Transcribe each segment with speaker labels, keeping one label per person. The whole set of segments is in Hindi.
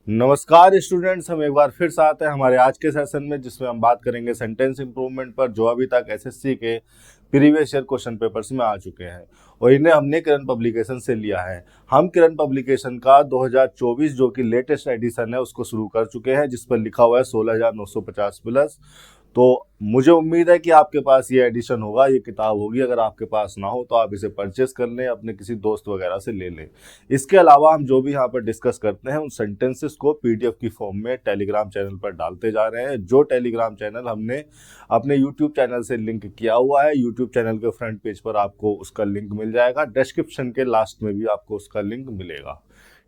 Speaker 1: नमस्कार स्टूडेंट्स, हम एक बार फिर से आते हैं हमारे आज के सेशन में, जिसमें हम बात करेंगे सेंटेंस इंप्रूवमेंट पर, जो अभी तक एसएससी के प्रीवियस ईयर क्वेश्चन पेपर्स में आ चुके हैं और इन्हें हमने किरण पब्लिकेशन से लिया है। हम किरण पब्लिकेशन का 2024 जो कि लेटेस्ट एडिशन है उसको शुरू कर चुके हैं, जिस पर लिखा हुआ है 16,950 प्लस। तो मुझे उम्मीद है कि आपके पास ये एडिशन होगा, ये किताब होगी। अगर आपके पास ना हो तो आप इसे परचेस कर लें, अपने किसी दोस्त वगैरह से ले लें। इसके अलावा हम जो भी यहाँ पर डिस्कस करते हैं उन सेंटेंसेस को पीडीएफ की फॉर्म में टेलीग्राम चैनल पर डालते जा रहे हैं। जो टेलीग्राम चैनल हमने अपने यूट्यूब चैनल से लिंक किया हुआ है, यूट्यूब चैनल के फ्रंट पेज पर आपको उसका लिंक मिल जाएगा, डिस्क्रिप्शन के लास्ट में भी आपको उसका लिंक मिलेगा।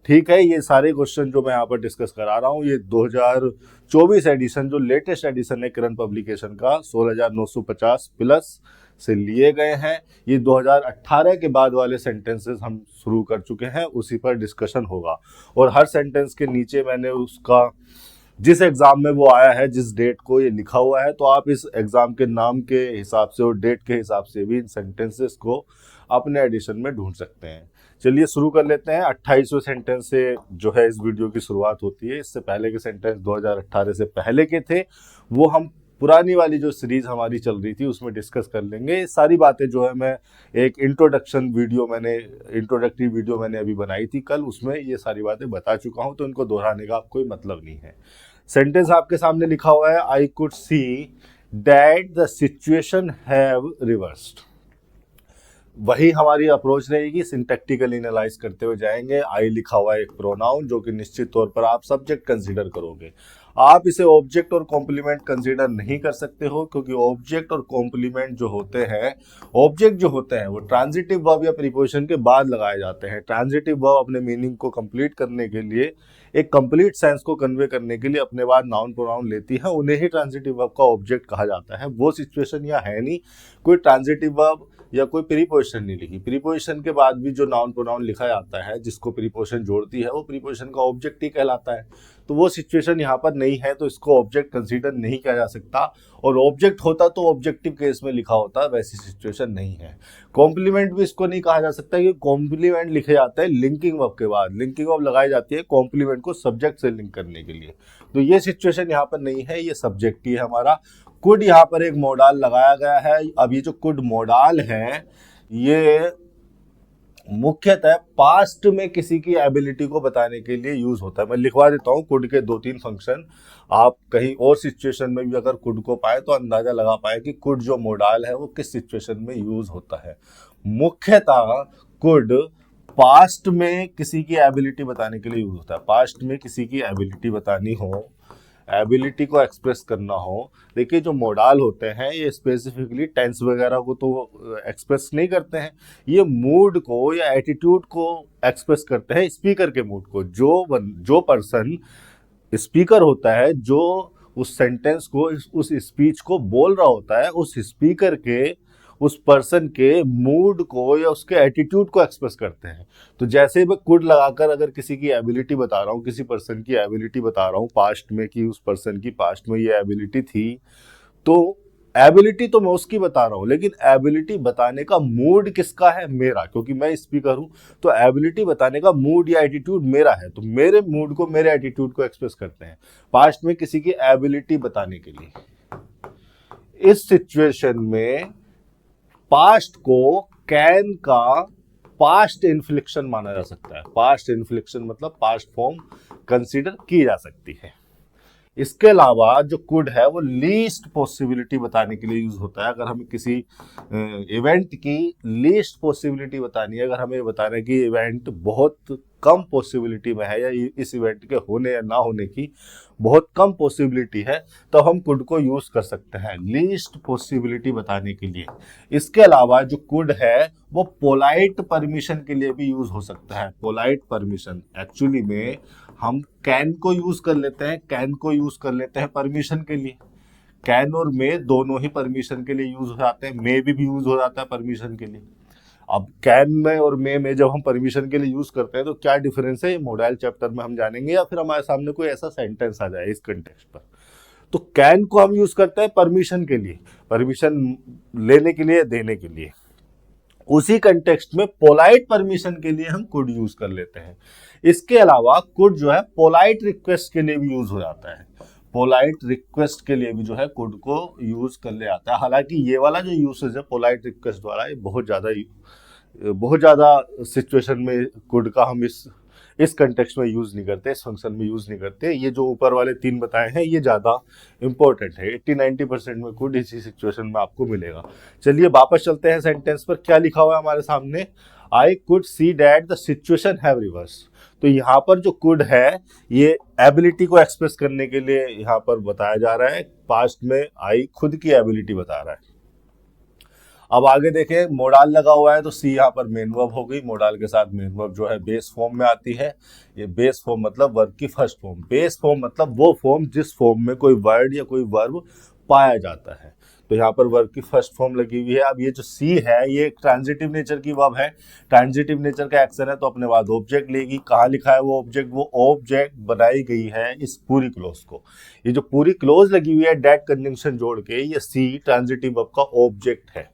Speaker 1: ठीक है, ये सारे क्वेश्चन जो मैं यहाँ पर डिस्कस करा रहा हूँ, ये 2024 एडिशन जो लेटेस्ट एडिशन है किरण पब्लिकेशन का 16,950 प्लस से लिए गए हैं। ये 2018 के बाद वाले सेंटेंसेस हम शुरू कर चुके हैं, उसी पर डिस्कशन होगा। और हर सेंटेंस के नीचे मैंने उसका जिस एग्जाम में वो आया है, जिस डेट को ये लिखा हुआ है, तो आप इस एग्जाम के नाम के हिसाब से और डेट के हिसाब से भी इन सेंटेंसेस को अपने एडिशन में ढूंढ सकते हैं। चलिए शुरू कर लेते हैं। 28वें सेंटेंस से जो है इस वीडियो की शुरुआत होती है। इससे पहले के सेंटेंस 2018 से पहले के थे, वो हम पुरानी वाली जो सीरीज हमारी चल रही थी उसमें डिस्कस कर लेंगे। ये सारी बातें जो है मैं एक इंट्रोडक्टरी वीडियो मैंने अभी बनाई थी कल, उसमें ये सारी बातें बता चुका हूं, तो इनको दोहराने का कोई मतलब नहीं है। सेंटेंस आपके सामने लिखा हुआ है, I could see that the situation have reversed. वही हमारी अप्रोच रहेगी, सिंटैक्टिकली एनालाइज करते हुए जाएंगे। आई लिखा हुआ है एक प्रोनाउन, जो कि निश्चित तौर पर आप सब्जेक्ट कंसीडर करोगे। आप इसे ऑब्जेक्ट और कॉम्प्लीमेंट कंसीडर नहीं कर सकते हो, क्योंकि ऑब्जेक्ट और कॉम्प्लीमेंट जो होते हैं, ऑब्जेक्ट जो होते हैं वो ट्रांजिटिव वर्ब या प्रीपोजिशन के बाद लगाए जाते हैं। ट्रांजिटिव वर्ब अपने मीनिंग को कंप्लीट करने के लिए, एक कंप्लीट सेंस को कन्वे करने के लिए अपने बाद नाउन प्रोनाउन लेती है, उन्हें ही ट्रांजिटिव वर्ब का ऑब्जेक्ट कहा जाता है। वो सिचुएशन यहाँ है नहीं, कोई ट्रांजिटिव वर्ब या कोई प्रीपोजिशन नहीं लिखी। प्रीपोजिशन के बाद भी जो नाउन प्रोनाउन लिखा जाता है, जिसको प्रीपोजिशन जोड़ती है, वो प्रीपोजिशन का ऑब्जेक्ट ही कहलाता है। तो वो सिचुएशन यहाँ पर नहीं है, तो इसको ऑब्जेक्ट कंसीडर नहीं किया जा सकता। और ऑब्जेक्ट होता तो ऑब्जेक्टिव केस में लिखा होता, वैसी सिचुएशन नहीं है। कॉम्प्लीमेंट भी इसको नहीं कहा जा सकता, क्योंकि कॉम्प्लीमेंट लिखे जाते हैं लिंकिंग वर्ब के बाद। लिंकिंग वर्ब लगाई जाती है कॉम्प्लीमेंट को सब्जेक्ट से लिंक करने के लिए। तो ये सिचुएशन यहाँ पर नहीं है, ये सब्जेक्ट ही है हमारा। कुड यहाँ पर एक मोडाल लगाया गया है। अब ये जो कुड मोडाल है, ये मुख्यतः पास्ट में किसी की एबिलिटी को बताने के लिए यूज होता है। मैं लिखवा देता हूँ कुड के 2-3 फंक्शन। आप कहीं और सिचुएशन में भी अगर कुड को पाए तो अंदाजा लगा पाए कि कुड जो मोडाल है वो किस सिचुएशन में यूज होता है। मुख्यतः कुड पास्ट में किसी की एबिलिटी बताने के लिए यूज होता है। पास्ट में किसी की एबिलिटी बतानी हो, एबिलिटी को एक्सप्रेस करना हो। देखिए, जो मोडाल होते हैं ये स्पेसिफिकली टेंस वगैरह को तो एक्सप्रेस नहीं करते हैं, ये मूड को या एटीट्यूड को एक्सप्रेस करते हैं, स्पीकर के मूड को। जो पर्सन स्पीकर होता है, जो उस सेंटेंस को, उस स्पीच को बोल रहा होता है, उस स्पीकर के, उस पर्सन के मूड को या उसके एटीट्यूड को एक्सप्रेस करते हैं। तो जैसे मैं कुड लगाकर अगर किसी की एबिलिटी बता रहा हूँ, किसी पर्सन की एबिलिटी बता रहा हूँ पास्ट में, कि उस पर्सन की पास्ट में ये एबिलिटी थी, तो एबिलिटी तो मैं उसकी बता रहा हूँ, लेकिन एबिलिटी बताने का मूड किसका है? मेरा, क्योंकि मैं स्पीकर हूँ। तो एबिलिटी बताने का मूड या एटीट्यूड मेरा है, तो मेरे मूड को, मेरे एटीट्यूड को एक्सप्रेस करते हैं पास्ट में किसी की एबिलिटी बताने के लिए। इस सिचुएशन में पास्ट को कैन का पास्ट इन्फ्लिक्शन माना जा सकता है। पास्ट इन्फ्लिक्शन मतलब पास्ट फॉर्म कंसीडर की जा सकती है। इसके अलावा जो कुड है वो लीस्ट पॉसिबिलिटी बताने के लिए यूज होता है। अगर हमें किसी इवेंट की लीस्ट पॉसिबिलिटी बतानी है, अगर हमें बताना है कि इवेंट बहुत कम पॉसिबिलिटी में है, या इस इवेंट के होने या ना होने की बहुत कम पॉसिबिलिटी है, तो हम कुड को यूज कर सकते हैं लीस्ट पॉसिबिलिटी बताने के लिए। इसके अलावा जो कुड है वो पोलाइट परमिशन के लिए भी यूज हो सकता है। पोलाइट परमिशन एक्चुअली में हम कैन को यूज कर लेते हैं, कैन को यूज कर लेते हैं परमिशन के लिए। कैन और मे दोनों ही परमिशन के लिए यूज हो जाते हैं, मे भी यूज हो जाता है परमिशन के लिए। अब कैन में और मे में जब हम परमिशन के लिए यूज करते हैं तो क्या डिफरेंस है, ये मॉडल चैप्टर में हम जानेंगे, या फिर हमारे सामने कोई ऐसा सेंटेंस आ जाए इस कंटेक्स्ट पर। तो कैन को हम यूज करते हैं परमिशन के लिए, परमिशन लेने के लिए, देने के लिए। उसी कंटेक्स्ट में पोलाइट परमिशन के लिए हम कुड यूज कर लेते हैं। इसके अलावा कुड जो है पोलाइट रिक्वेस्ट के लिए भी यूज हो जाता है, पोलाइट रिक्वेस्ट के लिए भी जो है कुड को यूज कर ले आता है। हालांकि ये वाला जो यूसेज है पोलाइट रिक्वेस्ट द्वारा, ये बहुत ज्यादा सिचुएशन में कुड का हम इस कंटेक्स्ट में यूज नहीं करते, इस फंक्शन में यूज नहीं करते। ये जो ऊपर वाले 3 बताए हैं ये ज्यादा इंपॉर्टेंट है। 80-90% में कुड इसी सिचुएशन में आपको मिलेगा। चलिए वापस चलते हैं सेंटेंस पर। क्या लिखा हुआ है हमारे सामने, I could see that the situation have reverse. तो यहाँ पर जो कुड है ये एबिलिटी को एक्सप्रेस करने के लिए यहाँ पर बताया जा रहा है। पास्ट में आई खुद की एबिलिटी बता रहा है। अब आगे देखें, मोडाल लगा हुआ है तो सी यहाँ पर मेन वर्ब हो गई। मोडाल के साथ मेन वर्ब जो है बेस फॉर्म में आती है। ये बेस फॉर्म मतलब वर्ब की फर्स्ट फॉर्म। बेस फॉर्म मतलब वो फॉर्म जिस फॉर्म में कोई वर्ड या कोई वर्ब पाया जाता है। तो यहाँ पर वर्ब की फर्स्ट फॉर्म लगी हुई है। अब ये जो सी है ये ट्रांजिटिव नेचर की वर्ब है। ट्रांजिटिव नेचर का एक्शन है तो अपने बाद ऑब्जेक्ट लेगी। कहाँ लिखा है वो ऑब्जेक्ट, वो ऑब्जेक्ट बनाई गई है इस पूरी क्लोज को। ये जो पूरी क्लोज लगी हुई है डेट कंजंक्शन जोड़ के, ये सी ट्रांजिटिव वर्ब का ऑब्जेक्ट है।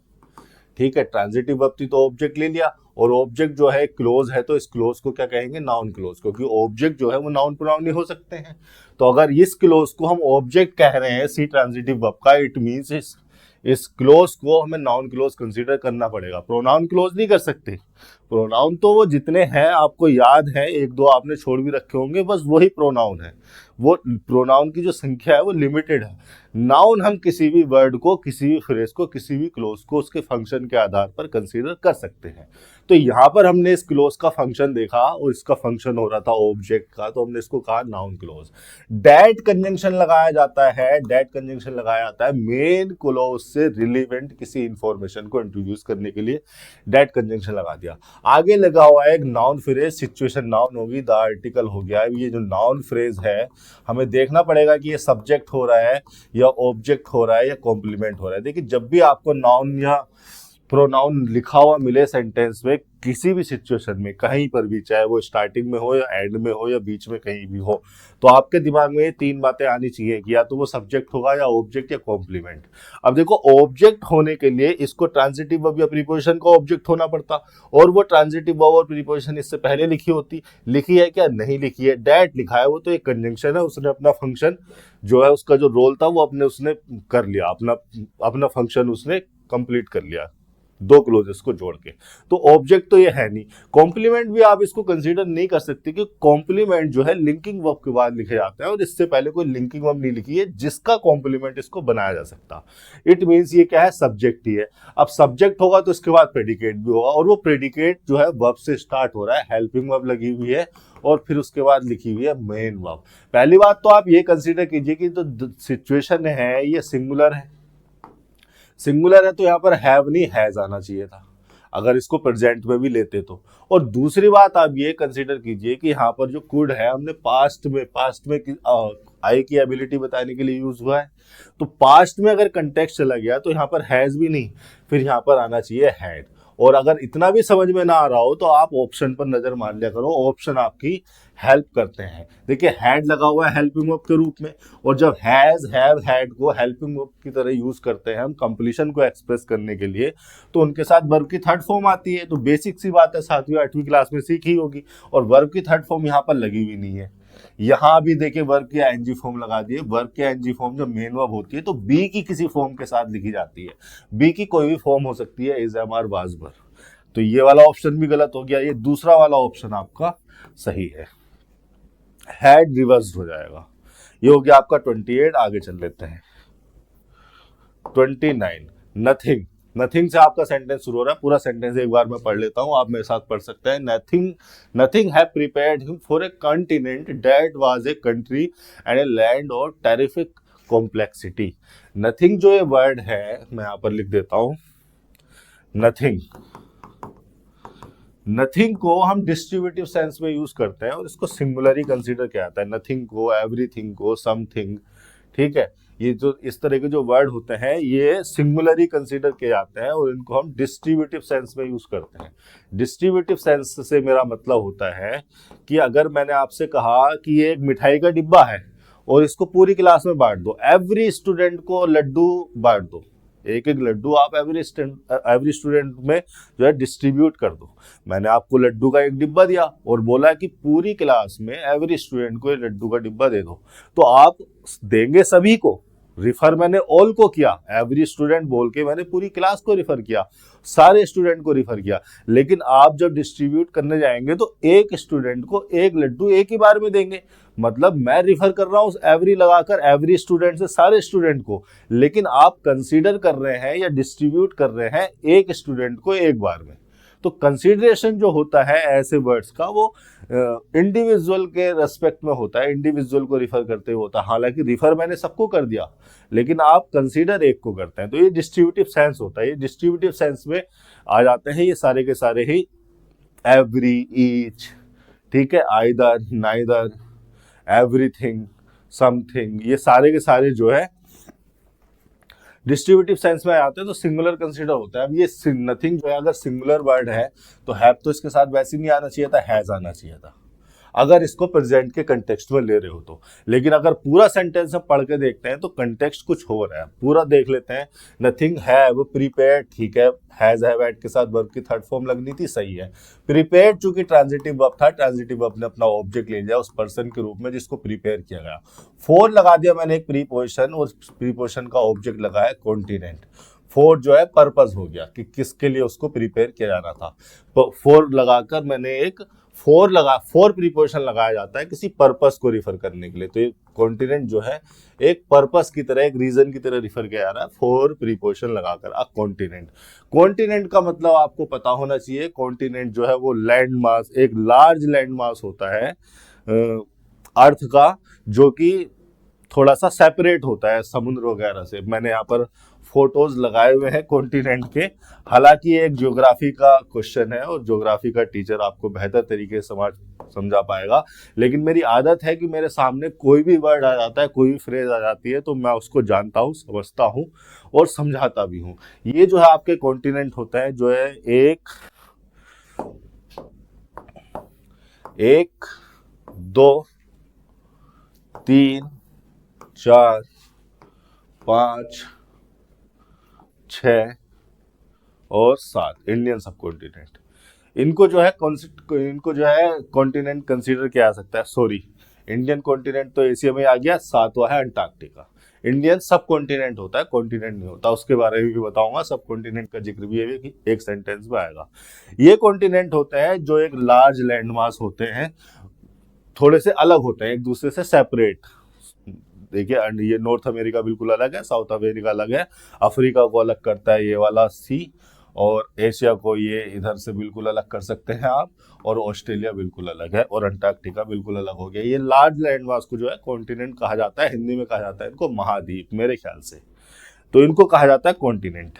Speaker 1: ठीक है, ट्रांजिटिव वर्ब थी तो ऑब्जेक्ट ले लिया, और ऑब्जेक्ट जो है क्लोज है तो इस क्लोज को क्या कहेंगे, नाउन क्लोज, क्योंकि ऑब्जेक्ट जो है वो नाउन प्रोनाउन नहीं हो सकते हैं। तो अगर इस क्लोज को हम ऑब्जेक्ट कह रहे हैं सी ट्रांजिटिव वर्ब का, इट मींस इस क्लोज को हमें नाउन क्लोज कंसीडर करना पड़ेगा। प्रोनाउन क्लोज नहीं कर सकते। प्रोनाउन तो वो जितने हैं आपको याद है, एक दो आपने छोड़ भी रखे होंगे, बस वही प्रोनाउन है। वो प्रोनाउन की जो संख्या है वो लिमिटेड है। नाउन हम किसी भी वर्ड को, किसी भी फ्रेज को, किसी भी क्लोज को उसके फंक्शन के आधार पर कंसीडर कर सकते हैं। तो यहाँ पर हमने इस क्लोज का फंक्शन देखा और इसका फंक्शन हो रहा था ऑब्जेक्ट का, तो हमने इसको कहा नाउन क्लोज। डैट कंजंक्शन लगाया जाता है, डैट कंजंक्शन लगाया जाता है मेन क्लोज से रिलेवेंट किसी इंफॉर्मेशन को इंट्रोड्यूस करने के लिए डैट कंजंक्शन लगा दिया। आगे लगा हुआ है एक नाउन फ्रेज, सिचुएशन नाउन होगी, द आर्टिकल हो गया। ये जो नाउन फ्रेज है हमें देखना पड़ेगा कि ये सब्जेक्ट हो रहा है या ऑब्जेक्ट हो रहा है या कॉम्प्लीमेंट हो रहा है। देखिए जब भी आपको नाउन या प्रोनाउन लिखा हुआ मिले सेंटेंस में, किसी भी सिचुएशन में कहीं पर भी, चाहे वो स्टार्टिंग में हो या एंड में हो या बीच में कहीं भी हो, तो आपके दिमाग में ये 3 बातें आनी चाहिए कि या तो वो सब्जेक्ट होगा या ऑब्जेक्ट या कॉम्प्लीमेंट। अब देखो ऑब्जेक्ट होने के लिए इसको ट्रांजिटिव वर्ब या प्रीपोजिशन का ऑब्जेक्ट होना पड़ता, और वो ट्रांजिटिव वर्ब और प्रीपोजिशन इससे पहले लिखी होती। लिखी है क्या, नहीं लिखी है। डैट लिखा है वो तो एक कंजंक्शन है, उसने अपना फंक्शन जो है, उसका जो रोल था वो उसने कर लिया, अपना फंक्शन उसने कंप्लीट कर लिया 2 क्लोजेस को जोड़ के। तो ऑब्जेक्ट तो ये है नहीं। कॉम्प्लीमेंट भी आप इसको कंसीडर नहीं कर सकते कि कॉम्प्लीमेंट जो है लिंकिंग वर्ब के बाद लिखे जाते हैं, और इससे पहले कोई लिंकिंग वर्ब नहीं लिखी है जिसका कॉम्प्लीमेंट इसको बनाया जा सकता। इट मीन्स ये क्या है, सब्जेक्ट ही है। अब सब्जेक्ट होगा तो इसके बाद प्रेडिकेट भी होगा, और वो प्रेडिकेट जो है वर्ब से स्टार्ट हो रहा है, हेल्पिंग वर्ब लगी हुई है, और फिर उसके बाद लिखी हुई है मेन वर्ब। पहली बात तो आप ये कंसीडर कीजिए कि जो सिचुएशन है ये सिंगुलर है। सिंगुलर है तो यहाँ पर हैव नहीं हैज आना चाहिए था, अगर इसको प्रेजेंट में भी लेते तो। और दूसरी बात आप ये कंसीडर कीजिए कि यहाँ पर जो कुड है हमने पास्ट में आई की एबिलिटी बताने के लिए यूज हुआ है। तो पास्ट में अगर कंटेक्स्ट चला गया तो यहाँ पर हैज भी नहीं, फिर यहाँ पर आना चाहिए हैड। और अगर इतना भी समझ में ना आ रहा हो तो आप ऑप्शन पर नजर मार लिया करो, ऑप्शन आपकी हेल्प करते हैं। देखिए हैड लगा हुआ है हेल्पिंग वर्ब के रूप में, और जब हैज हैव हैड को हेल्पिंग वर्ब की तरह यूज करते हैं हम कंप्लीशन को एक्सप्रेस करने के लिए, तो उनके साथ वर्ब की थर्ड फॉर्म आती है। तो बेसिक सी बात है, 7वीं 8वीं क्लास में सीखी होगी, और वर्ब की थर्ड फॉर्म यहाँ पर लगी हुई नहीं है। यहाँ भी देखिए वर्ब की आईएनजी फॉर्म लगा दिए। वर्ब की आईएनजी फॉर्म जब मेन वर्ब होती है तो बी की किसी फॉर्म के साथ लिखी जाती है। बी की कोई भी फॉर्म हो सकती है, इज, एम, आर, वाज, वर। तो ये वाला ऑप्शन भी गलत हो गया, ये दूसरा वाला ऑप्शन आपका सही है, हैड रिवर्स्ड हो जाएगा। ये हो गया आपका 28। आगे चल लेते हैं 29। नथिंग। नथिंग से आपका सेंटेंस शुरू हो रहा है। पूरा सेंटेंस एक बार मैं पढ़ लेता हूं, आप मेरे साथ पढ़ सकते हैं। Nothing have prepared him for a continent that was a country and a land of terrific complexity. Nothing जो ये वर्ड है मैं यहां पर लिख देता हूं। नथिंग को हम डिस्ट्रीब्यूटिव सेंस में यूज करते हैं और इसको सिंगुलर ही कंसीडर किया जाता है। नथिंग को, एवरीथिंग को, समथिंग, ठीक है, ये जो इस तरह के जो वर्ड होते हैं ये सिंगुलर ही कंसीडर किए जाते हैं और इनको हम डिस्ट्रीब्यूटिव सेंस में यूज करते हैं। डिस्ट्रीब्यूटिव सेंस से मेरा मतलब होता है कि अगर मैंने आपसे कहा कि ये एक मिठाई का डिब्बा है और इसको पूरी क्लास में बांट दो, एवरी स्टूडेंट को लड्डू बांट दो, एक एक लड्डू आप एवरी स्टूडेंट में जो है डिस्ट्रीब्यूट कर दो। मैंने आपको लड्डू का एक डिब्बा दिया और बोला कि पूरी क्लास में एवरी स्टूडेंट को ये लड्डू का डिब्बा दे दो, तो आप देंगे सभी को। रिफर मैंने ऑल को किया, एवरी स्टूडेंट बोल के मैंने पूरी क्लास को रिफर किया, सारे स्टूडेंट को रिफर किया। लेकिन आप जब डिस्ट्रीब्यूट करने जाएंगे तो एक स्टूडेंट को एक लड्डू एक ही बार में देंगे। मतलब मैं रिफर कर रहा हूं एवरी लगाकर एवरी स्टूडेंट से सारे स्टूडेंट को, लेकिन आप कंसीडर कर रहे हैं या डिस्ट्रीब्यूट कर रहे हैं एक स्टूडेंट को एक बार में। तो कंसीडरेशन जो होता है ऐसे वर्ड्स का वो इंडिविजुअल के रेस्पेक्ट में होता है, इंडिविजुअल को रिफर करते हुए होता है। हालांकि रिफर मैंने सबको कर दिया, लेकिन आप कंसीडर एक को करते हैं, तो ये डिस्ट्रीब्यूटिव सेंस होता है। ये डिस्ट्रीब्यूटिव सेंस में आ जाते हैं ये सारे के सारे ही एवरी, ईच, ठीक है, आइदर, नाइदर, एवरीथिंग, समथिंग, ये सारे के सारे जो है डिस्ट्रीब्यूटिव सेंस में आते हैं। तो सिंगुलर कंसीडर होता है। अब ये नथिंग जो है अगर सिंगुलर वर्ड है तो हैव तो इसके साथ वैसे नहीं आना चाहिए था, हैज आना चाहिए था अगर इसको प्रेजेंट के कंटेक्स्ट में ले रहे हो तो। लेकिन अगर पूरा सेंटेंस में पढ़ के देखते हैं तो कंटेक्स्ट कुछ हो रहा है। पूरा देख लेते हैं। नथिंग हैव प्रिपेयर्ड, ठीक है, हैज हैव एट के साथ वर्ब की थर्ड फॉर्म लगनी थी, सही है। प्रिपेयर्ड चूंकि ट्रांजिटिव वर्ब था, ट्रांजिटिव वर्ब ने अपना ऑब्जेक्ट ले लिया उस पर्सन के रूप में जिसको प्रिपेयर किया गया। फॉर लगा दिया मैंने एक प्रीपोजिशन, और प्रीपोजिशन का ऑब्जेक्ट लगा है कॉन्टिनेंट। फॉर जो है पर्पस हो गया कि किसके लिए उसको प्रिपेयर किया जाना था। तो फॉर लगाकर मैंने एक फोर प्रीपोजिशन लगाया जाता है किसी पर्पस को रिफर करने के लिए। तो ये कॉन्टिनेंट जो है एक पर्पस की तरह, एक रीजन की तरह रिफर किया जा रहा है फोर प्रीपोजिशन लगाकर। अ कॉन्टिनेंट, कॉन्टिनेंट का मतलब आपको पता होना चाहिए। कॉन्टिनेंट जो है वो लैंड मास, एक लार्ज लैंड मास होता है अर्थ का, जो कि थोड़ा सा सेपरेट होता है समुद्र वगैरह से। मैंने यहाँ पर फोटोज लगाए हुए हैं कॉन्टिनेंट के। हालांकि एक ज्योग्राफी का क्वेश्चन है और ज्योग्राफी का टीचर आपको बेहतर तरीके से समझा पाएगा, लेकिन मेरी आदत है कि मेरे सामने कोई भी वर्ड आ जाता है, कोई भी फ्रेज आ जाती है, तो मैं उसको जानता हूँ, समझता हूँ और समझाता भी हूँ। ये जो है आपके कॉन्टिनेंट होता है, जो है एक 2 3 4 5 6 और 7 इंडियन सब कॉन्टिनेंट। इनको जो है कॉन्टिनेंट कंसीडर किया जा सकता है। सॉरी, इंडियन कॉन्टिनेंट तो एशिया में आ गया, 7वां है अंटार्कटिका। इंडियन सब कॉन्टिनेंट होता है, कॉन्टिनेंट नहीं होता। उसके बारे में भी बताऊंगा, सब कॉन्टिनेंट का जिक्र भी एक सेंटेंस में आएगा। ये कॉन्टिनेंट होते हैं जो एक लार्ज लैंड मास होते हैं, थोड़े से अलग होते हैं, एक दूसरे से सेपरेट। देखिए, ये नॉर्थ अमेरिका बिल्कुल अलग है, साउथ अमेरिका अलग है, अफ्रीका को अलग करता है ये वाला सी, और एशिया को ये इधर से बिल्कुल अलग कर सकते हैं आप, और ऑस्ट्रेलिया बिल्कुल अलग है, और अंटार्कटिका बिल्कुल अलग हो गया। ये लार्ज लैंड मास को जो है कॉन्टिनेंट कहा जाता है। हिंदी में कहा जाता है इनको महाद्वीप, मेरे ख्याल से तो इनको कहा जाता है कॉन्टिनेंट।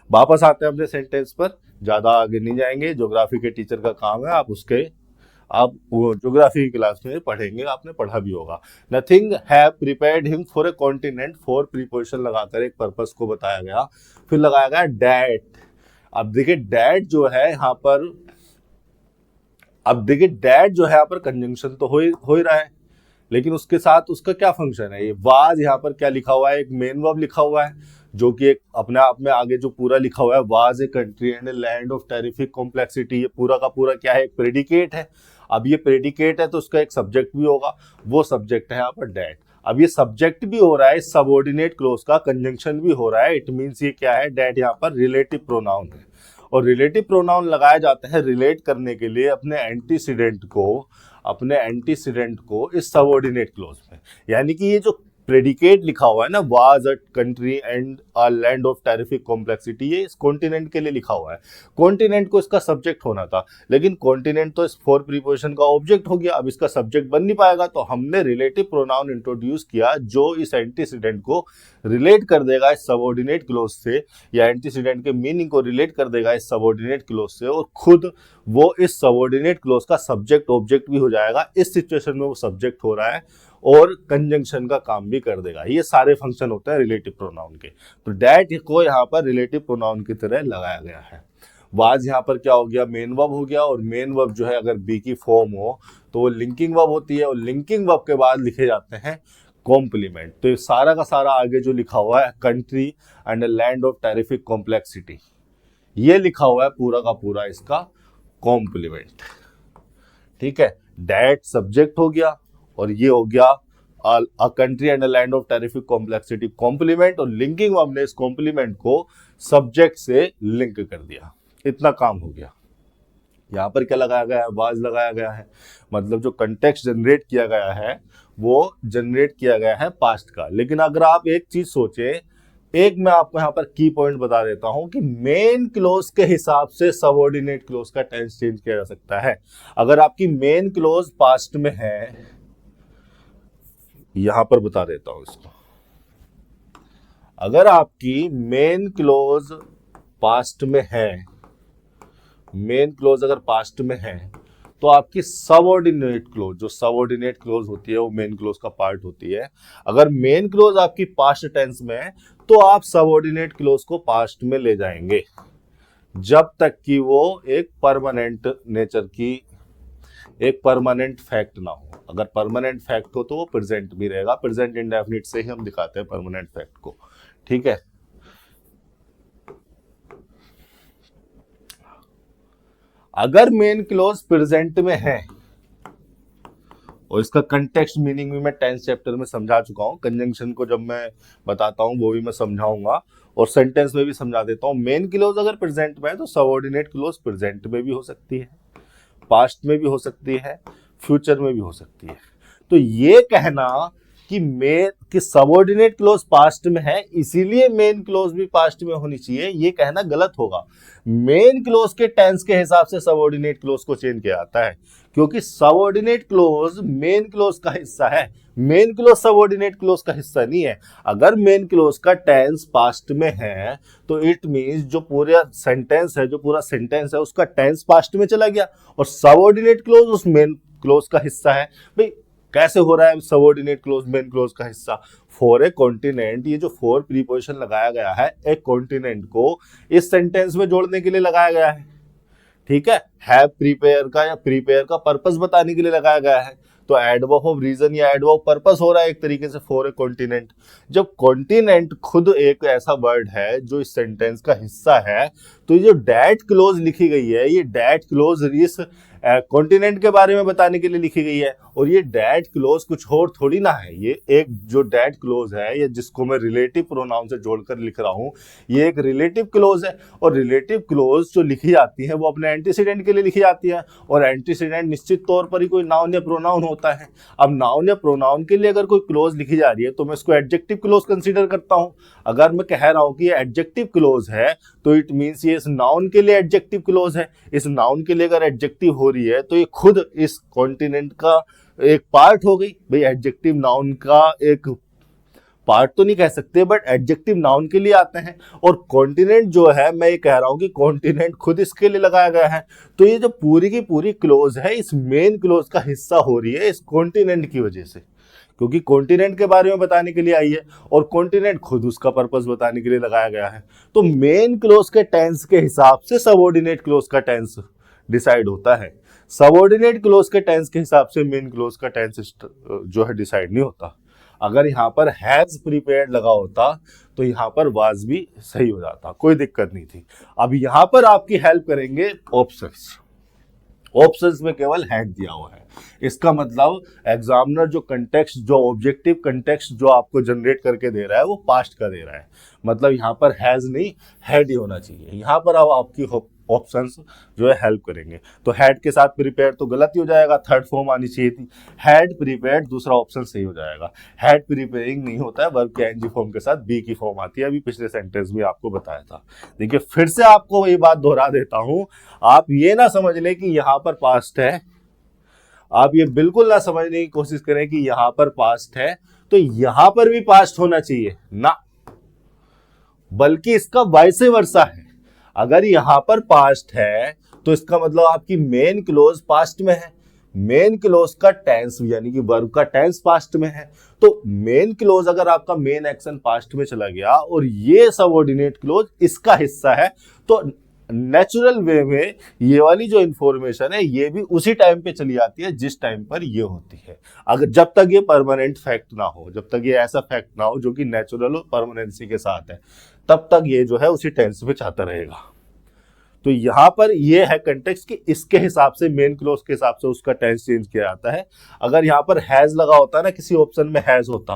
Speaker 1: वापस आते हैं अपने सेंटेंस पर, ज्यादा आगे नहीं जाएंगे, ज्योग्राफी के टीचर का काम है, आप वो ज्योग्राफी की क्लास में पढ़ेंगे, आपने पढ़ा भी होगा। Nothing have prepared him for a continent, for preposition लगाकर एक पर्पस को बताया गया। फिर लगाया गया डैट। अब देखिए डैट जो है यहाँ पर, कंजंक्शन तो हो ही रहा है, लेकिन उसके साथ उसका क्या फंक्शन है। ये वाज यहाँ पर क्या लिखा हुआ है, एक मेन वर्ब लिखा हुआ है, जो कि एक अपने आप में आगे जो पूरा लिखा हुआ है, was a country and a land of terrific complexity, ये पूरा का पूरा क्या है, एक प्रेडिकेट है। अब ये प्रेडिकेट है तो उसका एक सब्जेक्ट भी होगा, वो सब्जेक्ट है यहाँ पर डैट। अब ये सब्जेक्ट भी हो रहा है, सबऑर्डिनेट क्लोज का कंजंक्शन भी हो रहा है। इट मीन्स ये क्या है, डैट यहाँ पर रिलेटिव प्रोनाउन है, और रिलेटिव प्रोनाउन लगाया जाता है रिलेट करने के लिए अपने एंटीसीडेंट को इस सबऑर्डिनेट क्लोज में। यानी कि ये जो प्रेडिकेट लिखा हुआ है ना, was a country and a land of terrific complexity, ये इस कॉन्टिनेंट के लिए लिखा हुआ है। कॉन्टिनेंट को इसका सब्जेक्ट होना था, लेकिन कॉन्टिनेंट तो इस फोर प्रीपोजिशन का ऑब्जेक्ट हो गया। अब इसका सब्जेक्ट बन नहीं पाएगा, तो हमने रिलेटिव प्रोनाउन इंट्रोड्यूस किया जो इस एंटीसीडेंट को रिलेट कर देगा इस सबऑर्डिनेट क्लोज से, या एंटीसीडेंट के मीनिंग को रिलेट कर देगा इस सबऑर्डिनेट क्लोज से, और खुद वो इस सबऑर्डिनेट क्लोज का सब्जेक्ट ऑब्जेक्ट भी हो जाएगा। इस सिचुएशन में वो सब्जेक्ट हो रहा है और कंजंक्शन का काम भी कर देगा। ये सारे फंक्शन होते हैं रिलेटिव प्रोनाउन के। तो डैट को यहाँ पर रिलेटिव प्रोनाउन की तरह लगाया गया है। वाज यहाँ पर क्या हो गया, मेन वर्ब हो गया, और मेन वर्ब जो है अगर बी की फॉर्म हो तो वो लिंकिंग वर्ब होती है, और लिंकिंग वर्ब के बाद लिखे जाते हैं कॉम्प्लीमेंट। तो ये सारा का सारा आगे जो लिखा हुआ है country and land of terrific complexity, ये लिखा हुआ है पूरा का पूरा इसका कॉम्प्लीमेंट। ठीक है, दैट सब्जेक्ट हो गया और ये हो गया a country and a land of terrific complexity compliment, और लिंकिंग हमने इस कॉम्प्लीमेंट को सब्जेक्ट से लिंक कर दिया। इतना काम हो गया। यहाँ पर क्या लगाया गया है, वाज लगाया गया है, मतलब जो कंटेक्स्ट जनरेट किया गया है वो जनरेट किया गया है पास्ट का। लेकिन अगर आप एक चीज सोचे, एक मैं आपको यहाँ पर की पॉइंट बता देता हूं कि मेन क्लोज के हिसाब से सबऑर्डिनेट क्लोज का टेंस चेंज किया जा सकता है। अगर आपकी मेन क्लोज पास्ट में है, यहां पर बता देता हूं इसको, अगर आपकी मेन क्लोज पास्ट में है, मेन क्लोज अगर पास्ट में है, तो आपकी सबऑर्डिनेट क्लोज, जो सबऑर्डिनेट क्लोज होती है वो मेन क्लोज का पार्ट होती है। अगर मेन क्लोज आपकी पास्ट टेंस में है तो आप सबऑर्डिनेट क्लोज को पास्ट में ले जाएंगे, जब तक कि वो एक परमानेंट नेचर की, एक परमानेंट फैक्ट ना हो। अगर परमानेंट फैक्ट हो तो वो प्रेजेंट भी रहेगा। प्रेजेंट इंडेफिनिट से ही हम दिखाते हैं परमानेंट फैक्ट को। ठीक है, अगर मेन क्लोज प्रेजेंट में है, और इसका कंटेक्स्ट मीनिंग भी मैं 10th चैप्टर में समझा चुका हूं, कंजंक्शन को जब मैं बताता हूं वो भी मैं समझाऊंगा, और सेंटेंस में भी समझा देता हूं। मेन क्लोज अगर प्रेजेंट में है तो सबऑर्डिनेट क्लोज प्रेजेंट में भी हो सकती है, पास्ट में भी हो सकती है, फ्यूचर में भी हो सकती है। तो ये कहना कि सबऑर्डिनेट क्लोज पास्ट में है इसीलिए मेन क्लोज भी पास्ट में होनी चाहिए, ये कहना गलत होगा। मेन क्लोज के टेंस के हिसाब से सबऑर्डिनेट क्लोज को चेंज किया जाता है, क्योंकि सबऑर्डिनेट क्लोज मेन क्लोज का हिस्सा है, मेन क्लोज सबऑर्डिनेट क्लोज का हिस्सा नहीं है। अगर मेन क्लोज का टेंस पास्ट में है तो इट मींस जो पूरा सेंटेंस है, जो पूरा सेंटेंस है उसका टेंस पास्ट में चला गया, और सबऑर्डिनेट क्लोज उस मेन क्लोज का हिस्सा है। भाई कैसे हो रहा है सबऑर्डिनेट क्लोज मेन क्लोज का हिस्सा? फॉर ए कॉन्टिनेंट, ये जो फॉर प्रीपोजिशन लगाया गया है एक कॉन्टिनेंट को इस सेंटेंस में जोड़ने के लिए लगाया गया है। ठीक है, हैव प्रीपेयर का या प्रीपेयर का पर्पस बताने के लिए लगाया गया है। तो एडवर्ब ऑफ रीजन या एडवर्ब पर्पस हो रहा है एक तरीके से फॉर ए कॉन्टिनेंट। जब कॉन्टिनेंट खुद एक ऐसा वर्ड है जो इस सेंटेंस का हिस्सा है, तो ये जो डैट क्लोज लिखी गई है, ये डैट क्लोज इस कॉन्टिनेंट के बारे में बताने के लिए लिखी गई है। और ये डैट क्लोज कुछ और थोड़ी ना है, ये एक जो डैट क्लोज है, ये जिसको मैं रिलेटिव प्रोनाउन से जोड़कर लिख रहा हूं, ये एक रिलेटिव क्लोज है। और रिलेटिव क्लोज जो लिखी जाती है वो अपने एंटीसीडेंट के लिए लिखी जाती है, और एंटीसीडेंट निश्चित तौर पर ही कोई नाउन या प्रोनाउन होता है। अब नाउन या प्रोनाउन के लिए अगर कोई क्लोज लिखी जा रही है तो मैं इसको एडजेक्टिव क्लोज कंसीडर करता हूं। अगर मैं कह रहा हूं कि ये एडजेक्टिव क्लोज है तो इट मींस ये इस नाउन के लिए एडजेक्टिव क्लोज है। इस नाउन के लिए अगर एडजेक्टिव हो रही है तो ये खुद इस कॉन्टिनेंट का एक पार्ट हो गई। भाई एडजेक्टिव नाउन का एक पार्ट तो नहीं कह सकते, बट एडजेक्टिव नाउन के लिए आते हैं। और कॉन्टिनेंट जो है, मैं ये कह रहा हूं कि कॉन्टिनेंट खुद इसके लिए लगाया गया है। तो ये जो पूरी की पूरी क्लोज है इस मेन क्लोज का हिस्सा हो रही है इस कॉन्टिनेंट की वजह से, क्योंकि कॉन्टिनेंट के बारे में बताने के लिए आई है और कॉन्टिनेंट खुद उसका पर्पस बताने के लिए लगाया गया है। तो मेन क्लोज के टेंस के हिसाब से सबऑर्डिनेट क्लोज का टेंस डिसाइड होता है, सबऑर्डिनेट क्लोज के टेंस के हिसाब से मेन क्लोज का टेंस जो है डिसाइड नहीं होता। अगर यहाँ पर हैज प्रिपेयर्ड लगा होता तो यहाँ पर वाज भी सही हो जाता, कोई दिक्कत नहीं थी। अब यहाँ पर आपकी हेल्प करेंगे ऑप्शंस। ऑप्शंस में केवल हैड दिया हुआ है, इसका मतलब एग्जामिनर जो कंटेक्स्ट, जो ऑब्जेक्टिव कंटेक्स्ट जो आपको जनरेट करके दे रहा है वो पास्ट का दे रहा है। मतलब यहाँ पर हैज नहीं हैड ही होना चाहिए। यहाँ पर अब आपकी ऑप्शंस जो है हेल्प करेंगे। तो हैड के साथ प्रिपेयर तो गलत ही हो जाएगा, थर्ड फॉर्म आनी चाहिए थी। हैड प्रिपेयर्ड दूसरा ऑप्शन सही हो जाएगा। हैड प्रिपेयरिंग नहीं होता है, वर्ब के एनजी फॉर्म के साथ बी की फॉर्म आती है। अभी पिछले सेंटेंस में आपको बताया था। देखिए फिर से आपको वही बात दोहरा देता हूं, आप ये ना समझ लें कि यहां पर पास्ट है, आप ये बिल्कुल ना समझने की कोशिश करें कि यहां पर पास्ट है तो यहां पर भी पास्ट होना चाहिए ना, बल्कि इसका वाइस वर्सा है। अगर यहां पर पास्ट है तो इसका मतलब आपकी मेन क्लोज पास्ट में है, मेन क्लोज का टेंस यानी कि वर्ब का टेंस पास्ट में है। तो मेन क्लोज अगर आपका मेन एक्शन पास्ट में चला गया और ये सबऑर्डिनेट क्लोज इसका हिस्सा है तो नेचुरल वे में ये वाली जो इंफॉर्मेशन है ये भी उसी टाइम पे चली आती है जिस टाइम पर ये होती है। अगर जब तक ये परमानेंट फैक्ट ना हो, जब तक ये ऐसा फैक्ट ना हो जो कि नेचुरल और परमानेंसी के साथ है, तब तक ये जो है उसी टेंस में चाहता रहेगा। तो यहां पर ये है कंटेक्स्ट कि इसके हिसाब से, मेन क्लोज के हिसाब से उसका टेंस चेंज किया जाता है। अगर यहां पर हैज लगा होता है ना, किसी ऑप्शन में हैज होता,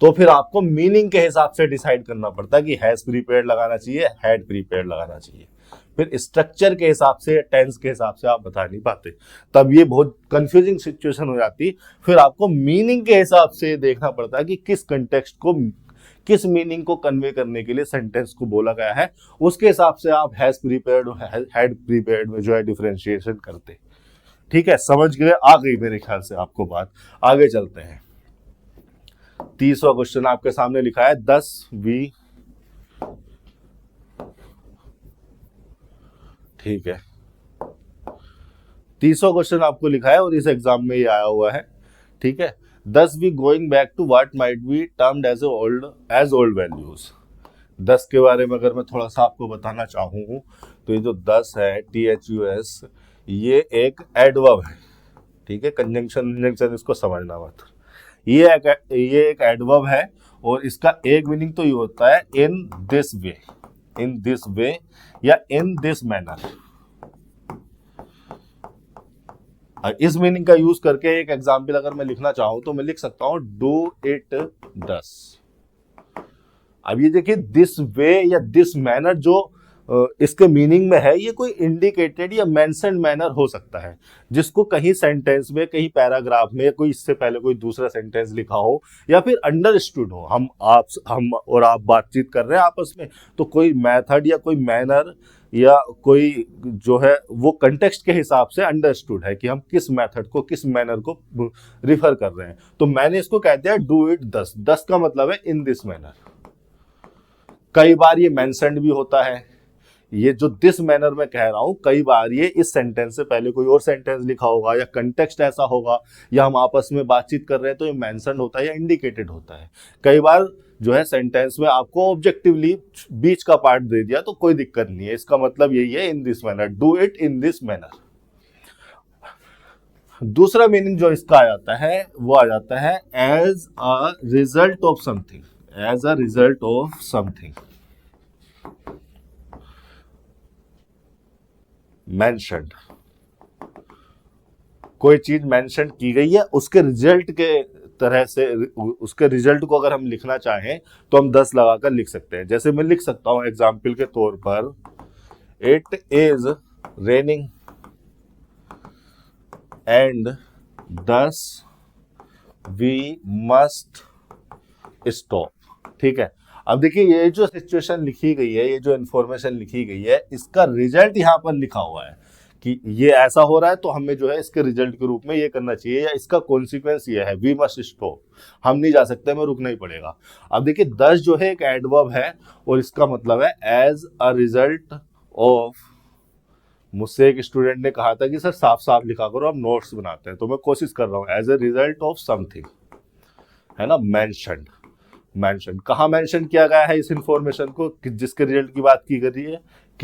Speaker 1: तो फिर आपको मीनिंग के हिसाब से डिसाइड करना पड़ता है कि हैज प्रीपेयर्ड लगाना चाहिए, हैड प्रीपेयर्ड लगाना चाहिए। फिर स्ट्रक्चर के हिसाब से, टेंस के हिसाब से आप बता नहीं पाते, तब ये बहुत कंफ्यूजिंग सिचुएशन हो जाती। फिर आपको मीनिंग के हिसाब से देखना पड़ता है कि किस कंटेक्स्ट को, किस मीनिंग को कन्वे करने के लिए सेंटेंस को बोला गया है, उसके हिसाब से आप हैज प्रीपेयर्ड और हैड प्रीपेयर्ड में जो है डिफरेंशिएशन करते। ठीक है, समझ गए? आ गई मेरे ख्याल से आपको बात। आगे चलते हैं। 30वां क्वेश्चन आपके सामने लिखा है 10V। ठीक है, 30वां क्वेश्चन आपको लिखा है और इस एग्जाम में ये आया हुआ है। ठीक है, 10V going back to what might be termed as old values. 10 के बारे में अगर मैं थोड़ा सा आपको बताना चाहूँ तो ये जो 10 है, THUS, ये एक एडवर्ब है। ठीक है, कंजंक्शन इसको समझना मत। ये एक एडवर्ब है और इसका एक मीनिंग तो ये होता है इन दिस वे या इन दिस मैनर। इस मीनिंग का यूज करके एक एग्जाम्पल अगर मैं लिखना चाहूं तो मैं लिख सकता हूं डू इट दस। अब ये देखिए, दिस वे या दिस मैनर जो इसके मीनिंग में है, ये कोई इंडिकेटेड या मेंशन्ड मैनर हो सकता है, जिसको कहीं सेंटेंस में, कहीं पैराग्राफ में, कोई इससे पहले कोई दूसरा सेंटेंस लिखा हो या फिर अंडरस्टूड हो। हम और आप बातचीत कर रहे हैं आपस में, तो कोई मेथड या कोई मैनर या कोई जो है वो कंटेक्स्ट के हिसाब से अंडरस्टूड है कि हम किस मेथड को, किस मैनर को रिफर कर रहे हैं। तो मैंने इसको कहते हैं डू इट दस। दस का मतलब है इन दिस मैनर। कई बार ये मेंशन्ड भी होता है। ये जो दिस मैनर में कह रहा हूं, कई बार ये इस सेंटेंस से पहले कोई और सेंटेंस लिखा होगा या कंटेक्स्ट ऐसा होगा या हम आपस में बातचीत कर रहे हैं तो ये मेंशन्ड होता है या इंडिकेटेड होता है। कई बार जो है सेंटेंस में आपको ऑब्जेक्टिवली बीच का पार्ट दे दिया तो कोई दिक्कत नहीं है, इसका मतलब यही है in this manner, do it in this manner. दूसरा मीनिंग जो इसका आ जाता है वो आ जाता है as a result of something. As a result of something, mentioned, कोई चीज मेंशन की गई है, उसके रिजल्ट के तरह से, उसके रिजल्ट को अगर हम लिखना चाहें तो हम 10 लगाकर लिख सकते हैं। जैसे मैं लिख सकता हूं एग्जाम्पल के तौर पर, it is raining and thus we must stop. ठीक है, अब देखिए ये जो सिचुएशन लिखी गई है, ये जो इंफॉर्मेशन लिखी गई है, इसका रिजल्ट यहां पर लिखा हुआ है कि ये ऐसा हो रहा है तो हमें जो है इसके रिजल्ट के रूप में ये करना चाहिए, या इसका कॉन्सिक्वेंस ये है वी मस्ट स्टॉप, हम नहीं जा सकते, हमें रुकना ही पड़ेगा। अब देखिए 10 जो है एक एडवर्ब है और इसका मतलब है एज अ रिजल्ट ऑफ। मुझसे एक स्टूडेंट ने कहा था कि सर साफ साफ लिखा करो, हम नोट्स बनाते हैं, तो मैं कोशिश कर रहा हूं as a result of something, है ना, मेंशन्ड। मेंशन कहाँ मेंशन किया गया है इस इंफॉर्मेशन को, जिसके रिजल्ट की बात की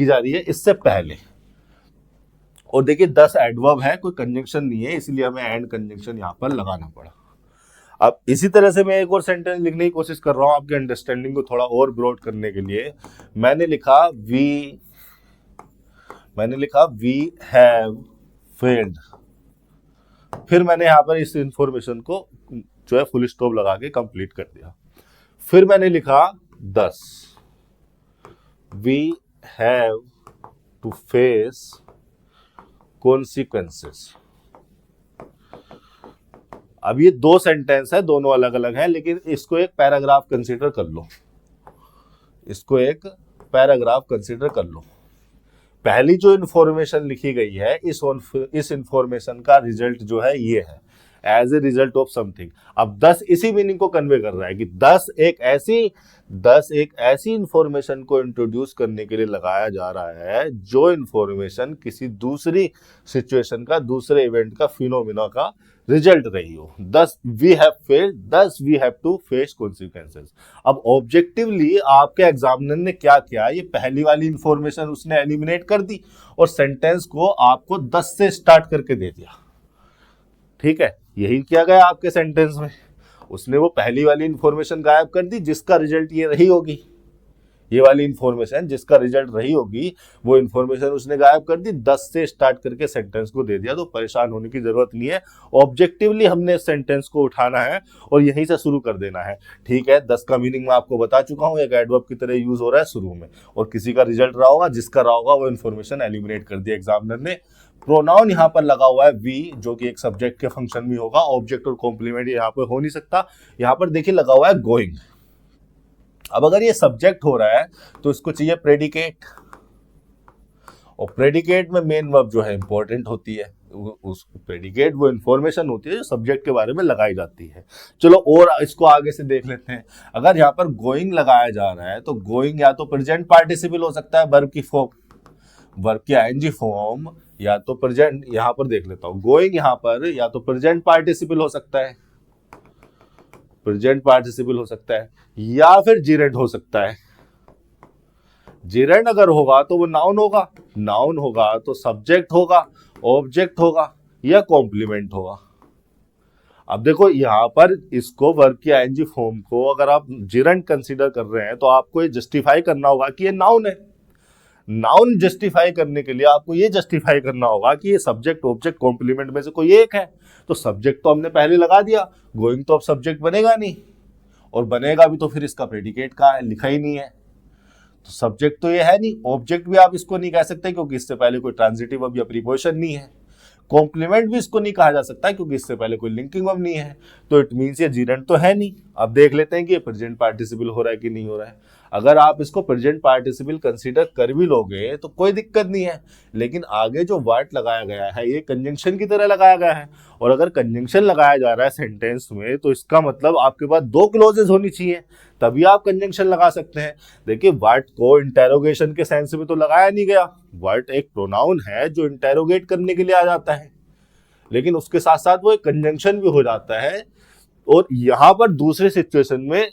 Speaker 1: जा रही है इससे पहले। और देखिए 10 एडवर्ब है, कोई कंजंक्शन नहीं है, इसलिए हमें एंड कंजंक्शन यहां पर लगाना पड़ा। अब इसी तरह से मैं एक और सेंटेंस लिखने की कोशिश कर रहा हूं आपके अंडरस्टैंडिंग को थोड़ा और ब्रॉड करने के लिए। मैंने लिखा वी हैव फेल्ड। फिर मैंने यहां पर इस इंफॉर्मेशन को जो है फुल स्टॉप लगा के कंप्लीट कर दिया। फिर मैंने लिखा 10 we have to face consequences. अब ये 2 सेंटेंस है, दोनों अलग अलग हैं, लेकिन इसको एक पैराग्राफ कंसीडर कर लो, इसको एक पैराग्राफ कंसीडर कर लो। पहली जो इंफॉर्मेशन लिखी गई है, इस इंफॉर्मेशन का रिजल्ट जो है ये है as a result of something. अब 10 इसी मीनिंग को कन्वे कर रहा है कि 10 एक ऐसी इंफॉर्मेशन को इंट्रोड्यूस करने के लिए लगाया जा रहा है जो इंफॉर्मेशन किसी दूसरी सिचुएशन का, दूसरे इवेंट का, फिनोमिना का रिजल्ट रही हो, thus we have failed, thus we have to face consequences. अब ऑब्जेक्टिवली आपके एग्जामिनर ने क्या किया, ये पहली वाली इंफॉर्मेशन उसने एलिमिनेट कर दी और सेंटेंस को आपको 10 से स्टार्ट करके दे दिया। ठीक है, यही किया गया आपके सेंटेंस में। उसने वो पहली वाली इंफॉर्मेशन गायब कर दी जिसका रिजल्ट ये रही होगी, ये वाली इंफॉर्मेशन जिसका रिजल्ट रही होगी वो इंफॉर्मेशन उसने गायब कर दी, 10 से स्टार्ट करके सेंटेंस को दे दिया। तो परेशान होने की जरूरत नहीं है, ऑब्जेक्टिवली हमने सेंटेंस को उठाना है और यहीं से शुरू कर देना है। ठीक है, 10 का मीनिंग मैं आपको बता चुका हूँ, एक एडवर्ब की तरह यूज हो रहा है शुरू में, और किसी का रिजल्ट रहा होगा, जिसका रहा होगा वो इन्फॉर्मेशन एलिमिनेट कर दिया एग्जामिनर ने। प्रोनाउन यहाँ पर लगा हुआ है वी, जो कि एक सब्जेक्ट के फंक्शन में होगा, ऑब्जेक्ट और कॉम्प्लीमेंट यहाँ पर हो नहीं सकता। यहाँ पर देखिए लगा हुआ है गोइंग। अब अगर ये सब्जेक्ट हो रहा है तो इसको चाहिए प्रेडिकेट, और प्रेडिकेट में मेन वर्ब जो है इंपॉर्टेंट होती है। उस प्रेडिकेट वो इंफॉर्मेशन होती है जो सब्जेक्ट के बारे में लगाई जाती है। चलो और इसको आगे से देख लेते हैं। अगर यहाँ पर गोइंग लगाया जा रहा है तो गोइंग या तो प्रेजेंट पार्टिसिपल हो सकता है, वर्ब की फॉर्म, वर्ब की आईएनजी फॉर्म, या तो प्रेजेंट, यहां पर देख लेता हूं, गोइंग यहां पर या तो प्रेजेंट पार्टिसिपल हो सकता है, प्रेजेंट पार्टिसिपल हो सकता है, या फिर जीरेंड हो सकता है। जीरेंड अगर होगा तो वो नाउन होगा, नाउन होगा तो सब्जेक्ट होगा, ऑब्जेक्ट होगा, या कॉम्प्लीमेंट होगा। अब देखो यहां पर इसको वर्ब की आईएनजी फॉर्म को अगर आप जीरेंड कंसीडर कर रहे हैं तो आपको ये जस्टिफाई करना होगा कि ये नाउन है। नाउन जस्टिफाई करने के लिए आपको ये जस्टिफाई करना होगा कि ये सब्जेक्ट ऑब्जेक्ट कॉम्प्लीमेंट में से कोई एक है। तो सब्जेक्ट तो हमने पहले लगा दिया, गोइंग तो अब सब्जेक्ट बनेगा नहीं, और बनेगा भी तो फिर इसका प्रेडिकेट कहाँ है, लिखा ही नहीं है। तो सब्जेक्ट तो ये है नहीं, ऑब्जेक्ट भी आप इसको नहीं कह सकते क्योंकि इससे पहले कोई ट्रांजिटिव वर्ब या प्रीपोजिशन नहीं है। कॉम्प्लीमेंट भी इसको नहीं कहा जा सकता क्योंकि इससे पहले कोई लिंकिंग वर्ब नहीं है। तो इट मींस ये जीरेंड तो है नहीं। अब देख लेते हैं कि ये प्रेजेंट पार्टिसिपल हो रहा है कि नहीं हो रहा है। अगर आप इसको प्रेजेंट पार्टिसिपल कंसीडर कर भी लोगे तो कोई दिक्कत नहीं है, लेकिन आगे जो वर्ड लगाया गया है ये कंजंक्शन की तरह लगाया गया है, और अगर कंजंक्शन लगाया जा रहा है सेंटेंस में तो इसका मतलब आपके पास दो क्लोजेस होनी चाहिए, तभी आप कंजंक्शन लगा सकते हैं। देखिए वर्ड को इंटेरोगेशन के सेंस में तो लगाया नहीं गया, वर्ड एक प्रोनाउन है जो इंटेरोगेट करने के लिए आ जाता है, लेकिन उसके साथ साथ वो एक कंजंक्शन भी हो जाता है। और यहां पर दूसरे सिचुएशन में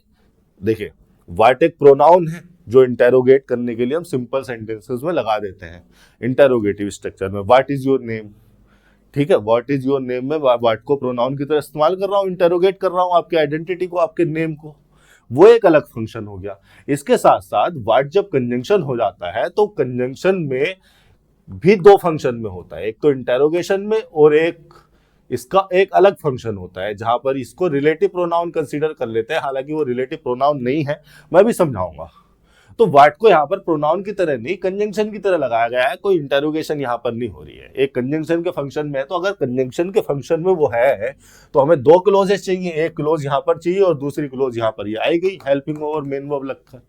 Speaker 1: देखिए व्हाट एक प्रोनाउन है जो इंटेरोगेट करने के लिए हम सिंपल सेंटेंसेस में लगा देते हैं इंटेरोगेटिव स्ट्रक्चर में, व्हाट इज योर नेम। ठीक है, व्हाट इज योर नेम में व्हाट को प्रोनाउन की तरह इस्तेमाल कर रहा हूं, इंटेरोगेट कर रहा हूं आपकी आइडेंटिटी को, आपके नेम को, वो एक अलग फंक्शन हो गया। इसके साथ साथ व्हाट जब कंजंक्शन हो जाता है तो कंजंक्शन में भी दो फंक्शन में होता है, एक तो इंटेरोगेशन में और एक इसका एक अलग फंक्शन होता है जहां पर इसको रिलेटिव प्रोनाउन कंसीडर कर लेते हैं, हालांकि वो रिलेटिव प्रोनाउन नहीं है, मैं भी समझाऊंगा। तो व्हाट को यहाँ पर प्रोनाउन की तरह नहीं कंजंक्शन की तरह लगाया गया है, कोई इंटेरोगेशन यहाँ पर नहीं हो रही है, एक कंजंक्शन के फंक्शन में है। तो अगर कंजंक्शन के फंक्शन में वो है तो हमें दो क्लोजेस चाहिए, एक क्लोज यहाँ पर चाहिए और दूसरी क्लोज यहाँ पर ये आई गई हेल्पिंग और मेन वर्ब लगकर,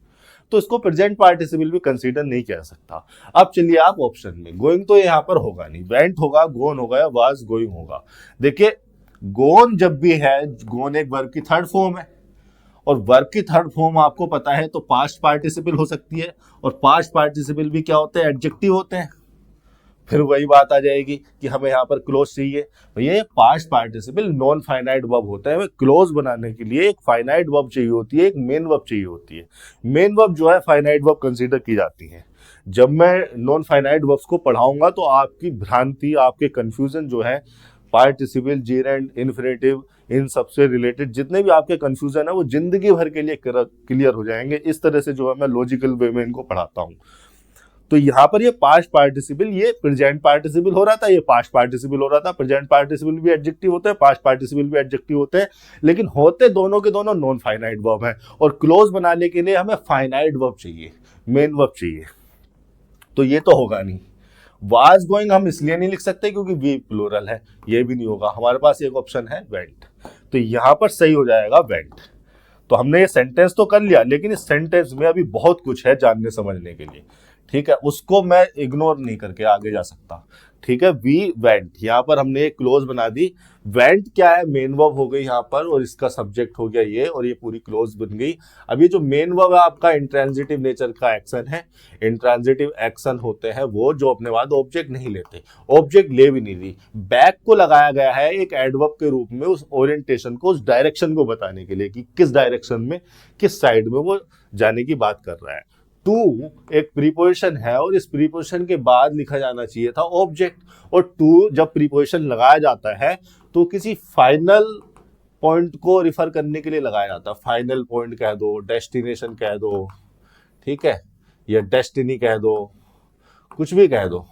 Speaker 1: तो इसको प्रेजेंट पार्टिसिपल भी कंसीडर नहीं किया सकता। अब चलिए आप ऑप्शन में, गोइंग तो यहाँ पर होगा नहीं, वेंट होगा, गोन होगा या वाज गोइंग होगा। देखिए गोन जब भी है, गोन एक वर्ब की थर्ड फॉर्म है, और वर्ब की थर्ड फॉर्म आपको पता है तो पास्ट पार्टिसिपल हो सकती है, और पास्ट पार्टिसिपल भी क्या होते हैं, एडजेक्टिव होते हैं। फिर वही बात आ जाएगी कि हमें यहाँ पर क्लोज चाहिए, भैया past participle non finite verb होता है, हमें क्लोज बनाने के लिए एक फाइनाइट वर्ब चाहिए होती है, एक मेन वर्ब चाहिए होती है। मेन वर्ब जो है फाइनाइट वर्ब कंसीडर की जाती है। जब मैं नॉन फाइनाइट वर्ब्स को पढ़ाऊंगा तो आपकी भ्रांति, आपके कंफ्यूजन जो है पार्टिसिपल, जीरेंड, इन्फिनेटिव, इन सबसे रिलेटेड जितने भी आपके कंफ्यूजन है वो जिंदगी भर के लिए क्लियर हो जाएंगे। इस तरह से जो है मैं लॉजिकल वे में इनको पढ़ाता हूँ। तो यहाँ पर ये पास्ट पार्टिसिपल, ये प्रेजेंट पार्टिसिपल हो रहा था, ये पास्ट पार्टिसिपल हो रहा था। प्रेजेंट पार्टिसिपल भी एडजेक्टिव होते हैं, पास्ट पार्टिसिपल भी एडजेक्टिव होते हैं, लेकिन होते दोनों के दोनों नॉन फाइनाइट वर्ब हैं, और क्लोज बनाने के लिए हमें फाइनाइट वर्ब चाहिए, मेन वर्ब चाहिए। तो ये तो होगा नहीं। वाज गोइंग हम इसलिए नहीं लिख सकते क्योंकि वी प्लूरल है, ये भी नहीं होगा। हमारे पास एक ऑप्शन है वेंट, तो यहाँ पर सही हो जाएगा वेंट। तो हमने ये सेंटेंस तो कर लिया, लेकिन इस सेंटेंस में अभी बहुत कुछ है जानने समझने के लिए। ठीक है, उसको मैं इग्नोर नहीं करके आगे जा सकता। ठीक है, वी वेंट, यहां पर हमने एक क्लोज बना दी। वेंट क्या है, मेन वर्ब हो गई यहां पर, और इसका सब्जेक्ट हो गया ये, और ये पूरी क्लोज बन गई। अब ये जो मेन वर्ब है आपका इंट्रांजिटिव नेचर का एक्शन है। इंट्रांजिटिव एक्शन होते हैं वो जो अपने बाद ऑब्जेक्ट नहीं लेते, ऑब्जेक्ट ले भी नहीं रही। बैक को लगाया गया है एक एडवर्ब के रूप में उस ओरिएंटेशन को, उस डायरेक्शन को बताने के लिए कि किस डायरेक्शन में, किस साइड में वो जाने की बात कर रहा है। टू एक प्रीपोजिशन है और इस प्रीपोजिशन के बाद लिखा जाना चाहिए था ऑब्जेक्ट, और टू जब प्रीपोजिशन लगाया जाता है तो किसी फाइनल पॉइंट को रिफर करने के लिए लगाया जाता है। फाइनल पॉइंट कह दो, डेस्टिनेशन कह दो, ठीक है, या डेस्टिनी कह दो, कुछ भी कह दो।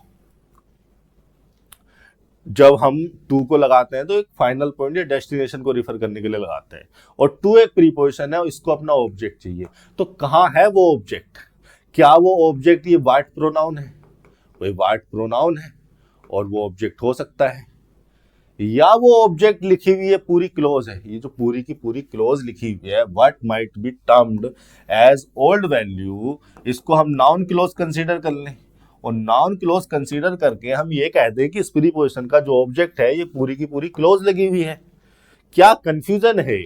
Speaker 1: जब हम टू को लगाते हैं तो एक फाइनल पॉइंट या डेस्टिनेशन को रिफर करने के लिए लगाते हैं, और टू एक प्रीपोजिशन है, इसको अपना ऑब्जेक्ट चाहिए। तो कहां है वो ऑब्जेक्ट? क्या वो ऑब्जेक्ट ये व्हाट प्रोनाउन है? वही व्हाट प्रोनाउन है, और वो ऑब्जेक्ट हो सकता है, या वो ऑब्जेक्ट लिखी हुई है पूरी क्लोज है। ये जो पूरी की पूरी क्लोज लिखी हुई है, what might be termed as old value, इसको हम नाउन क्लोज कंसीडर कर लें, और नाउन क्लोज कंसीडर करके हम ये कह दें कि इस प्रीपोजिशन का जो ऑब्जेक्ट है ये पूरी की पूरी क्लोज लगी हुई है। क्या कंफ्यूजन है?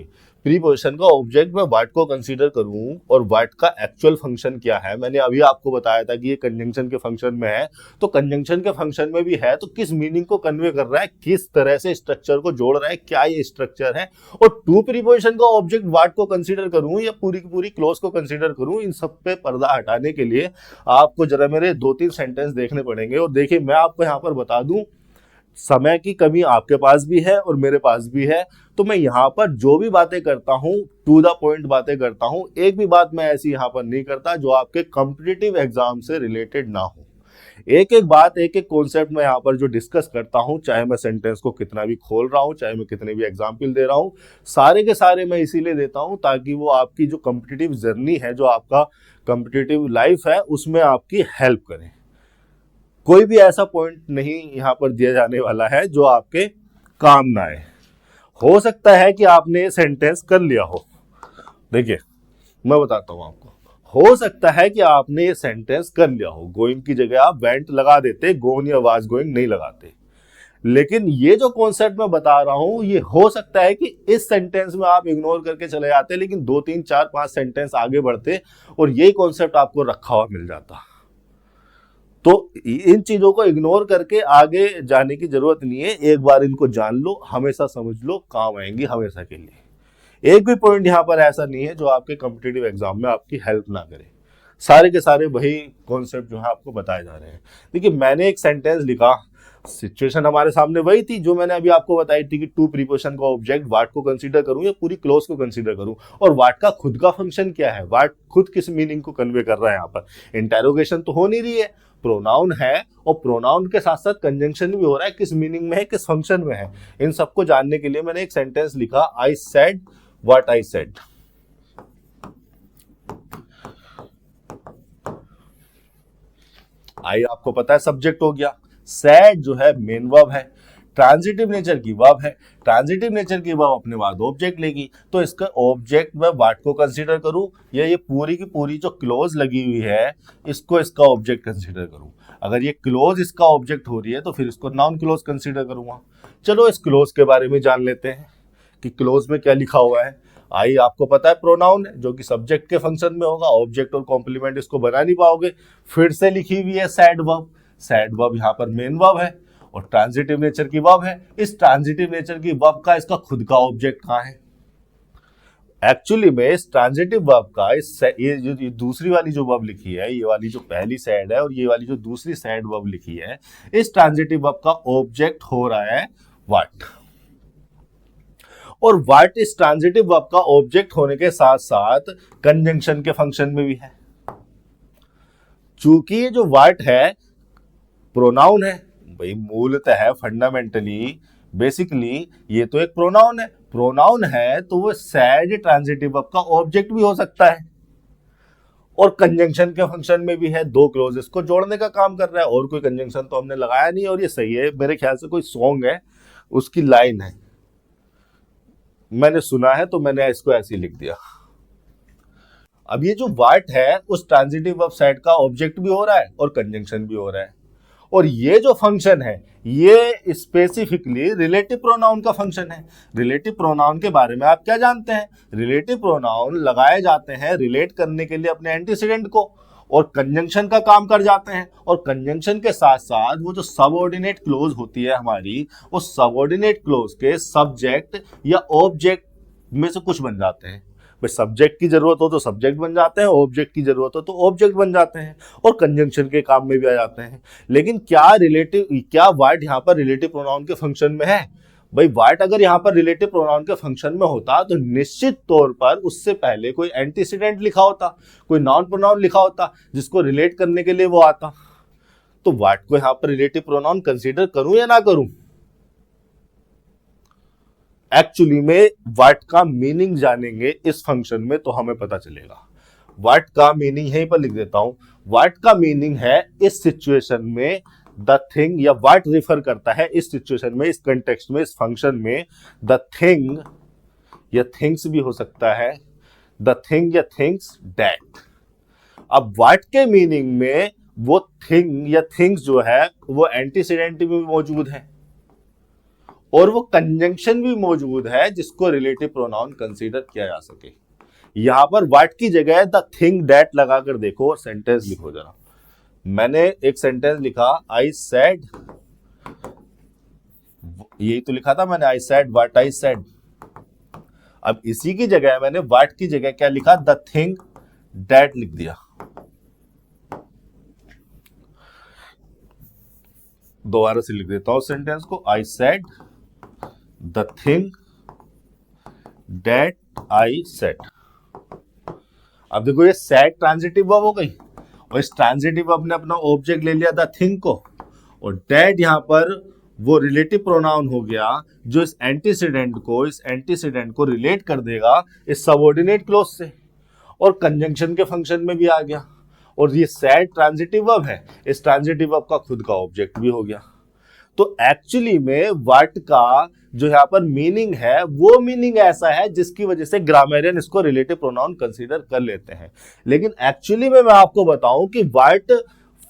Speaker 1: प्रीपोजिशन का ऑब्जेक्ट मैं व्हाट को कंसीडर करूं और व्हाट का एक्चुअल फंक्शन क्या है, मैंने अभी आपको बताया था कि ये कंजंक्शन के फंक्शन में है, तो कंजंक्शन के फंक्शन में भी है, तो किस मीनिंग को कन्वे कर रहा है, किस तरह से स्ट्रक्चर को जोड़ रहा है, क्या ये स्ट्रक्चर है। और टू प्रीपोजिशन का ऑब्जेक्ट व्हाट को कंसीडर करूं या पूरी की पूरी क्लोज को कंसीडर करूं, इन सब पे पर्दा हटाने के लिए आपको जरा मेरे 2-3 सेंटेंस देखने पड़ेंगे। और देखिए, मैं आपको यहाँ पर बता दूं, समय की कमी आपके पास भी है और मेरे पास भी है, तो मैं यहाँ पर जो भी बातें करता हूँ टू द पॉइंट बातें करता हूँ। एक भी बात मैं ऐसी यहाँ पर नहीं करता जो आपके कॉम्पिटिटिव एग्जाम से रिलेटेड ना हो। एक एक बात, एक एक कॉन्सेप्ट मैं यहाँ पर जो डिस्कस करता हूँ, चाहे मैं सेंटेंस को कितना भी खोल रहा हूँ, चाहे मैं कितने भी एग्जाम्पल दे रहा हूँ, सारे के सारे मैं इसीलिए देता हूँ ताकि वो आपकी जो कॉम्पिटिटिव जर्नी है, जो आपका कॉम्पिटिटिव लाइफ है, उसमें आपकी हेल्प करें। कोई भी ऐसा पॉइंट नहीं यहाँ पर दिया जाने वाला है जो आपके काम ना आए। हो सकता है कि आपने सेंटेंस कर लिया हो, देखिए मैं बताता हूं आपको, हो सकता है कि आपने ये सेंटेंस कर लिया हो, गोइंग की जगह आप वेंट लगा देते, गोन या वाज गोइंग नहीं लगाते। लेकिन ये जो कॉन्सेप्ट मैं बता रहा हूं, ये हो सकता है कि इस सेंटेंस में आप इग्नोर करके चले जाते, लेकिन 2-3-4-5 सेंटेंस आगे बढ़ते और यही कॉन्सेप्ट आपको रखा हुआ मिल जाता। तो इन चीजों को इग्नोर करके आगे जाने की जरूरत नहीं है, एक बार इनको जान लो, हमेशा समझ लो, काम आएंगी हमेशा के लिए। एक भी पॉइंट यहाँ पर ऐसा नहीं है जो आपके कॉम्पिटिटिव एग्जाम में आपकी हेल्प ना करे। सारे के सारे वही कॉन्सेप्ट जो है आपको बताए जा रहे हैं। देखिए, मैंने एक सेंटेंस लिखा, सिचुएशन हमारे सामने वही थी जो मैंने अभी आपको बताई थी कि टू प्रीपोजिशन का ऑब्जेक्ट व्हाट को कंसीडर करूं या पूरी क्लोज को कंसीडर करूं, और व्हाट का खुद का फंक्शन क्या है, व्हाट खुद किस मीनिंग को कन्वे कर रहा है। यहाँ पर इंटेरोगेशन तो हो नहीं रही है, प्रोनाउन है, और प्रोनाउन के साथ साथ कंजंक्शन भी हो रहा है, किस मीनिंग में है, किस फंक्शन में है। इन सबको जानने के लिए मैंने एक सेंटेंस लिखा, I said what I said. I आपको पता है सब्जेक्ट हो गया, सैड जो है मेन वर्ब है, ट्रांजिटिव नेचर की वर्ब है, ट्रांजिटिव नेचर की वर्ब अपने बाद ऑब्जेक्ट लेगी, तो इसका ऑब्जेक्ट मैं व्हाट को कंसीडर करूं या ये पूरी की पूरी जो क्लोज लगी हुई है इसको इसका ऑब्जेक्ट कंसीडर करूं। अगर ये क्लोज इसका ऑब्जेक्ट हो रही है तो फिर इसको नाउन क्लोज कंसीडर करूंगा। चलो इस क्लोज के बारे में जान लेते हैं कि क्लोज में क्या लिखा हुआ है। आई आपको पता है प्रोनाउन है जो कि सब्जेक्ट के फंक्शन में होगा, ऑब्जेक्ट और कॉम्प्लीमेंट इसको बना नहीं पाओगे। फिर से लिखी हुई है सैड वर्ब, सैड वर्ब यहाँ पर मेन वर्ब है और ट्रांजिटिव नेचर की वर्ब है। इस ट्रांजिटिव नेचर की वर्ब का इसका खुद का ऑब्जेक्ट कहाँ है? एक्चुअली में इस ट्रांजिटिव वर्ब का ये जो दूसरी वाली जो वर्ब लिखी है, ये वाली जो पहली सैड है और ये वाली जो दूसरी सैड वर्ब लिखी है, इस ट्रांजिटिव वर्ब का ऑब्जेक्ट हो रहा है व्हाट। और व्हाट इस ट्रांजिटिव वर्ब का ऑब्जेक्ट होने के साथ साथ कंजंक्शन के फंक्शन में भी है। चूंकि ये जो व्हाट है प्रोनाउन है, भाई मूलतः है, फंडामेंटली बेसिकली ये तो एक प्रोनाउन है, प्रोनाउन है तो वो सैड ट्रांजिटिव वर्ब का ऑब्जेक्ट भी हो सकता है और कंजंक्शन के फंक्शन में भी है, दो क्लोजेस को जोड़ने का काम कर रहा है। और कोई कंजंक्शन तो हमने लगाया नहीं, और ये सही है, मेरे ख्याल से कोई सॉन्ग है उसकी लाइन है, मैंने सुना है तो मैंने इसको ऐसे ही लिख दिया। अब ये जो व्हाट है उस ट्रांजिटिव वर्ब सेट का ऑब्जेक्ट भी हो रहा है और कंजंक्शन भी हो रहा है, और ये जो फंक्शन है ये स्पेसिफिकली रिलेटिव प्रोनाउन का फंक्शन है। रिलेटिव प्रोनाउन के बारे में आप क्या जानते हैं? रिलेटिव प्रोनाउन लगाए जाते हैं रिलेट करने के लिए अपने एंटीसीडेंट को, और कंजंक्शन का काम कर जाते हैं, और कंजंक्शन के साथ साथ वो जो सबऑर्डिनेट क्लोज होती है हमारी, उस सबऑर्डिनेट क्लोज के सब्जेक्ट या ऑब्जेक्ट में से कुछ बन जाते हैं। भाई सब्जेक्ट की जरूरत हो तो सब्जेक्ट बन जाते हैं, ऑब्जेक्ट की जरूरत हो तो ऑब्जेक्ट बन जाते हैं, और कंजंक्शन के काम में भी आ जाते हैं। लेकिन क्या व्हाट यहाँ पर रिलेटिव प्रोनाउन के फंक्शन में है? भाई व्हाट अगर यहाँ पर रिलेटिव प्रोनाउन के फंक्शन में होता तो निश्चित तौर पर उससे पहले कोई एंटीसीडेंट लिखा होता, कोई नाउन प्रोनाउन लिखा होता जिसको रिलेट करने के लिए वो आता। तो व्हाट को यहाँ पर रिलेटिव प्रोनाउन कंसीडर करूं या ना करूं? एक्चुअली में व्हाट का मीनिंग जानेंगे इस फंक्शन में तो हमें पता चलेगा। व्हाट का मीनिंग यहीं पर लिख देता हूं। व्हाट का मीनिंग है इस सिचुएशन में द थिंग, या व्हाट रिफर करता है इस सिचुएशन में, इस कंटेक्स्ट में, इस फंक्शन में द थिंग या थिंग्स भी हो सकता है, द थिंग या थिंग्स दैट। अब व्हाट के मीनिंग में वो थिंग या थिंग्स जो है वो एंटीसीडेंट भी मौजूद है और वो कंजंक्शन भी मौजूद है जिसको रिलेटिव प्रोनाउन कंसीडर किया जा सके। यहां पर व्हाट की जगह द थिंग दैट लगाकर देखो और सेंटेंस लिखो जरा। मैंने एक सेंटेंस लिखा, आई सेड, यही तो लिखा था मैंने, आई सेड व्हाट आई सेड। अब इसी की जगह मैंने व्हाट की जगह क्या लिखा? द थिंग दैट लिख दिया। दोबारा से लिख देता हूं सेंटेंस को, I said the thing that I said. अब देखो ये सेड ट्रांजिटिव वर्ब हो गई, और इस ट्रांजिटिव वर्ब ने अपना ऑब्जेक्ट ले लिया द थिंग को, और दैट यहां पर वो रिलेटिव प्रोनाउन हो गया जो इस एंटीसीडेंट को रिलेट कर देगा इस सबऑर्डिनेट क्लोज से, और कंजंक्शन के फंक्शन में भी आ गया। और ये सेड ट्रांजिटिव वर्ब है, इस ट्रांजिटिव वर्ब का खुद का ऑब्जेक्ट भी हो गया। तो एक्चुअली में व्हाट का जो यहाँ पर मीनिंग है वो मीनिंग ऐसा है जिसकी वजह से ग्रामेरियन इसको रिलेटिव प्रोनाउन कंसीडर कर लेते हैं। लेकिन एक्चुअली में मैं आपको बताऊं कि व्हाट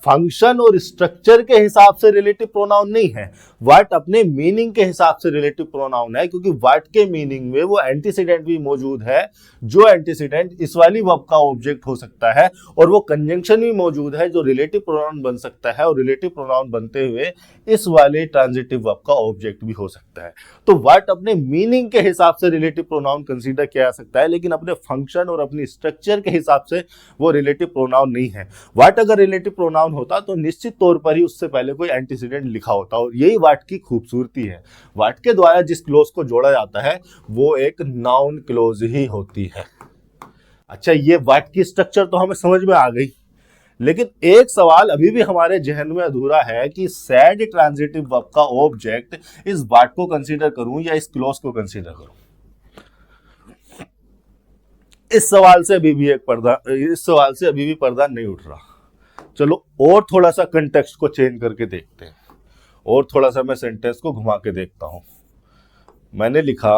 Speaker 1: फंक्शन और स्ट्रक्चर के हिसाब से रिलेटिव प्रोनाउन नहीं है, व्हाट अपने मीनिंग के हिसाब से रिलेटिव प्रोनाउन है, क्योंकि व्हाट के मीनिंग में वो एंटीसीडेंट भी मौजूद है, जो एंटीसीडेंट इस वाली वर्ब का ऑब्जेक्ट हो सकता है, और वो कंजंक्शन भी मौजूद है जो रिलेटिव प्रोनाउन बन सकता है, और रिलेटिव प्रोनाउन बनते हुए इस वाले ट्रांजिटिव वर्ब का ऑब्जेक्ट भी हो सकता है। तो व्हाट अपने मीनिंग के हिसाब से रिलेटिव प्रोनाउन कंसीडर किया जा सकता है, लेकिन अपने फंक्शन और अपनी स्ट्रक्चर के हिसाब से वो रिलेटिव प्रोनाउन नहीं है। व्हाट अगर रिलेटिव प्रोनाउन होता तो निश्चित तौर पर ही उससे पहले कोई एंटीसीडेंट लिखा होता, और यही व्हाट की खूबसूरती है। व्हाट के द्वारा जिस क्लोज को जोड़ा जाता है वो एक नाउन क्लोज ही होती है। अच्छा, ये व्हाट की स्ट्रक्चर तो हमें समझ में आ गई, लेकिन एक सवाल अभी भी हमारे जहन में अधूरा है कि सैड ट्रांजिटिव वर्ब का ऑब्जेक्ट इस व्हाट को कंसीडर करूं या इस क्लोज को कंसीडर करूं। इस सवाल से अभी भी पर्दा नहीं उठ रहा। चलो और थोड़ा सा कंटेक्स्ट को चेंज करके देखते हैं, और थोड़ा सा मैं सेंटेंस को घुमा के देखता हूं। मैंने लिखा,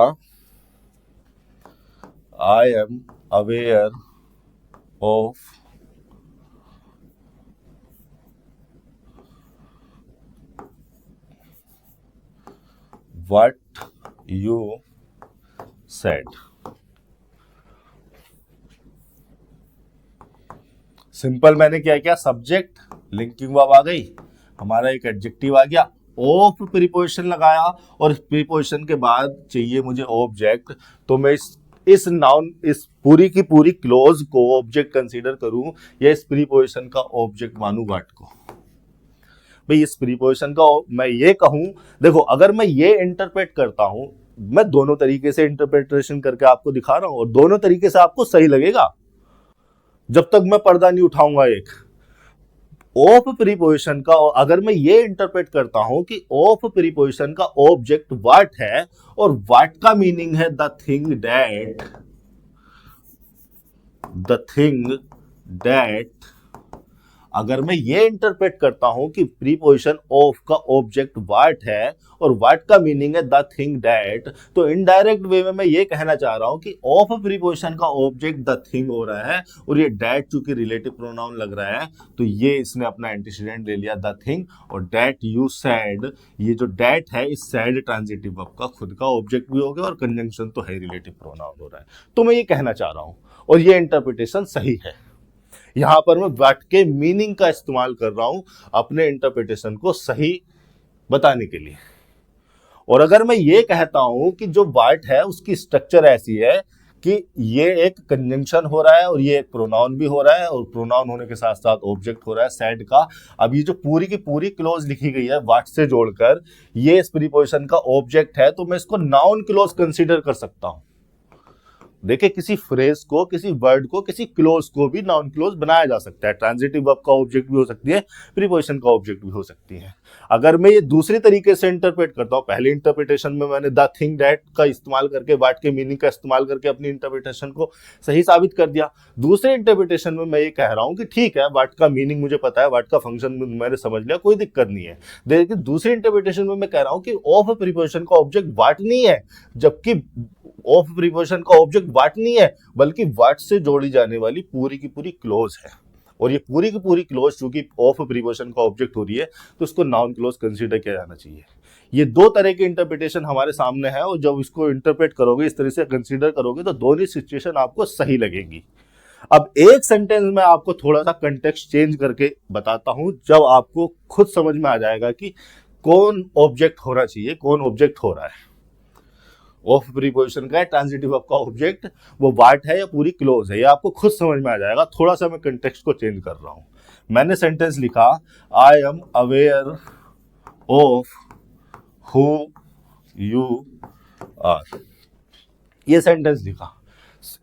Speaker 1: I am aware of what you said. Simple मैंने क्या किया, सब्जेक्ट लिंकिंग वर्ब आ गई, हमारा एक एडजेक्टिव आ गया, ऑफ प्रीपोजिशन लगाया, और प्रीपोजिशन के बाद चाहिए मुझे ऑब्जेक्ट, तो मैं इस नाउन, इस पूरी की पूरी क्लोज को ऑब्जेक्ट कंसीडर करूं या इस प्रीपोजिशन का ऑब्जेक्ट मानूं व्हाट को। भाई इस प्रीपोजिशन का मैं ये कहूं, देखो अगर मैं ये इंटरप्रेट करता हूं, मैं दोनों तरीके से इंटरप्रिटेशन करके आपको दिखा रहा हूं, और दोनों तरीके से आपको सही लगेगा जब तक मैं पर्दा नहीं उठाऊंगा। एक ऑफ प्रीपोजिशन का, अगर मैं ये इंटरप्रेट करता हूं कि ऑफ प्रीपोजिशन का ऑब्जेक्ट व्हाट है, और व्हाट का मीनिंग है द थिंग दैट, अगर मैं ये इंटरप्रेट करता हूं कि प्रीपोजिशन ऑफ का ऑब्जेक्ट व्हाट है और व्हाट का मीनिंग है द थिंग दैट, तो इनडायरेक्ट वे में मैं ये कहना चाह रहा हूं कि ऑफ प्रीपोजिशन का ऑब्जेक्ट द थिंग हो रहा है, और ये दैट चूंकि रिलेटिव प्रोनाउन लग रहा है तो ये इसने अपना एंटीसीडेंट ले लिया द थिंग, और दैट यू सैड, ये जो दैट है इस सैड ट्रांजिटिव वर्ब का खुद का ऑब्जेक्ट भी हो गया और कंजंक्शन तो है रिलेटिव प्रोनाउन हो रहा है। तो मैं ये कहना चाह रहा हूं और ये इंटरप्रिटेशन सही है। यहां पर मैं व्हाट के मीनिंग का इस्तेमाल कर रहा हूं अपने इंटरप्रिटेशन को सही बताने के लिए। और अगर मैं ये कहता हूं कि जो व्हाट है उसकी स्ट्रक्चर ऐसी है कि ये एक कंजंक्शन हो रहा है और ये एक प्रोनाउन भी हो रहा है, और प्रोनाउन होने के साथ साथ ऑब्जेक्ट हो रहा है सैड का। अब ये जो पूरी की पूरी क्लोज लिखी गई है व्हाट से जोड़कर, ये इस प्रीपोजिशन का ऑब्जेक्ट है, तो मैं इसको नाउन क्लोज कंसीडर कर सकता हूं। देखिए, किसी फ्रेज को, किसी वर्ड को, किसी क्लोज को भी नाउन क्लोज बनाया जा सकता है। ट्रांजिटिव वर्ब का ऑब्जेक्ट भी हो सकती है, प्रीपोजिशन का ऑब्जेक्ट भी हो सकती है। अगर मैं ये दूसरी तरीके से इंटरप्रेट करता हूं, पहले इंटरप्रिटेशन में मैंने द थिंग दैट का इस्तेमाल करके, व्हाट के मीनिंग का इस्तेमाल करके अपनी इंटरप्रिटेशन को सही साबित कर दिया। दूसरे इंटरप्रिटेशन में मैं ये कह रहा हूं कि ठीक है, व्हाट का मीनिंग मुझे पता है, व्हाट का फंक्शन मैंने समझ लिया, कोई दिक्कत नहीं है। लेकिन दूसरे इंटरप्रिटेशन में मैं कह रहा हूं कि ऑफ प्रीपोजिशन का ऑब्जेक्ट व्हाट नहीं है, जबकि ऑफ प्रीपोजिशन का ऑब्जेक्ट व्हाट नहीं है बल्कि व्हाट से जोड़ी जाने वाली पूरी की पूरी क्लोज है। और ये पूरी की पूरी क्लोज चूंकि ऑफ प्रीपोजिशन का ऑब्जेक्ट हो रही है तो उसको नाउन क्लोज कंसीडर किया जाना चाहिए। ये दो तरह की इंटरप्रिटेशन हमारे सामने है, और जब इसको इंटरप्रेट करोगे, इस तरह से कंसीडर करोगे, तो दोनों सिचुएशन आपको सही लगेंगी। अब एक सेंटेंस में आपको थोड़ा सा कंटेक्स्ट चेंज करके बताता हूं, जब आपको खुद समझ में आ जाएगा कि कौन ऑब्जेक्ट होना चाहिए, कौन ऑब्जेक्ट हो रहा है। ऑफ प्रीपोजिशन का है, ट्रांजिटिव वर्ब का ऑब्जेक्ट वो व्हाट है या पूरी क्लोज है, ये आपको खुद समझ में आ जाएगा। थोड़ा सा मैं कंटेक्स्ट को चेंज कर रहा हूं। मैंने सेंटेंस लिखा, I am aware of who you are. ये सेंटेंस लिखा,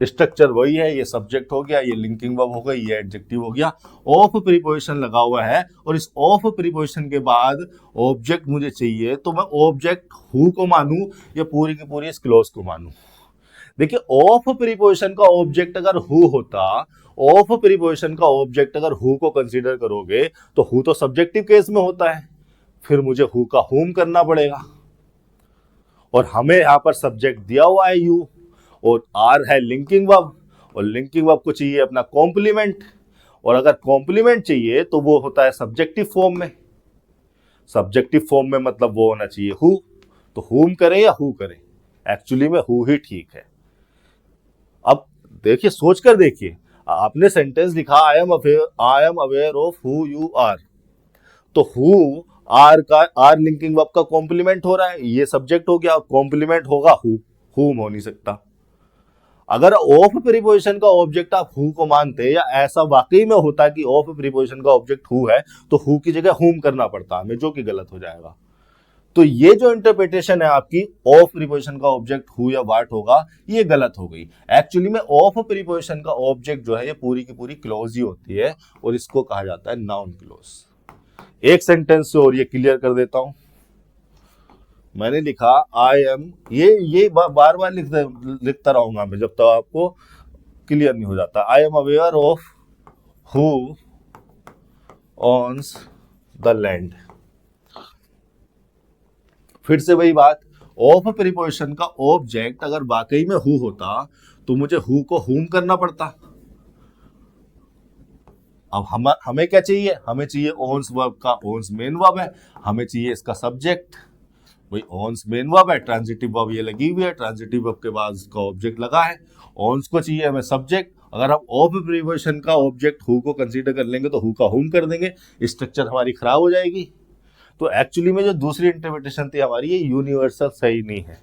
Speaker 1: स्ट्रक्चर वही है, ये सब्जेक्ट हो गया, ये लिंकिंग वर्ब हो गई, ये एडजेक्टिव हो गया, ऑफ प्रीपोजिशन लगा हुआ है, और इस ऑफ प्रीपोजिशन के बाद ऑब्जेक्ट मुझे चाहिए, तो मैं ऑब्जेक्ट हु को मानूं या पूरी की पूरी इस क्लोज को मानूं। देखिए, ऑफ प्रीपोजिशन का ऑब्जेक्ट अगर हु होता, ऑफ प्रीपोजिशन का ऑब्जेक्ट अगर हु को कंसीडर करोगे तो हु तो सब्जेक्टिव केस में होता है, फिर मुझे हु का हुम करना पड़ेगा, और हमें यहां पर सब्जेक्ट दिया हुआ है यू, और आर है लिंकिंग वर्ब, और लिंकिंग वर्ब को चाहिए अपना कॉम्प्लीमेंट, और अगर कॉम्प्लीमेंट चाहिए तो वो होता है सब्जेक्टिव फॉर्म में। सब्जेक्टिव फॉर्म में मतलब वो होना चाहिए हु, तो हुम करें या हु करें, एक्चुअली में हु ही ठीक है। अब देखिए, सोचकर देखिए, आपने सेंटेंस लिखा I am aware of who you are, तो हु आर का, आर लिंकिंग वर्ब का कॉम्प्लीमेंट हो रहा है, ये सब्जेक्ट हो गया, कॉम्प्लीमेंट होगा हु, हुम हो नहीं सकता। अगर ऑफ प्रीपोजिशन का ऑब्जेक्ट आप हु को मानते, या ऐसा वाकई में होता कि ऑफ प्रीपोजिशन का ऑब्जेक्ट हु है, तो हु की जगह हुम करना पड़ता हमें, जो कि गलत हो जाएगा। तो ये जो इंटरप्रिटेशन है आपकी, ऑफ प्रीपोजिशन का ऑब्जेक्ट हु या व्हाट होगा, ये गलत हो गई। एक्चुअली में ऑफ प्रीपोजिशन का ऑब्जेक्ट जो है ये पूरी की पूरी क्लोज ही होती है, और इसको कहा जाता है नाउन क्लोज। एक सेंटेंस से और ये क्लियर कर देता हूं। मैंने लिखा आई एम, ये बार बार लिखता रहूंगा मैं जब तक आपको क्लियर नहीं हो जाता। I am aware of who owns the land. फिर से वही बात, ऑफ प्रीपोजिशन का ऑब्जेक्ट अगर वाकई में हु होता तो मुझे हु को हुम करना पड़ता। अब हमें क्या चाहिए, हमें चाहिए ऑन्स वर्ब का, ऑन्स मेन वर्ब है, हमें चाहिए इसका सब्जेक्ट, भाई ऑन्स मेन वर्ब है, ट्रांजिटिव वर्ब ये लगी हुई है, ट्रांजिटिव वर्ब के बाद इसका ऑब्जेक्ट लगा है, ऑन्स को चाहिए हमें सब्जेक्ट। अगर हम ऑफ प्रीपोजिशन का ऑब्जेक्ट हु को कंसीडर कर लेंगे तो हु का हुम कर देंगे, स्ट्रक्चर हमारी खराब हो जाएगी। तो एक्चुअली में जो दूसरी इंटरप्रिटेशन थी हमारी, ये यूनिवर्सल सही नहीं है,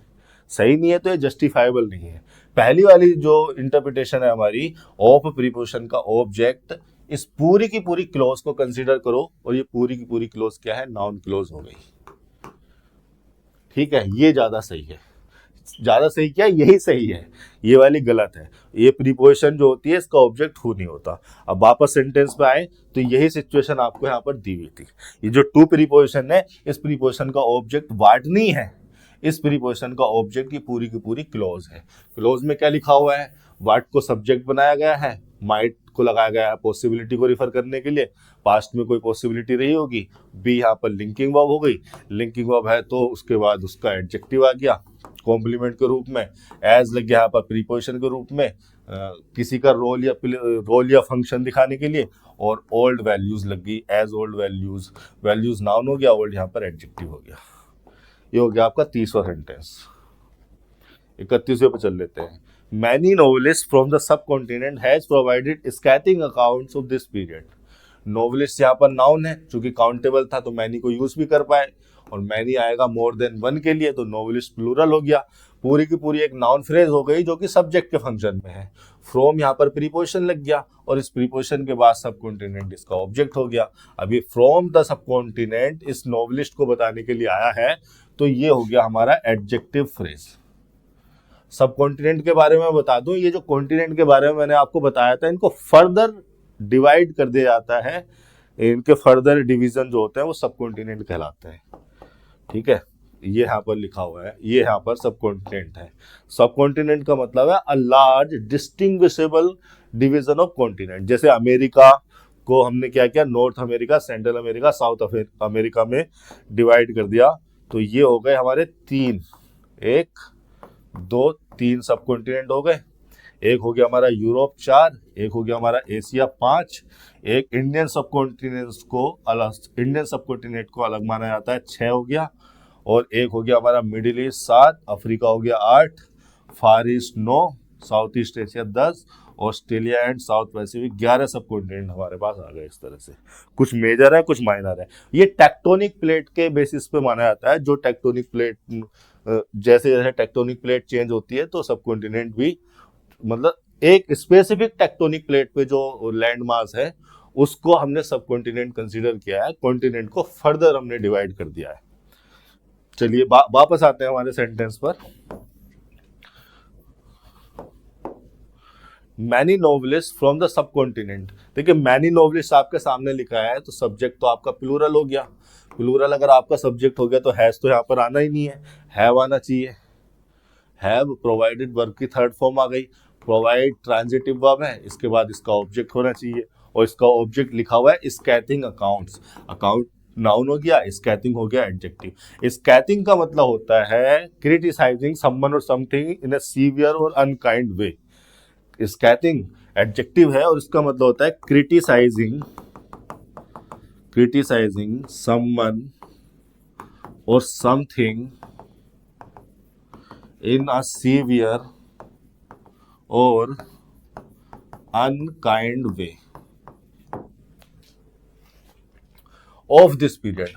Speaker 1: सही नहीं है तो ये जस्टिफाइबल नहीं है। पहली वाली जो इंटरप्रिटेशन है हमारी, ऑफ प्रीपोजिशन का ऑब्जेक्ट इस पूरी की पूरी क्लोज को कंसीडर करो, और ये पूरी की पूरी क्लोज क्या है, नाउन क्लोज हो गई। ठीक है, ये ज्यादा सही है। ज्यादा सही क्या, यही सही है, ये वाली गलत है। ये प्रीपोजिशन जो होती है इसका ऑब्जेक्ट हु नहीं होता। अब वापस सेंटेंस पे आए तो यही सिचुएशन आपको यहाँ पर दी हुई थी। ये जो टू प्रीपोजिशन है, इस प्रीपोजिशन का ऑब्जेक्ट व्हाट नहीं है, इस प्रीपोजिशन का ऑब्जेक्ट की पूरी क्लोज है। क्लोज में क्या लिखा हुआ है, व्हाट को सब्जेक्ट बनाया गया है, माइट को लगाया गया है पॉसिबिलिटी को रिफर करने के लिए, पास्ट में कोई पॉसिबिलिटी रही होगी। बी यहाँ पर लिंकिंग वर्ब हो गई, लिंकिंग वर्ब है तो उसके बाद उसका एडजेक्टिव आ गया कॉम्प्लीमेंट के रूप में। एज लग गया यहाँ पर प्रीपोजिशन के रूप में किसी का रोल या फंक्शन दिखाने के लिए, और ओल्ड वैल्यूज लग गई as old values, values noun हो गया, ओल्ड यहाँ पर एडजेक्टिव हो गया। ये हो गया आपका 30वां सेंटेंस। 31वें पे चल लेते हैं। Many novelist from the sub continent has provided scattering accounts of this period. Novelist यहाँ पर नाउन है, चूंकि काउंटेबल था तो मैनी को यूज भी कर पाए, और मैनी आएगा मोर देन वन के लिए तो नोवेलिस्ट प्लूरल हो गया। पूरी की पूरी एक नाउन फ्रेज हो गई जो कि सब्जेक्ट के फंक्शन में है। फ्रॉम यहाँ पर प्रीपोजिशन लग गया, और इस प्रीपोजिशन के बाद सब कॉन्टिनेंट इसका ऑब्जेक्ट हो गया। अभी फ्रॉम द सब कॉन्टिनेंट इस नोवेलिस्ट को बताने के लिए आया है, तो ये हो गया हमारा एडजेक्टिव फ्रेज। सब कॉन्टिनेंट के बारे में बता दूं, ये जो कॉन्टिनेंट के बारे में मैंने आपको बताया था, इनको फर्दर डिवाइड कर दिया जाता है, इनके फर्दर डिवीजन जो होते हैं वो सब कॉन्टिनेंट कहलाते हैं। ठीक है, ये यहाँ पर लिखा हुआ है, ये यहाँ पर सब कॉन्टिनेंट है। सब कॉन्टिनेंट का मतलब है a large distinguishable division of continent. जैसे अमेरिका को हमने क्या किया, north America, central America, south America में डिवाइड कर दिया, तो ये हो गए हमारे तीन, 1 2 3 सब कॉन्टिनेंट हो गए। एक हो गया हमारा यूरोप 4, एक हो गया हमारा एशिया 5, एक इंडियन सब कॉन्टिनेंट को अलग माना जाता है 6 हो गया, और एक हो गया हमारा मिडिल ईस्ट 7, अफ्रीका हो गया 8, Far East 9, South East Asia 10, Australia and South Pacific 11 सब कॉन्टिनेंट हमारे पास आ गए। इस तरह से कुछ मेजर है कुछ माइनर है। ये टेक्टोनिक प्लेट के बेसिस पे माना जाता है। जो टेक्टोनिक प्लेट जैसे जैसे टेक्टोनिक प्लेट चेंज होती है तो सब कॉन्टिनेंट भी, मतलब एक स्पेसिफिक टेक्टोनिक प्लेट पे जो लैंड मास है उसको हमने सब कॉन्टिनेंट कंसीडर किया है, कॉन्टिनेंट को फर्दर हमने डिवाइड कर दिया है। चलिए वापस आते हैं हमारे सेंटेंस पर। Many novelist from the sub continent. देखिए मैनी नोवेलिस्ट आपके सामने लिखा है तो सब्जेक्ट तो आपका प्लूरल हो गया। प्लूरल अगर आपका सब्जेक्ट हो गया तो हैज तो यहाँ पर आना ही नहीं है, हैव आना चाहिए। हैव प्रोवाइडेड वर्ब की थर्ड फॉर्म आ गई। प्रोवाइड ट्रांजिटिव वर्ब है, इसके बाद इसका ऑब्जेक्ट होना चाहिए, और इसका ऑब्जेक्ट लिखा हुआ है स्कैथिंग अकाउंट्स। अकाउंट नाउन हो गया, स्कैथिंग हो गया एडजेक्टिव। स्कैथिंग का मतलब होता है क्रिटिसाइजिंग समवन और समथिंग इन अ सीवियर और अनकाइंड वे। स्कैथिंग एडजेक्टिव है और इसका मतलब होता है क्रिटिसाइजिंग समवन और समथिंग इन अ सीवियर और unkind way of this period.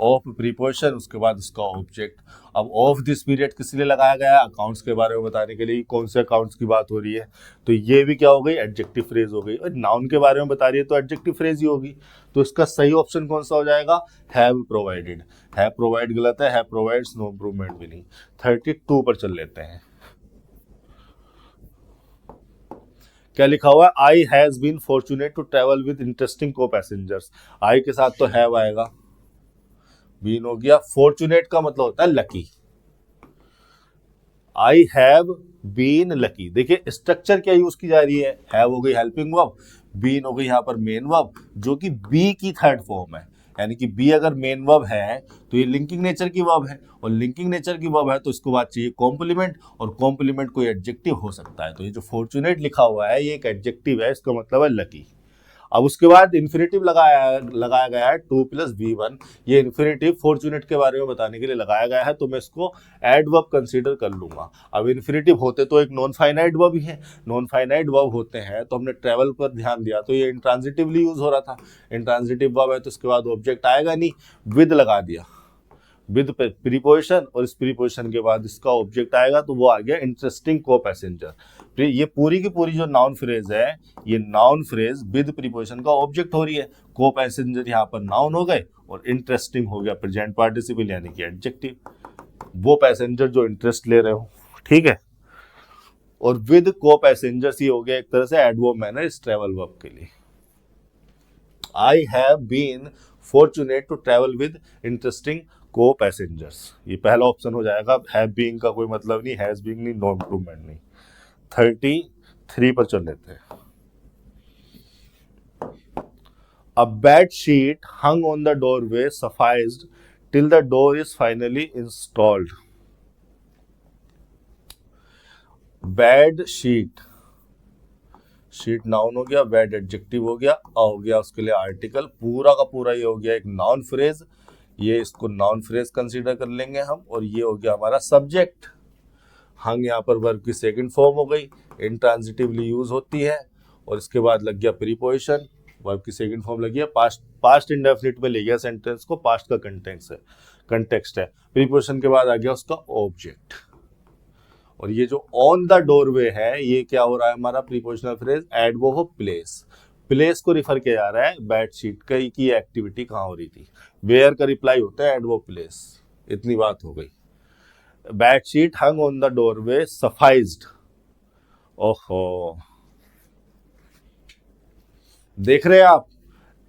Speaker 1: Of preposition, उसके बाद इसका ऑब्जेक्ट। अब ऑफ दिस पीरियड किस लिए लगाया गया है, अकाउंट्स के बारे में बताने के लिए, कौन से अकाउंट्स की बात हो रही है, तो ये भी क्या हो गई, एडजेक्टिव फ्रेज हो गई। और नाउन के बारे में बता रही है तो एडजेक्टिव फ्रेज ही होगी। तो इसका सही ऑप्शन कौन सा हो जाएगा, हैव प्रोवाइडेड। हैव प्रोवाइड गलत है, हैव प्रोवाइड्स नो इम्प्रूवमेंट भी नहीं। 32 पर चल लेते हैं। क्या लिखा हुआ है, I has been fortunate to travel with interesting co-passengers. I के साथ तो हैव आएगा, बीन हो गया। फॉर्चुनेट का मतलब होता है lucky. I have been lucky. देखिए स्ट्रक्चर क्या यूज की जा रही है, हैव हो गई हेल्पिंग वर्ब, बीन हो गई यहाँ पर मेन वर्ब, जो कि बी की थर्ड फॉर्म है। यानी कि बी अगर मेन वर्ब है तो ये लिंकिंग नेचर की वर्ब है, और लिंकिंग नेचर की वर्ब है तो इसको बात चाहिए कॉम्प्लीमेंट, और कॉम्प्लीमेंट कोई एडजेक्टिव हो सकता है। तो ये जो फॉर्चुनेट लिखा हुआ है ये एक एडजेक्टिव है, इसका मतलब है लकी। अब उसके बाद इन्फिनेटिव लगाया गया है 2 + V1। ये इन्फिनेटिव फॉर्चुनेट के बारे में बताने के लिए लगाया गया है, तो मैं इसको एडवर्ब कंसीडर कर लूंगा। अब इन्फिनेटिव होते तो एक नॉन फाइनाइट वर्ब ही है, नॉन फाइनाइट वर्ब होते हैं तो हमने ट्रेवल पर ध्यान दिया तो ये इंट्रांजिटिवली यूज हो रहा था। इंट्रांजिटिव वर्ब है तो इसके बाद ऑब्जेक्ट आएगा नहीं, विद लगा दिया, विद प्रीपोजिशन, और इस प्रीपोजिशन के बाद इसका ऑब्जेक्ट आएगा तो वो आ गया इंटरेस्टिंग को पैसेंजर। ये पूरी की पूरी जो नाउन फ्रेज है, ये नाउन फ्रेज विद प्रीपोजिशन का ऑब्जेक्ट हो रही है। को पैसेंजर यहाँ पर नाउन हो गए, और इंटरेस्टिंग हो गया प्रेजेंट पार्टिसिपल यानी कि एडजेक्टिव, वो पैसेंजर जो इंटरेस्ट ले रहे हो। ठीक है, और विद को पैसेंजर्स ये हो गया एक तरह से एडवर्ब मैनर इस ट्रेवल वर्ब के लिए। I have been fortunate to travel with interesting co-passengers, ये पहला ऑप्शन हो जाएगा। हैव बीइंग का कोई मतलब नहीं, हैज बीइंग नहीं, नो इम्प्रूवमेंट नहीं। 33 पर चल लेते हैं। A bed sheet hung on the doorway sufficed till the door is finally installed. Bed sheet, sheet noun हो गया, बेड एडजेक्टिव हो गया, हो गया उसके लिए आर्टिकल, पूरा का पूरा ये हो गया एक नाउन फ्रेज, ये इसको नाउन फ्रेज कंसीडर कर लेंगे हम, और ये हो गया हमारा सब्जेक्ट। हंग यहाँ पर वर्ब की सेकंड फॉर्म हो गई, इंट्रांजिटिवली यूज होती है, और इसके बाद लग गया प्रीपोजिशन, वर्ब की सेकंड फॉर्म लगी है, पास्ट इंडेफिनिट में ले गया सेंटेंस को, पास्ट का कंटेक्स्ट है। प्रीपोजिशन के बाद आ गया उसका ऑब्जेक्ट, और ये जो ऑन द डोरवे है ये क्या हो रहा है हमारा prepositional phrase, adverb place, place को रिफर किया जा रहा है, बेडशीट की एक्टिविटी कहाँ हो रही थी, वेयर का रिप्लाई होता है एडवर्ब प्लेस। इतनी बात हो गई। Bedsheet hung on the doorway sufficed, ओहो देख रहे हैं आप,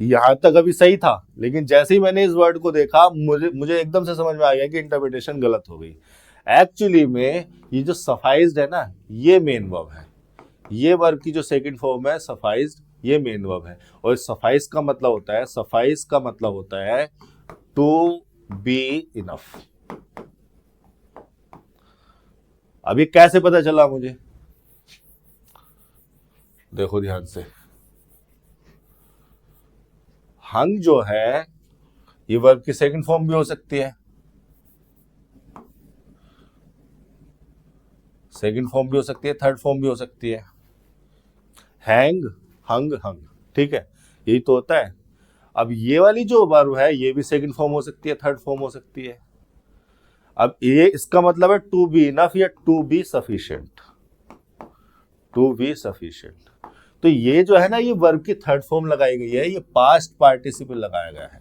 Speaker 1: यहां तक अभी सही था, लेकिन जैसे ही मैंने इस वर्ड को देखा मुझे एकदम से समझ में आ गया कि इंटरप्रिटेशन गलत हो गई। एक्चुअली में ये जो सफाइज्ड है ना, ये मेन वर्ब है, ये वर्ब की जो सेकंड फॉर्म है सफाइज्ड, ये मेन वर्ब है, और सफाइज का मतलब होता है, सफाइज का मतलब होता है टू बी इनफ। अभी कैसे पता चला मुझे, देखो ध्यान से, हंग जो है ये वर्ब की सेकंड फॉर्म भी हो सकती है, सेकंड फॉर्म भी हो सकती है, थर्ड फॉर्म भी हो सकती है, हैंग, हंग, हंग, ठीक है, यही तो होता है। अब ये वाली जो वर्ब है ये भी सेकंड फॉर्म हो सकती है, थर्ड फॉर्म हो सकती है। अब ये इसका मतलब है टू बी इनफ या to be sufficient, to be sufficient. तो ये जो है ना, ये वर्ब की थर्ड फॉर्म लगाई गई है, ये पास्ट पार्टिसिपल लगाया गया है,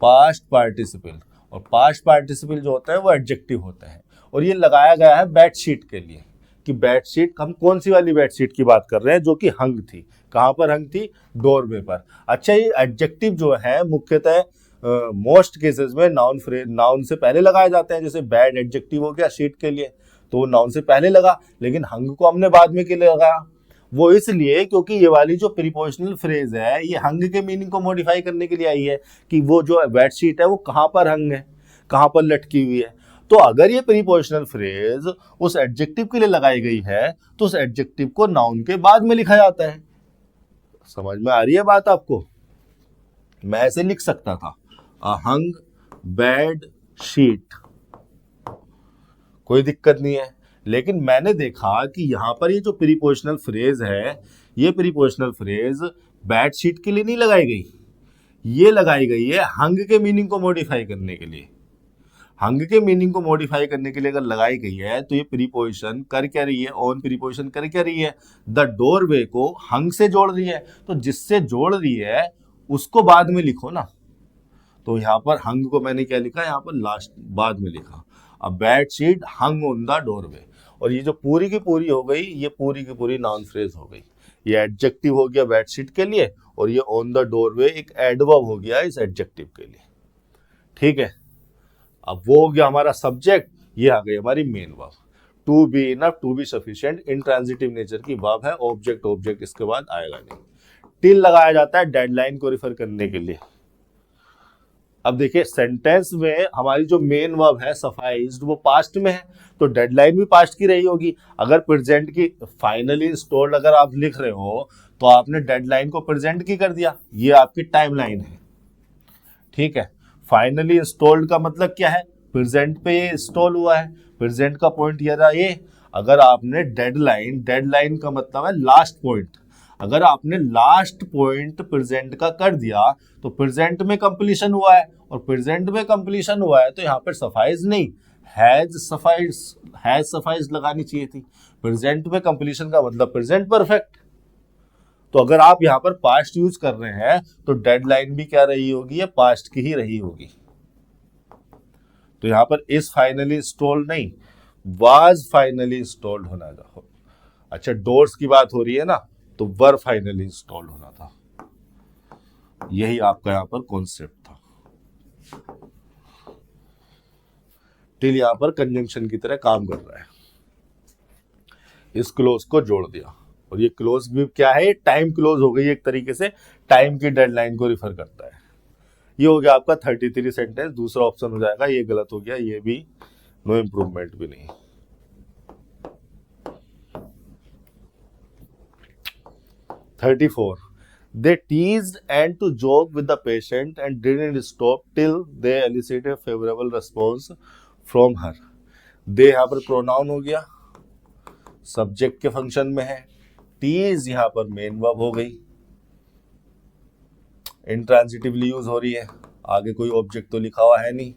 Speaker 1: पास्ट पार्टिसिपल, और पास्ट पार्टिसिपल जो होता है वो एडजेक्टिव होता है, और ये लगाया गया है बेडशीट के लिए, कि बेडशीट, हम कौन सी वाली बेडशीट की बात कर रहे हैं, जो कि हंग थी, कहां पर हंग थी, डोरवे पर। अच्छा, ये एडजेक्टिव जो है मुख्यतः मोस्ट केसेस में नाउन से पहले लगाए जाते हैं, जैसे बेड एडजेक्टिव हो गया शीट के लिए, तो वो नाउन से पहले लगा, लेकिन हंग को हमने बाद में के लिए लगाया, वो इसलिए क्योंकि ये वाली जो प्रीपोजिशनल फ्रेज है ये हंग के मीनिंग को मॉडिफाई करने के लिए आई है, कि वो जो बेडशीट है वो कहां पर हंग है, कहां पर लटकी हुई है। तो अगर ये प्रीपोजिशनल फ्रेज उस एडजेक्टिव के लिए लगाई गई है तो उस एडजेक्टिव को नाउन के बाद में लिखा जाता है। समझ में आ रही है बात आपको? मैं ऐसे लिख सकता था, अ हंग बेड शीट, कोई दिक्कत नहीं है, लेकिन मैंने देखा कि यहां पर ये जो प्रीपोजिशनल फ्रेज है, ये प्रीपोजिशनल फ्रेज बेड शीट के लिए नहीं लगाई गई, ये लगाई गई है हंग के मीनिंग को मॉडिफाई करने के लिए। हंग के मीनिंग को मॉडिफाई करने के लिए अगर लगाई गई है तो ये प्रीपोजिशन कर क्या रही है, ऑन प्रीपोजिशन कर क्या रही है, द डोरवे को हंग से जोड़ रही है, तो जिससे जोड़ रही है उसको बाद में लिखो ना। तो यहां पर हंग को मैंने क्या लिखा, यहां पर लास्ट बाद में लिखा, a bedsheet hung on the doorway, और ये जो पूरी की पूरी हो गई, ये पूरी की पूरी नाउन फ्रेज हो गई, ये एडजेक्टिव हो गया बेडशीट के लिए, और ये ऑन द डोरवे एक एडवर्ब हो गया इस एडजेक्टिव के लिए, ठीक है। अब वो हो गया हमारा सब्जेक्ट, ये आ गई हमारी main verb, to be enough, to be sufficient, intransitive nature की वर्ब है, ऑब्जेक्ट ऑब्जेक्ट इसके बाद आएगा नहीं। टिल लगाया जाता है डेडलाइन को रिफर करने के लिए। अब देखिए सेंटेंस में हमारी जो मेन वर्ब है सफाइज्ड, वो पास्ट में है, तो डेडलाइन भी पास्ट की रही होगी। अगर प्रेजेंट की फाइनली इंस्टॉल्ड अगर आप लिख रहे हो तो आपने डेडलाइन को प्रेजेंट की कर दिया, ये आपकी टाइमलाइन है, ठीक है। फाइनली इंस्टॉल्ड का मतलब क्या है, प्रेजेंट पे ये इंस्टॉल हुआ है, प्रेजेंट का पॉइंट ये रहा ये। अगर आपने डेडलाइन का मतलब है लास्ट पॉइंट, अगर आपने लास्ट पॉइंट प्रेजेंट का कर दिया तो प्रेजेंट में कंप्लीशन हुआ है, और प्रेजेंट में कंप्लीशन हुआ है तो यहाँ पर सफाइज नहीं, हैज सफाइज लगानी चाहिए थी। प्रेजेंट में कंप्लीशन का मतलब प्रेजेंट परफेक्ट। तो अगर आप यहाँ पर पास्ट यूज कर रहे हैं तो डेडलाइन भी क्या रही होगी, ये पास्ट की ही रही होगी। तो यहाँ पर इज फाइनली इंस्टॉल्ड नहीं, वाज फाइनली इंस्टॉल्ड होना था। अच्छा, डोर्स की बात हो रही है ना, तो वर फाइनली इंस्टॉल्ड होना था, यही आपका यहाँ पर कॉन्सेप्ट था। टिल यहाँ पर कंजंक्शन की तरह काम कर रहा है, इस क्लोज को जोड़ दिया, और ये क्लोज भी क्या है, टाइम क्लोज हो गई एक तरीके से, टाइम की डेडलाइन को रिफर करता है। ये हो गया आपका 33 सेंटेंस। दूसरा ऑप्शन हो जाएगा, ये गलत हो गया, ये भी नो इम्प्रूवमेंट भी नहीं। 34 they teased and to joke with the patient and didn't stop till they elicited a favorable response from her। they यहाँ पर प्रोनाउन हो गया, सब्जेक्ट के फंक्शन में है, टीज यहाँ पर मेन वर्ब हो गई, इंट्रांजिटिवली यूज हो रही है, आगे कोई ऑब्जेक्ट तो लिखा हुआ है नहीं,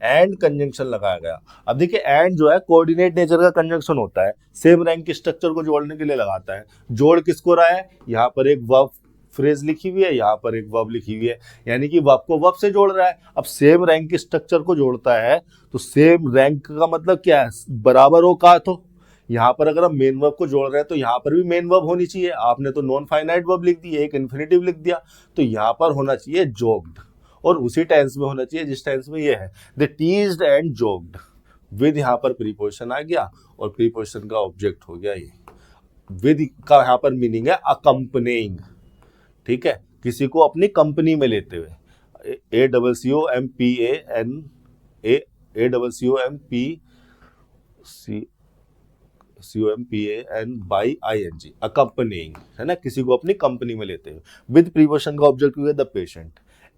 Speaker 1: एंड कंजंक्शन लगाया गया। अब देखिए एंड जो है कोऑर्डिनेट नेचर का कंजंक्शन होता है, सेम रैंक के स्ट्रक्चर को जोड़ने के लिए लगाता है। जोड़ किसको रहा है, यहाँ पर एक वर्ब फ्रेज लिखी हुई है, यहाँ पर एक वर्ब लिखी हुई है, यानी कि वर्ब को वर्ब से जोड़ रहा है। अब सेम रैंक के स्ट्रक्चर को जोड़ता है तो सेम रैंक का मतलब क्या है, बराबर हो का। तो यहाँ पर अगर हम मेन वर्ब को जोड़ रहे हैं तो यहाँ पर भी मेन वर्ब होनी चाहिए। आपने तो नॉन फाइनाइट वर्ब लिख दी, एक इन्फिनिटिव लिख दिया, तो यहाँ पर होना चाहिए जोक्ड, और उसी टेंस में होना चाहिए जिस टेंस में ये है, दे टीज्ड एंड जोक्ड। विद यहाँ पर प्रीपोजिशन आ गया और प्रीपोजिशन का ऑब्जेक्ट हो गया ये। विद का यहाँ पर मीनिंग है अकम्पनेइंग, ठीक है, किसी को अपनी कंपनी में लेते हुए। ACCOMPAN बाई ING, अकम्पनेइंग, है ना, किसी को अपनी कंपनी में लेते हुए। विद प्रीपोजिशन का ऑब्जेक्ट हुआ द पेशेंट,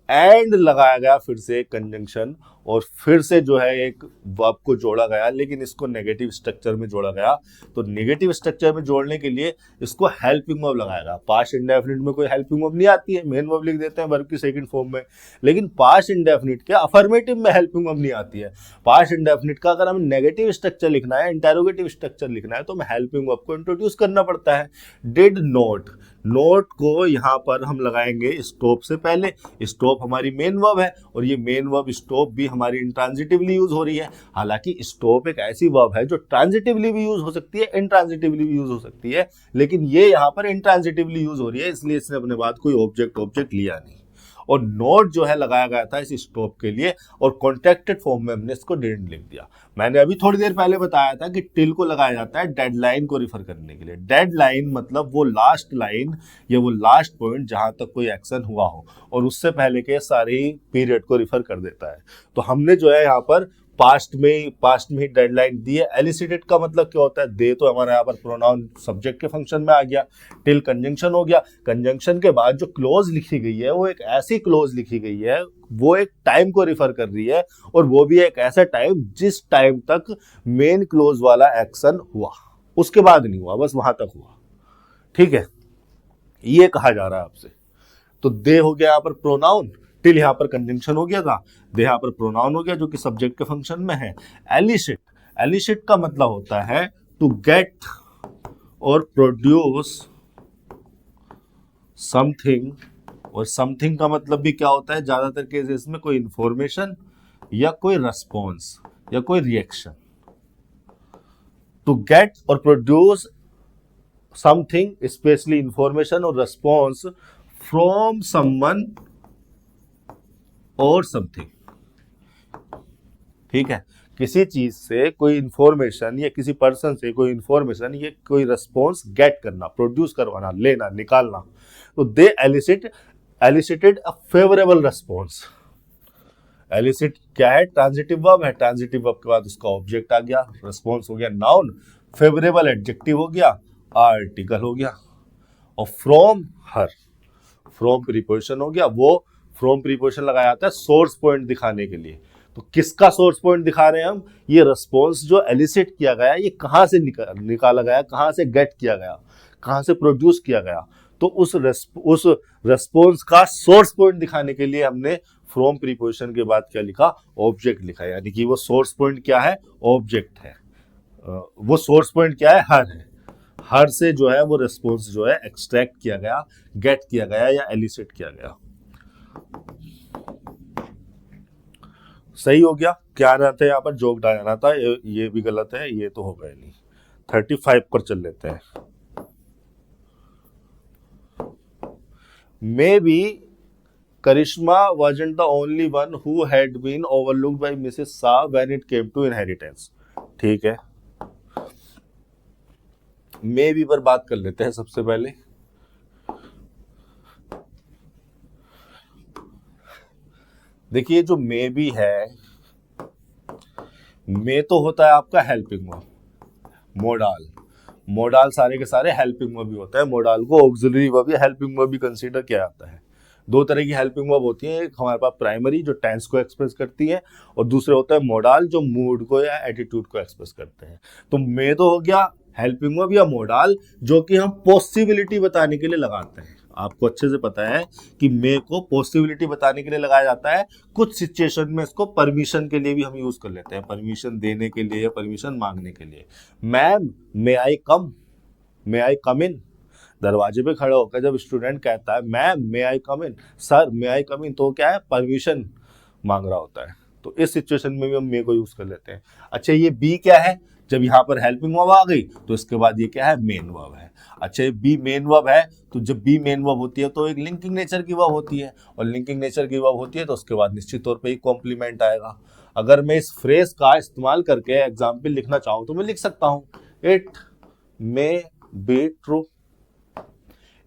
Speaker 1: एंड लगाया गया फिर से कंजंक्शन, और फिर से जो है एक वर्ब को जोड़ा गया, लेकिन इसको नेगेटिव स्ट्रक्चर में जोड़ा गया। तो नेगेटिव स्ट्रक्चर में जोड़ने के लिए इसको हेल्पिंग वर्ब लगाएगा। पास्ट इंडेफिनिट में कोई हेल्पिंग वर्ब नहीं आती है, मेन वर्ब लिख देते हैं वर्ब की सेकंड फॉर्म में, लेकिन पास्ट इंडेफिनिट के अफर्मेटिव में हेल्पिंग वर्ब नहीं आती है। पास्ट इंडेफिनिट का अगर हमें नेगेटिव स्ट्रक्चर लिखना है, इंटेरोगेटिव स्ट्रक्चर लिखना है, तो हमें हेल्पिंग वर्ब को इंट्रोड्यूस करना पड़ता है। डिड नोट, नोट को यहाँ पर हम लगाएंगे स्टॉप से पहले। स्टॉप हमारी मेन वर्ब है, और ये मेन वर्ब स्टॉप भी हमारी इंट्रांजिटिवली यूज हो रही है। हालांकि स्टॉप एक ऐसी वर्ब है जो ट्रांजिटिवली भी यूज हो सकती है, इंट्रांजिटिवली भी यूज हो सकती है, लेकिन ये यहाँ पर इंट्रांजिटिवली यूज हो रही है, इसलिए इसने अपने बाद कोई ऑब्जेक्ट लिया नहीं। और नोट जो है लगाया गया था इस स्टॉप के लिए, और कॉन्ट्रैक्टेड फॉर्म में हमने इसको डिडंट लिख दिया। मैंने अभी थोड़ी देर पहले बताया था कि टिल को लगाया जाता है डेडलाइन को रिफर करने के लिए। डेडलाइन मतलब वो लास्ट लाइन या वो लास्ट पॉइंट जहां तक कोई एक्शन हुआ हो, और उससे पहले के सारे पीरियड को रिफर कर देता है। तो हमने जो है यहाँ पर पास्ट में ही डेडलाइन दी है। एलिसिटेड का मतलब क्या होता है, दे तो हमारा यहाँ पर प्रोनाउन सब्जेक्ट के फंक्शन में आ गया, टिल कंजंक्शन हो गया। कंजंक्शन के बाद जो क्लोज लिखी गई है वो एक ऐसी क्लोज लिखी गई है, वो एक टाइम को रिफर कर रही है, और वो भी एक ऐसा टाइम जिस टाइम तक मेन क्लोज वाला एक्शन हुआ, उसके बाद नहीं हुआ, बस वहां तक हुआ, ठीक है, ये कहा जा रहा है आपसे। तो दे हो गया यहाँ पर प्रोनाउन, टिल यहाँ पर कंजंक्शन हो गया था, दे यहाँ पर प्रोनाउन हो गया जो कि सब्जेक्ट के फंक्शन में है। एलिसिट, एलिसिट का मतलब होता है टू गेट और प्रोड्यूस समथिंग, और समथिंग का मतलब भी क्या होता है, ज्यादातर केसेस में कोई इंफॉर्मेशन या कोई रेस्पॉन्स या कोई रिएक्शन। टू गेट और प्रोड्यूस समथिंग, स्पेशली इंफॉर्मेशन और रेस्पॉन्स फ्रॉम समवन और समथिंग, ठीक है, किसी चीज से कोई इंफॉर्मेशन या किसी पर्सन से कोई इंफॉर्मेशन या कोई रेस्पॉन्स गेट करना, प्रोड्यूस करवाना, लेना, निकालना। तो दे एलिसिटेड अ फेवरेबल रेस्पॉन्स। एलिसिट क्या है, ट्रांजिटिव वर्ब है, ट्रांजिटिव वर्ब के बाद उसका ऑब्जेक्ट आ गया, रेस्पॉन्स हो गया नाउन, फेवरेबल एडजेक्टिव हो गया, आर्टिकल हो गया, और फ्रॉम हर, फ्रॉम प्रीपोजिशन हो गया। वो फ्रॉम प्रीपोजिशन लगाया जाता है सोर्स पॉइंट दिखाने के लिए। तो किसका सोर्स पॉइंट दिखा रहे हैं हम, ये रेस्पॉन्स जो एलिसिट किया गया, ये कहां से निकाला गया, कहां से गेट किया गया, कहां से प्रोड्यूस किया गया। तो उस रेस्पॉन्स का सोर्स पॉइंट दिखाने के लिए हमने फ्रॉम प्रीपोजिशन के बाद क्या लिखा, ऑब्जेक्ट लिखा, यानी कि वो सोर्स पॉइंट क्या है, ऑब्जेक्ट है। वो सोर्स पॉइंट क्या है, हर है। हर से जो है वो रेस्पॉन्स जो है एक्सट्रैक्ट किया गया, गेट किया गया या एलिसिट किया गया। सही हो गया, क्या आना था यहाँ पर, जोक डालना था, ये भी गलत है, ये तो होगा ही नहीं। 35 पर चल लेते हैं। Maybe Karishma wasn't the only one who had been overlooked by Mrs. Shah when it came to inheritance। ठीक है, मे बी पर बात कर लेते हैं सबसे पहले। देखिए जो मे बी है, मे तो होता है आपका हेल्पिंग वर्ब, मोडाल, मोडाल सारे के सारे हेल्पिंग वर्ब भी होता है, मोडाल को ऑक्सिलरी वर्ब या हेल्पिंग वर्ब भी कंसीडर किया जाता है। दो तरह की हेल्पिंग वर्ब होती है, एक हमारे पास प्राइमरी जो टेंस को एक्सप्रेस करती है, और दूसरे होता है मोडाल जो मूड को या एटीट्यूड को एक्सप्रेस करते हैं। तो मे तो हो गया हेल्पिंग वर्ब या मोडाल जो कि हम पॉसिबिलिटी बताने के लिए लगाते हैं। आपको अच्छे से पता है कि मे को पॉसिबिलिटी बताने के लिए लगाया जाता है। कुछ सिचुएशन में इसको परमिशन के लिए भी हम यूज कर लेते हैं, परमिशन देने के लिए या परमिशन मांगने के लिए। मैम मे आई कम, मे आई कम इन, दरवाजे पे खड़ा होकर जब स्टूडेंट कहता है मैम मे आई कम इन, सर मे आई कम इन, तो क्या है, परमिशन मांग रहा होता है। तो इस सिचुएशन में भी हम मे को यूज कर लेते हैं। अच्छा ये बी क्या है, जब यहाँ पर हेल्पिंग वर्ब आ गई तो इसके बाद ये क्या है, मेन वर्ब है। अच्छा ये बी मेन वर्ब है, तो जब बी मेन वर्ब होती है तो एक लिंकिंग नेचर की वर्ब होती है, और लिंकिंग नेचर की वर्ब होती है तो उसके बाद निश्चित तौर पे ही कॉम्प्लीमेंट आएगा। अगर मैं इस फ्रेज का इस्तेमाल करके एग्जाम्पल लिखना चाहूँ तो मैं लिख सकता हूँ, it may be true.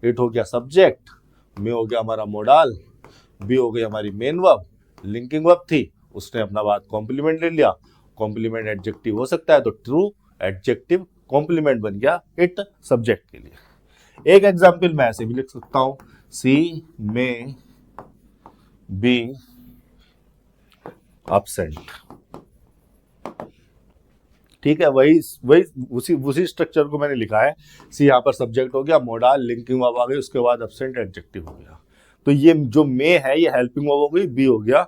Speaker 1: It हो गया सब्जेक्ट, मे हो गया हमारा मोडाल, बी हो गई हमारी मेन वर्ब, लिंकिंग वर्ब थी, उसने अपना बात कॉम्प्लीमेंट ले लिया। कॉम्प्लीमेंट एडजेक्टिव हो सकता है तो ट्रू एडजेक्टिव कॉम्प्लीमेंट बन गया इट सब्जेक्ट के लिए। एक एग्जाम्पल मैं ऐसे भी लिख सकता हूं, सी मे बी absent। ठीक है, वही वही उसी स्ट्रक्चर को मैंने लिखा है। सी यहाँ पर सब्जेक्ट हो गया, मोडाल, लिंकिंग वर्ब आ गई, उसके बाद एब्सेंट एडजेक्टिव हो गया। तो ये जो मे है ये हेल्पिंग वर्ब हो गई, बी हो गया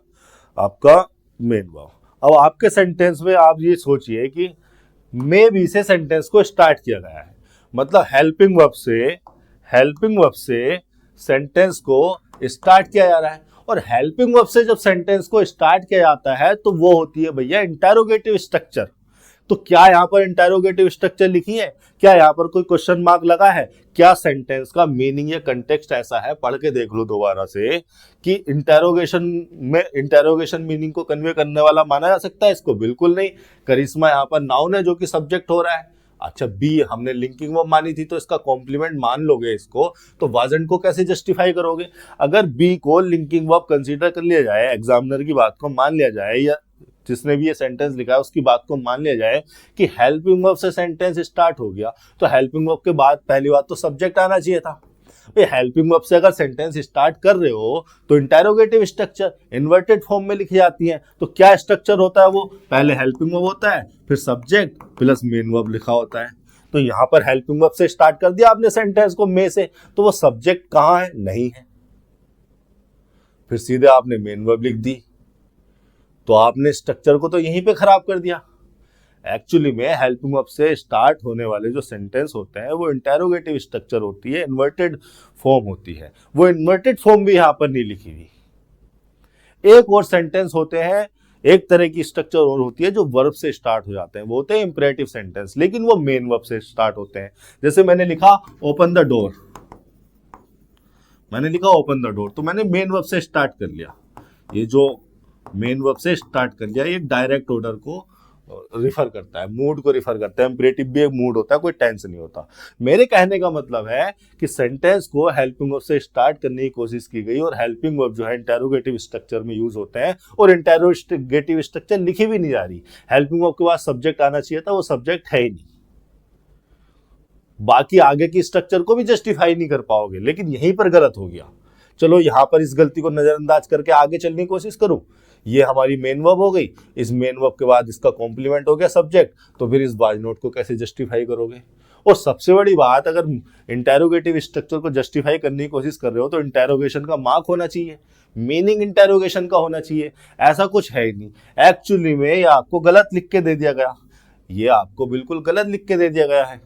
Speaker 1: आपका मेन वर्ब। अब आपके सेंटेंस में आप ये सोचिए कि मे बी से सेंटेंस को स्टार्ट किया गया है, मतलब हेल्पिंग वर्ब से सेंटेंस को स्टार्ट किया जा रहा है। और हेल्पिंग वर्ब से जब सेंटेंस को स्टार्ट किया जाता है तो वो होती है भैया इंटरोगेटिव स्ट्रक्चर। तो क्या यहाँ पर इंटरोगेटिव स्ट्रक्चर लिखी है, क्या यहाँ पर कोई क्वेश्चन मार्क लगा है, क्या सेंटेंस का मीनिंग या कंटेक्स्ट ऐसा है, पढ़ के देख लो दोबारा से, कि इंटरोगेशन में इंटरोगेशन मीनिंग को कन्वे करने वाला माना जा सकता है इसको? बिल्कुल नहीं। करिश्मा यहाँ पर नाउन है जो कि सब्जेक्ट हो रहा है। अच्छा बी हमने लिंकिंग वर्ब मानी थी तो इसका कॉम्प्लीमेंट मान लोगे इसको, तो वाजंट को कैसे जस्टिफाई करोगे? अगर बी को लिंकिंग वर्ब कंसीडर कर लिया जाए, एग्जामिनर की बात को मान लिया जाए, या जिसने भी ये सेंटेंस लिखा है उसकी बात को मान लिया जाए कि हेल्पिंग वर्ब से सेंटेंस स्टार्ट हो गया, तो हेल्पिंग वर्ब के बाद पहली बात तो सब्जेक्ट आना चाहिए था। हेल्पिंग वर्ब से अगर सेंटेंस स्टार्ट कर रहे हो तो इंटरोगेटिव स्ट्रक्चर इन्वर्टेड फॉर्म में लिखी जाती है। तो क्या स्ट्रक्चर होता है वो? पहले हेल्पिंग वर्ब होता है, फिर सब्जेक्ट प्लस मेन वर्ब लिखा होता है। तो यहां पर हेल्पिंग वर्ब से स्टार्ट कर दिया आपने सेंटेंस को मे से, तो वो सब्जेक्ट कहां है? नहीं है। फिर सीधे आपने मेन वर्ब लिख दी, तो आपने स्ट्रक्चर को तो यहीं पे खराब कर दिया। एक्चुअली में हेल्पिंग वर्ब से स्टार्ट होने वाले जो सेंटेंस होते हैं वो इंटरोगेटिव स्ट्रक्चर होती है, इन्वर्टेड फॉर्म होती है। वो इन्वर्टेड फॉर्म भी यहां पर नहीं लिखी हुई। एक और सेंटेंस होते हैं, एक तरह की स्ट्रक्चर और होती है जो वर्ब से स्टार्ट हो जाते हैं, वो होते हैं इंपरेटिव सेंटेंस, लेकिन वो मेन वर्ब से स्टार्ट होते हैं। जैसे मैंने लिखा ओपन द डोर, मैंने लिखा ओपन द डोर, तो मैंने मेन वर्ब से स्टार्ट कर लिया। ये जो मेन वर्ब से स्टार्ट कर लिया, ये डायरेक्ट ऑर्डर को रिफर करता है, मूड को रिफर करता है। इंपरेटिव भी एक मूड होता है, कोई टेंस नहीं होता। मेरे कहने का मतलब है कि सेंटेंस को हेल्पिंग वर्ब से स्टार्ट करने की कोशिश की गई, और हेल्पिंग वर्ब जो है इंटरोगेटिव स्ट्रक्चर में यूज होते हैं, और इंटरोगेटिव स्ट्रक्चर लिखी भी नहीं जा रही। हेल्पिंग वर्ब के बाद सब्जेक्ट आना चाहिए था, वो सब्जेक्ट है ही नहीं। बाकी आगे की स्ट्रक्चर को भी जस्टिफाई नहीं कर पाओगे, लेकिन यहीं पर गलत हो गया। चलो यहां पर इस गलती को नजरअंदाज करके आगे चलने की कोशिश करूं। ये हमारी मेन वर्ब हो गई, इस मेन वर्ब के बाद इसका कॉम्प्लीमेंट हो गया सब्जेक्ट, तो फिर इस बाज नोट को कैसे जस्टिफाई करोगे? और सबसे बड़ी बात, अगर इंटरोगेटिव स्ट्रक्चर को जस्टिफाई करने की कोशिश कर रहे हो तो इंटरोगेशन का मार्क होना चाहिए, मीनिंग इंटरोगेशन का होना चाहिए। ऐसा कुछ है ही नहीं। एक्चुअली में ये आपको गलत लिख के दे दिया गया, ये आपको बिल्कुल गलत लिख के दे दिया गया है।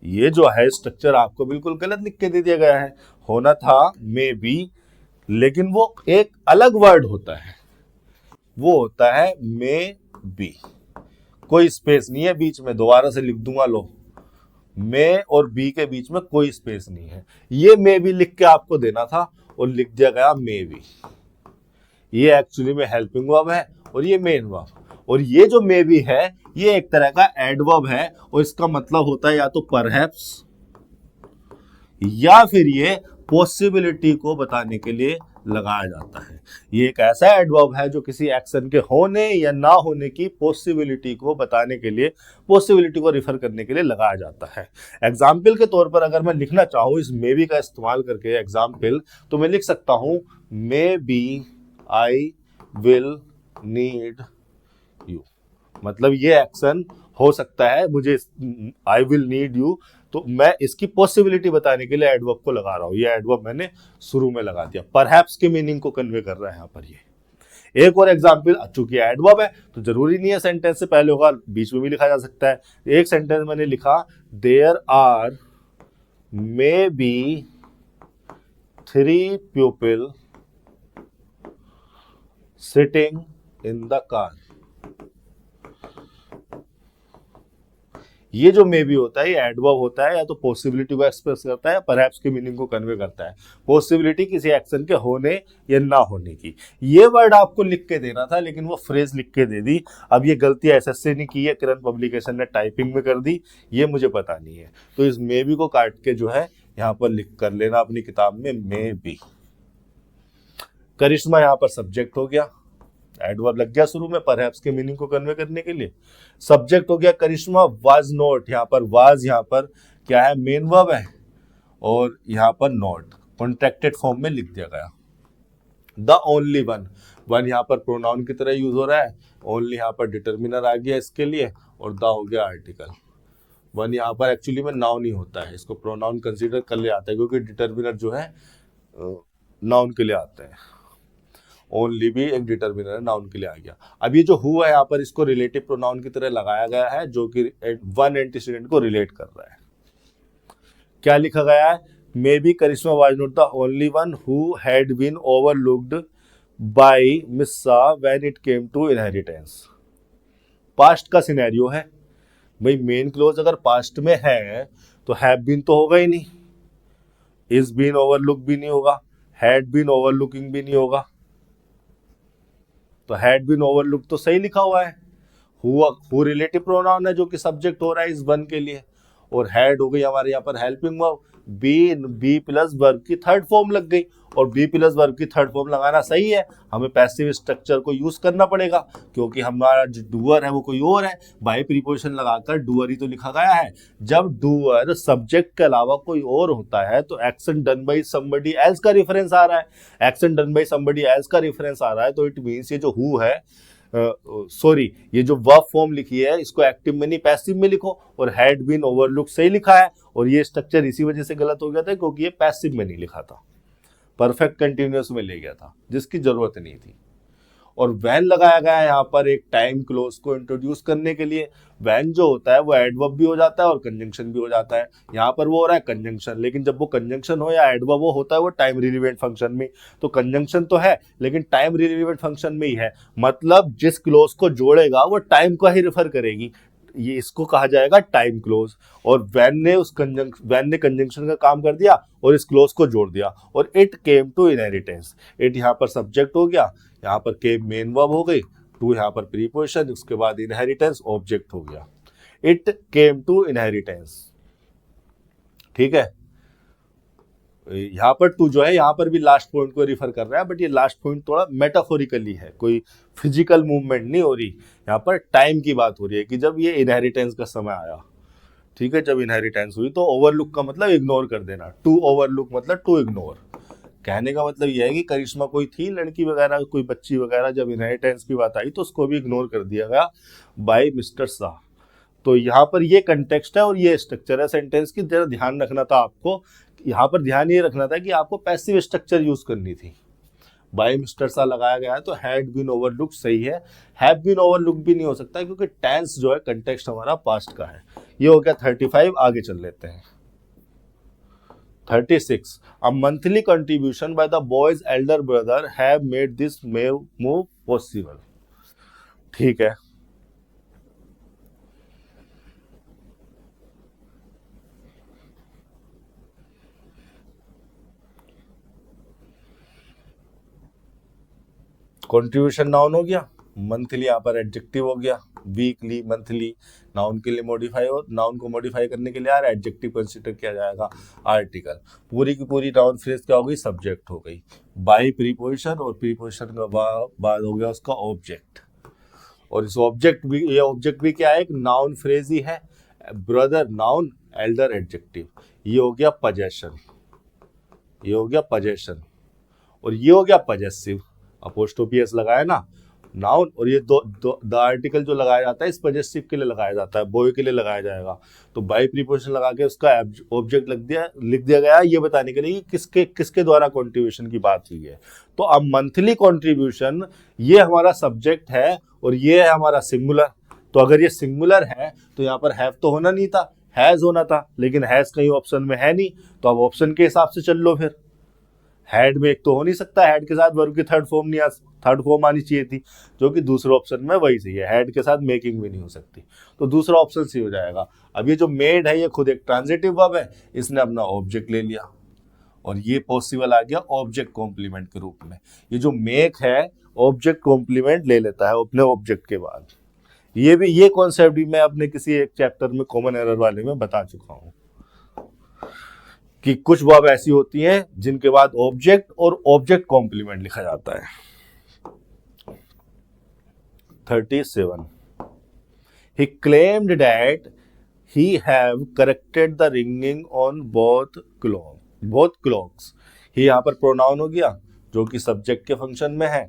Speaker 1: ये जो है स्ट्रक्चर आपको बिल्कुल गलत लिख के दे दिया गया है। होना था मे बी, लेकिन वो एक अलग वर्ड होता है, वो होता है मे बी। कोई स्पेस नहीं है बीच में, दोबारा से लिख दूंगा, लो, मे और बी के बीच में कोई स्पेस नहीं है। ये मे बी लिख के आपको देना था और लिख दिया गया मे बी। ये एक्चुअली में हेल्पिंग वर्ब है और ये मेन वर्ब। और ये जो मे बी है ये एक तरह का एडवर्ब है और इसका मतलब होता है या तो परहैप्स या फिर ये पॉसिबिलिटी को बताने के लिए लगाया जाता है। ये एक ऐसा एडवर्ब है जो किसी एक्शन के होने या ना होने की पॉसिबिलिटी को बताने के लिए, पॉसिबिलिटी को रिफर करने के लिए लगाया जाता है। एग्जाम्पल के तौर पर अगर मैं लिखना चाहूं इस मे बी का इस्तेमाल करके एग्जाम्पल, तो मैं लिख सकता हूं maybe I will need you. मतलब ये एक्शन हो सकता है, मुझे आई विल नीड यू, तो मैं इसकी पॉसिबिलिटी बताने के लिए एडवर्ब को लगा रहा हूं। ये एडवर्ब मैंने शुरू में लगा दिया, परहैप्स के मीनिंग को कन्वे कर रहा है यहां पर ये। एक और एग्जांपल, चूंकि एडवर्ब है तो जरूरी नहीं है सेंटेंस से पहले होगा, बीच में भी लिखा जा सकता है। एक सेंटेंस मैंने लिखा there are maybe 3 people sitting in the car. ये जो मे बी होता है ये एडवर्ब होता है, या तो पॉसिबिलिटी को एक्सप्रेस करता है, परहैप्स के मीनिंग को कन्वे करता है। पॉसिबिलिटी किसी एक्शन के होने या ना होने की। ये वर्ड आपको लिख के देना था लेकिन वो फ्रेज लिख के दे दी। अब ये गलती एसएससी ने की है, किरण पब्लिकेशन ने टाइपिंग में कर दी, ये मुझे पता नहीं है। तो इस मे बी को काट के जो है यहाँ पर लिख कर लेना अपनी किताब में मे बी। करिश्मा यहाँ पर सब्जेक्ट हो गया, एडवर्ब लग गया शुरू में परहैप्स के मीनिंग को कन्वे करने के लिए। सब्जेक्ट हो गया करिश्मा, वाज नॉट, यहाँ पर वाज यहाँ पर क्या है, मेन वर्ब है, और यहाँ पर नॉट कॉन्ट्रैक्टेड फॉर्म में लिख दिया गया। द ओनली वन, वन यहाँ पर प्रोनाउन की तरह यूज हो रहा है, ओनली यहाँ पर डिटर्मिनर आ गया इसके लिए, और द हो गया आर्टिकल। वन यहाँ पर एक्चुअली में नाउन ही होता है, इसको प्रोनाउन कंसीडर कर लिया जाता है क्योंकि डिटर्मिनर जो है नाउन के लिए आते हैं। ओनली भी एक डिटर्मिनर नाउन के लिए आ गया। अब ये जो हुआ है यहाँ पर इसको रिलेटिव प्रोनाउन की तरह लगाया गया है जो कि वन एंटीसीडेंट को रिलेट कर रहा है। क्या लिखा गया है, maybe Karishma was not the only one who had been overlooked by Missa when it came to inheritance. Past का सिनेरियो है भाई, मेन क्लोज अगर पास्ट में है तो हैव बीन तो होगा ही नहीं, इज बीन ओवरलुक भी नहीं होगा, हैड बीन ओवरलुकिंग भी नहीं होगा। तो हैड बीन ओवरलुक तो सही लिखा हुआ है, हु रिलेटिव प्रोनाउन है जो कि सब्जेक्ट हो रहा है इस वन के लिए, और हैड हो गई हमारे यहाँ पर helping verb, be plus verb की थर्ड फॉर्म लग गई, और बी प्लस वर्ब की थर्ड फॉर्म लगाना सही है, हमें पैसिव स्ट्रक्चर को यूज करना पड़ेगा क्योंकि हमारा जो डूअर है वो कोई और है। बाय प्रीपोजिशन लगाकर डूअर ही तो लिखा गया है। जब डूअर सब्जेक्ट के अलावा कोई और होता है तो action done by somebody else का रेफरेंस आ रहा है, action done by somebody else का रेफरेंस आ रहा है, तो इट मींस ये जो हु है, ये जो वर्ब फॉर्म लिखी है इसको एक्टिव में नहीं पैसिव में लिखो, और हैड बीन ओवरलुक सही लिखा है, और ये स्ट्रक्चर इसी वजह से गलत हो गया था क्योंकि ये पैसिव में नहीं लिखा था, परफेक्ट कंटिन्यूअस में ले गया था जिसकी जरूरत नहीं थी। और वैन लगाया गया है यहाँ पर एक टाइम क्लोज को इंट्रोड्यूस करने के लिए। वैन जो होता है वो एडवर्ब भी हो जाता है और कंजंक्शन भी हो जाता है। यहाँ पर वो हो रहा है कंजंक्शन, लेकिन जब वो कंजंक्शन हो या एडवर्ब वो होता है वो टाइम रिलेवेंट फंक्शन में। तो कंजंक्शन तो है लेकिन टाइम रिलेवेंट फंक्शन में ही है, मतलब जिस क्लोज को जोड़ेगा वो टाइम को ही रेफर करेगी, ये इसको कहा जाएगा टाइम क्लोज। और वैन ने कंजंक्शन का काम कर दिया और इस क्लोज को जोड़ दिया, और it came to inheritance, it यहाँ पर सब्जेक्ट हो गया, यहाँ पर केम मेन वर्ब हो गई, टू यहाँ पर प्रीपोजिशन, उसके बाद इनहेरिटेंस ऑब्जेक्ट हो गया। इट केम टू इनहेरिटेंस, ठीक है। यहाँ पर टू जो है यहाँ पर भी लास्ट पॉइंट को रिफर कर रहा है, बट ये लास्ट पॉइंट थोड़ा मेटाफोरिकली है, कोई फिजिकल मूवमेंट नहीं हो रही, यहाँ पर टाइम की बात हो रही है कि जब ये इनहेरिटेंस का समय आया, ठीक है, जब इनहेरिटेंस हुई। तो ओवरलुक का मतलब इग्नोर कर देना, टू ओवरलुक मतलब टू इग्नोर। कहने का मतलब यह है कि करिश्मा कोई थी लड़की वगैरह, कोई बच्ची वगैरह, जब इनहेरिटेंस की बात आई तो उसको भी इग्नोर कर दिया गया बाय मिस्टर शाह। तो यहाँ पर ये कंटेक्स्ट है और ये स्ट्रक्चर है सेंटेंस की, जरा ध्यान रखना था आपको। यहाँ पर ध्यान ये रखना था कि आपको पैसिव स्ट्रक्चर यूज करनी थी। बाय मिस्टर सा लगाया गया है तो हैड बीन ओवरलुक सही है, हैव बीन ओवरलुक भी नहीं हो सकता क्योंकि टेंस जो है कंटेक्स्ट हमारा पास्ट का है। ये हो गया 35, आगे चल लेते हैं 36। A monthly contribution by the boys Elder brother have made this move possible, ठीक है। कंट्रीब्यूशन नाउन हो गया, मंथली यहाँ पर एडजेक्टिव हो गया, वीकली, मंथली नाउन के लिए मॉडिफाई हो, नाउन को मॉडिफाई करने के लिए यार एडजेक्टिव कंसीडर किया जाएगा, आर्टिकल। पूरी की पूरी नाउन फ्रेज क्या हो गई, सब्जेक्ट हो गई बाय प्रीपोजिशन, और प्रीपोजिशन के बाद हो गया उसका ऑब्जेक्ट। और इस ऑब्जेक्ट भी, ये ऑब्जेक्ट भी क्या है, एक नाउन फ्रेज ही है, ब्रदर नाउन, एल्डर एडजेक्टिव। ये हो गया पजेशन, ये हो गया पजेशन, और ये हो गया पजेसिव। अपोस्ट्रोफी एस लगाया ना नाउन, और ये द आर्टिकल जो लगाया जाता है इस पजेसिव के लिए लगाया जाता है, बॉय के लिए लगाया जाएगा। तो बाय प्रीपोजिशन लगा के उसका ऑब्जेक्ट लिख दिया गया ये बताने के लिए कि किसके द्वारा कंट्रीब्यूशन की बात हुई है। तो अब मंथली कंट्रीब्यूशन ये हमारा सब्जेक्ट है, और ये है हमारा सिंगुलर। तो अगर ये सिंगुलर है तो यहाँ पर हैव तो होना नहीं था, हैज होना था, लेकिन हैज कहीं ऑप्शन में है नहीं, तो अब ऑप्शन के हिसाब से चल लो। फिर हैड में एक तो हो नहीं सकता, हैड के साथ वर्ब की थर्ड फॉर्म आनी चाहिए थी, जो कि दूसरे ऑप्शन में वही सही है, हैड के साथ मेकिंग भी नहीं हो सकती, तो दूसरा ऑप्शन सही हो जाएगा। अब ये जो मेड है ये खुद एक ट्रांजिटिव वर्ब है, इसने अपना ऑब्जेक्ट ले लिया, और ये पॉसिबल आ गया ऑब्जेक्ट कॉम्प्लीमेंट के रूप में। ये जो मेक है ऑब्जेक्ट कॉम्प्लीमेंट ले लेता है अपने ऑब्जेक्ट के बाद। ये कॉन्सेप्ट भी मैं अपने किसी एक चैप्टर में कॉमन एरर वाले में बता चुका हूं कि कुछ वर्ब ऐसी होती हैं जिनके बाद ऑब्जेक्ट और ऑब्जेक्ट कॉम्प्लीमेंट लिखा जाता है। 37 he claimed that he have corrected the ringing on both clocks। ही यहाँ पर प्रोनाउन हो गया जो कि सब्जेक्ट के फंक्शन में है,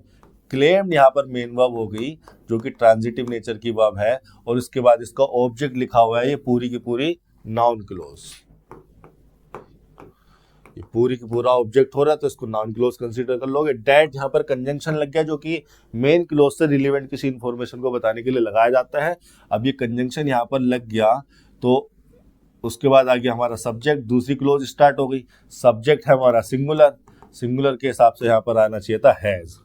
Speaker 1: क्लेम्ड यहाँ पर मेन वर्ब हो गई जो कि ट्रांजिटिव नेचर की वर्ब है, और उसके बाद इसका ऑब्जेक्ट लिखा हुआ है, ये पूरी की पूरी नाउन क्लोज, ये पूरी की पूरा ऑब्जेक्ट हो रहा है, तो इसको नाउन क्लोज कंसीडर कर लोगे। डैट यहाँ पर कंजंक्शन लग गया जो कि मेन क्लोज से रिलेवेंट किसी इंफॉर्मेशन को बताने के लिए लगाया जाता है। अब ये कंजंक्शन यहाँ पर लग गया तो उसके बाद आ गया हमारा सब्जेक्ट, दूसरी क्लोज स्टार्ट हो गई। सब्जेक्ट है हमारा सिंगुलर, सिंगुलर के हिसाब से यहाँ पर आना चाहिए था हैज,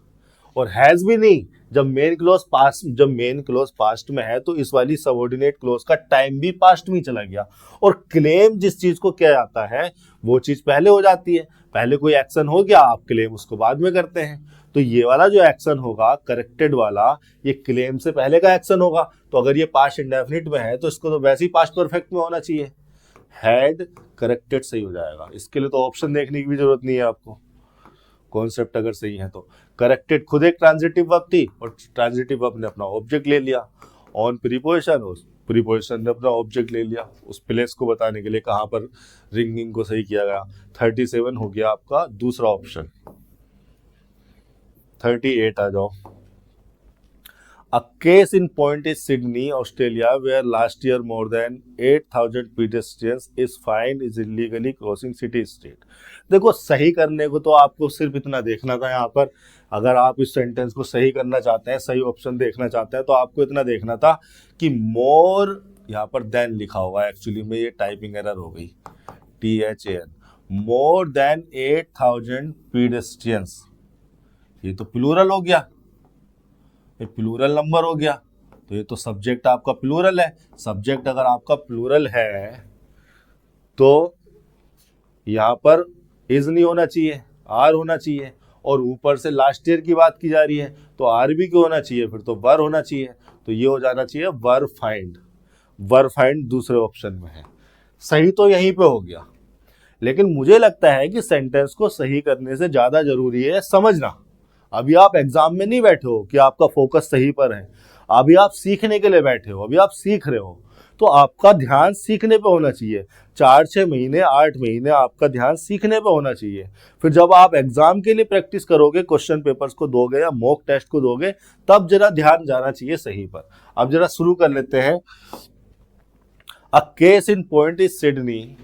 Speaker 1: और हैज भी नहीं, जब मेन क्लोज पास्ट में है तो इस वाली सबऑर्डिनेट क्लोज का टाइम भी पास्ट में चला गया। और क्लेम जिस चीज को किया जाता है वो चीज पहले हो जाती है, पहले कोई एक्शन हो गया, आप क्लेम उसको बाद में करते हैं। तो ये वाला जो एक्शन होगा करेक्टेड वाला, ये क्लेम से पहले का एक्शन होगा। तो अगर ये पास्ट इंडेफिनिट में है तो इसको तो वैसे ही पास्ट परफेक्ट में होना चाहिए, हैड करेक्टेड सही हो जाएगा। इसके लिए तो ऑप्शन देखने की भी जरूरत नहीं है आपको, कॉन्सेप्ट अगर सही है तो। करेक्टेड खुद एक ट्रांजिटिव वर्ब थी, और ट्रांजिटिव वर्ब ने अपना ऑब्जेक्ट ले लिया ऑन प्रीपोजिशन, और प्रीपोजिशन ने अपना ऑब्जेक्ट ले लिया उस प्लेस को बताने के लिए कहाँ पर रिंगिंग को सही किया गया। 37 हो गया आपका दूसरा ऑप्शन। 38 आ जाओ। A case in point is Sydney, Australia, where last year more than 8,000 pedestrians is fined is illegally crossing city street। देखो सही करने को तो आपको सिर्फ इतना देखना था यहाँ पर, अगर आप इस सेंटेंस को सही करना चाहते हैं, सही ऑप्शन देखना चाहते हैं, तो आपको इतना देखना था कि मोर यहाँ पर देन लिखा होगा, एक्चुअली में ये टाइपिंग एरर हो गई, THAN, मोर देन 8,000 pedestrians, ये तो प्लूरल हो गया, ये प्लूरल नंबर हो गया, तो ये तो सब्जेक्ट आपका प्लूरल है। सब्जेक्ट अगर आपका प्लूरल है तो यहाँ पर इज नहीं होना चाहिए, आर होना चाहिए, और ऊपर से लास्ट ईयर की बात की जा रही है तो आर भी क्यों होना चाहिए, फिर तो वर होना चाहिए, तो ये हो जाना चाहिए वर फाइंड। वर फाइंड दूसरे ऑप्शन में है, सही तो यहीं पे हो गया। लेकिन मुझे लगता है कि सेंटेंस को सही करने से ज्यादा जरूरी है समझना। अभी आप एग्जाम में नहीं बैठे हो कि आपका फोकस सही पर है, अभी आप सीखने के लिए बैठे हो, अभी आप सीख रहे हो, तो आपका ध्यान सीखने पे होना चाहिए। 4-6 महीने 8 महीने आपका ध्यान सीखने पे होना चाहिए। फिर जब आप एग्जाम के लिए प्रैक्टिस करोगे, क्वेश्चन पेपर्स को दोगे या मॉक टेस्ट को दोगे, तब जरा ध्यान जाना चाहिए सही पर। अब जरा शुरू कर लेते हैं। A case in point is Sydney.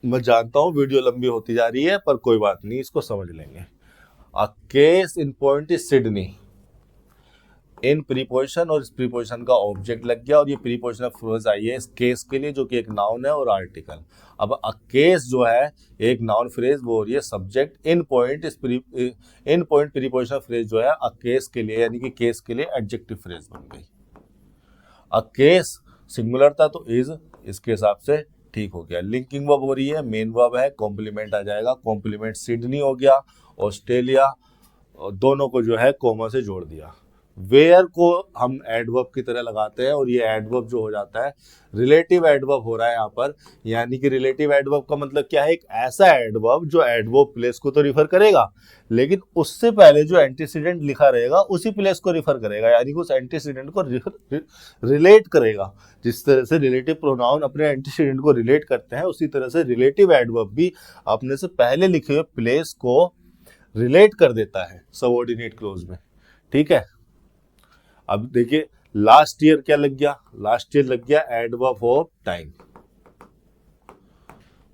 Speaker 1: मैं जानता हूं वीडियो लंबी होती जा रही है, पर कोई बात नहीं, इसको समझ लेंगे। A case in point is Sydney, in preposition, और इस प्रीपोजिशन का ऑब्जेक्ट लग गया, और ये प्रीपोजिशनल फ्रेज आई है इस केस के लिए जो कि एक नाउन है और आर्टिकल। अब अ केस जो है एक नाउन फ्रेज, वो हो रही है सब्जेक्ट। इन पॉइंट प्रीपोजिशनल फ्रेज जो है अ केस के लिए, यानी कि केस के लिए एडजेक्टिव फ्रेज बन गई। अ केस सिंगुलर था तो इज, इसके हिसाब से ठीक हो गया। लिंकिंग वर्ब हो रही है, मेन वर्ब है, कॉम्प्लीमेंट आ जाएगा, कॉम्प्लीमेंट सिडनी हो गया, ऑस्ट्रेलिया, दोनों को जो है कोमा से जोड़ दिया। वेयर को हम एडवर्ब की तरह लगाते हैं और ये एडवर्ब जो हो जाता है रिलेटिव एडवर्ब हो रहा है यहाँ पर। यानी कि रिलेटिव एडवर्ब का मतलब क्या है, एक ऐसा एडवर्ब जो एडवर्ब प्लेस को तो रिफर करेगा लेकिन उससे पहले जो एंटीसीडेंट लिखा रहेगा उसी प्लेस को रिफर करेगा, यानी कि उस एंटीसीडेंट को रिलेट करेगा। जिस तरह से रिलेटिव प्रोनाउन अपने एंटीसीडेंट को रिलेट करते हैं उसी तरह से रिलेटिव एडवर्ब भी अपने से पहले लिखे हुए प्लेस को रिलेट कर देता है सबऑर्डिनेट क्लोज में। ठीक है, अब देखिए लास्ट ईयर क्या लग गया, लास्ट ईयर लग गया एडवर्ब ऑफ टाइम,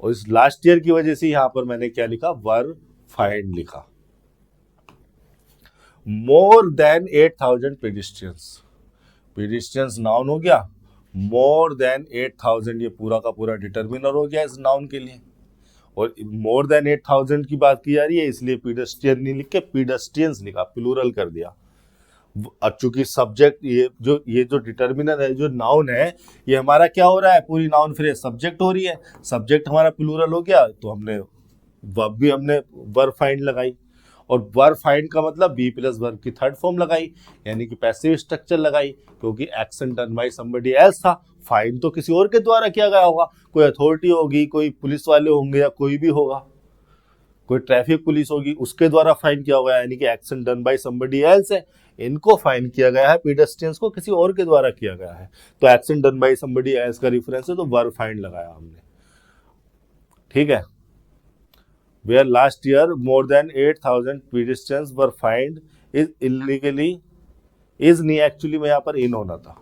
Speaker 1: और इस लास्ट ईयर की वजह से यहां पर मैंने क्या लिखा, वर फाइंड लिखा। मोर देन 8000 पेडिस्ट्रियंस, पेडिस्ट्रियंस नाउन हो गया, मोर देन 8000 ये पूरा का पूरा डिटर्मिनर हो गया इस नाउन के लिए, और मोर देन 8000 की बात की जा रही है इसलिए पीडस्ट्रियन नहीं लिख के पीडस्ट्रियंस लिखा, प्लूरल कर दिया। अब चूंकि सब्जेक्ट ये जो डिटर्मिनर है, जो नाउन है, ये हमारा क्या हो रहा है, पूरी नाउन फ्रेज सब्जेक्ट हो रही है, सब्जेक्ट हमारा प्लूरल हो गया तो हमने वर्ब भी हमने वर फाइंड लगाई, और वर फाइंड का मतलब बी प्लस वर्ब की थर्ड फॉर्म लगाई, यानी कि पैसिव स्ट्रक्चर लगाई, क्योंकि action done by somebody else था, फाइंड तो किसी और के द्वारा किया गया होगा, कोई अथॉरिटी होगी, कोई पुलिस वाले होंगे या कोई भी होगा, कोई ट्रैफिक पुलिस होगी, उसके द्वारा फाइन किया होगा, यानी कि action done by somebody else है, इनको फाइन किया गया है, पीडस्ट्रियंस को किसी और के द्वारा किया गया है, तो action done by somebody else का रेफरेंस है तो वर फाइन लगाया हमने। ठीक है, where last year more than 8000 pedestrians were fined is illegally, is नहीं एक्चुअली में यहाँ पर इन होना था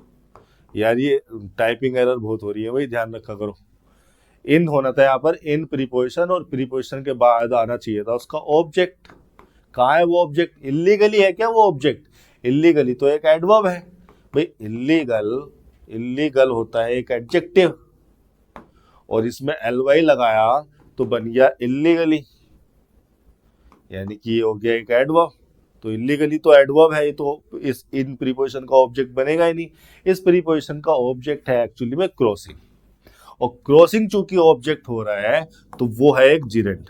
Speaker 1: यार, ये टाइपिंग एरर बहुत हो रही है भाई, ध्यान रखा करो, इन होना था यहाँ पर, इन प्रीपोजिशन, और प्रीपोजिशन के बाद आना चाहिए था उसका ऑब्जेक्ट। कहाँ है वो ऑब्जेक्ट, इलीगली है क्या वो ऑब्जेक्ट, इलीगली तो एक एडवर्ब है भाई, इलीगल होता है एक एडजेक्टिव, और इसमें एलवाई लगाया तो बन गया इलीगली, यानी कि ये हो गया एक एडवर्ब, तो इलीगली तो एडवर्ब है, तो इस इन प्रीपोजिशन का ऑब्जेक्ट बनेगा ही नहीं, इस प्रीपोजिशन का ऑब्जेक्ट है एक्चुअली में क्रॉसिंग, और क्रॉसिंग चूंकि ऑब्जेक्ट हो रहा है तो वो है एक जिरेंड,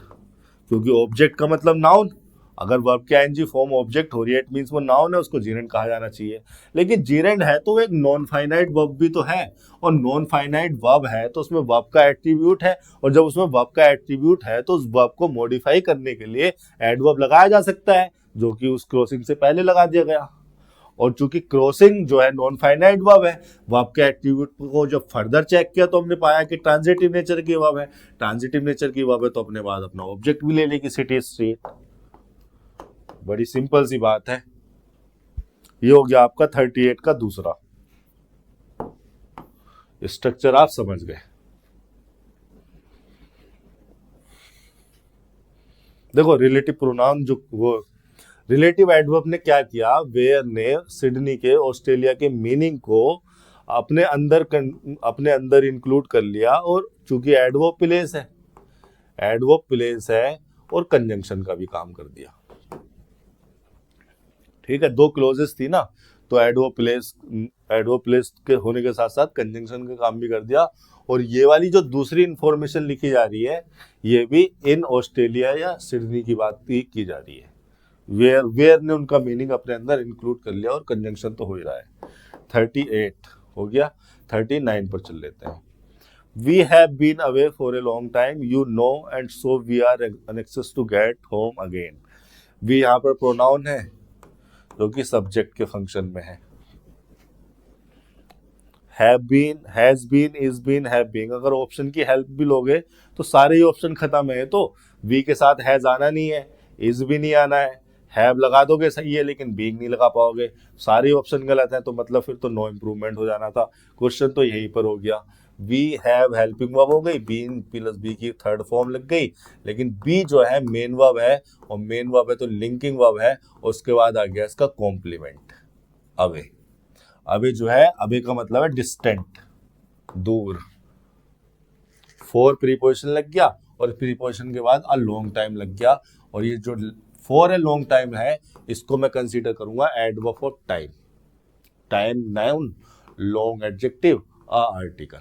Speaker 1: क्योंकि ऑब्जेक्ट का मतलब नाउन, अगर वर्ब की आईएनजी फॉर्म ऑब्जेक्ट हो रही है इट मींस वो नाउन है, उसको जिरेंड कहा जाना चाहिए, लेकिन जिरेंड है तो एक नॉन फाइनाइट वर्ब भी तो है, और नॉन फाइनाइट वर्ब है तो उसमें वर्ब का एट्रीब्यूट है, और जब उसमें वर्ब का एट्रीब्यूट है तो उस वर्ब को मॉडिफाई करने के लिए एडवर्ब लगाया जा सकता है, जो कि उस क्रॉसिंग से पहले लगा दिया गया, और चूंकि क्रॉसिंग जो है नॉन फाइनाइट वर्ब है, वर्ब के एट्रीब्यूट को जब फर्दर चेक किया तो हमने पाया कि ट्रांजिटिव नेचर की वर्ब है, ट्रांजिटिव नेचर की वर्ब है तो अपने बाद अपना ऑब्जेक्ट भी ले लेगी, सिटी स्ट्रीट, बड़ी सिंपल सी बात है। ये हो गया आपका 38 का दूसरा स्ट्रक्चर, आप समझ गए। देखो रिलेटिव प्रोनाउन जो वो रिलेटिव एडवर्ब ने क्या किया, वेयर ने सिडनी के ऑस्ट्रेलिया के मीनिंग को अपने अंदर इंक्लूड कर लिया, और चूंकि एडवर्ब प्लेस है और कंजंक्शन का भी काम कर दिया। ठीक है, दो क्लोजेस थी ना, तो एडवर्ब प्लेस के होने के साथ साथ कंजंक्शन का काम भी कर दिया, और ये वाली जो दूसरी इंफॉर्मेशन लिखी जा रही है ये भी इन ऑस्ट्रेलिया या सिडनी की बात की जा रही है, वेयर ने उनका मीनिंग अपने अंदर इंक्लूड कर लिया, और कंजंक्शन तो हो ही रहा है। 38 हो गया, 39 पर चल लेते हैं। We have been away for a long time you know and so we are anxious to get home again. We यहाँ पर प्रोनाउन है जो कि सब्जेक्ट के फंक्शन में है, have been, has been, is been, have been, अगर ऑप्शन की हेल्प भी लोगे तो सारे ही ऑप्शन खत्म है, तो वी के साथ हैज आना नहीं है, इज भी नहीं आना है, हैव लगा दोगे सही है लेकिन बीइंग नहीं लगा पाओगे, सारे ऑप्शन गलत हैं, तो मतलब फिर तो नो इम्प्रूवमेंट हो जाना था, क्वेश्चन तो यहीं पर हो गया। वी हैव हेल्पिंग वर्ब हो गई, बीइंग प्लस बी की थर्ड फॉर्म लग गई, लेकिन बी जो है मेन वर्ब है, और मेन वर्ब है तो लिंकिंग वर्ब है, उसके बाद आ गया इसका कॉम्प्लीमेंट अवे। अवे जो है, अवे का मतलब है डिस्टेंट, दूर, फॉर प्रीपोजिशन लग गया, और प्रीपोजिशन के बाद अ लॉन्ग टाइम लग गया, और ये जो फॉर ए लॉन्ग टाइम है इसको मैं कंसीडर करूंगा adverb of time, time noun, long adjective, a article,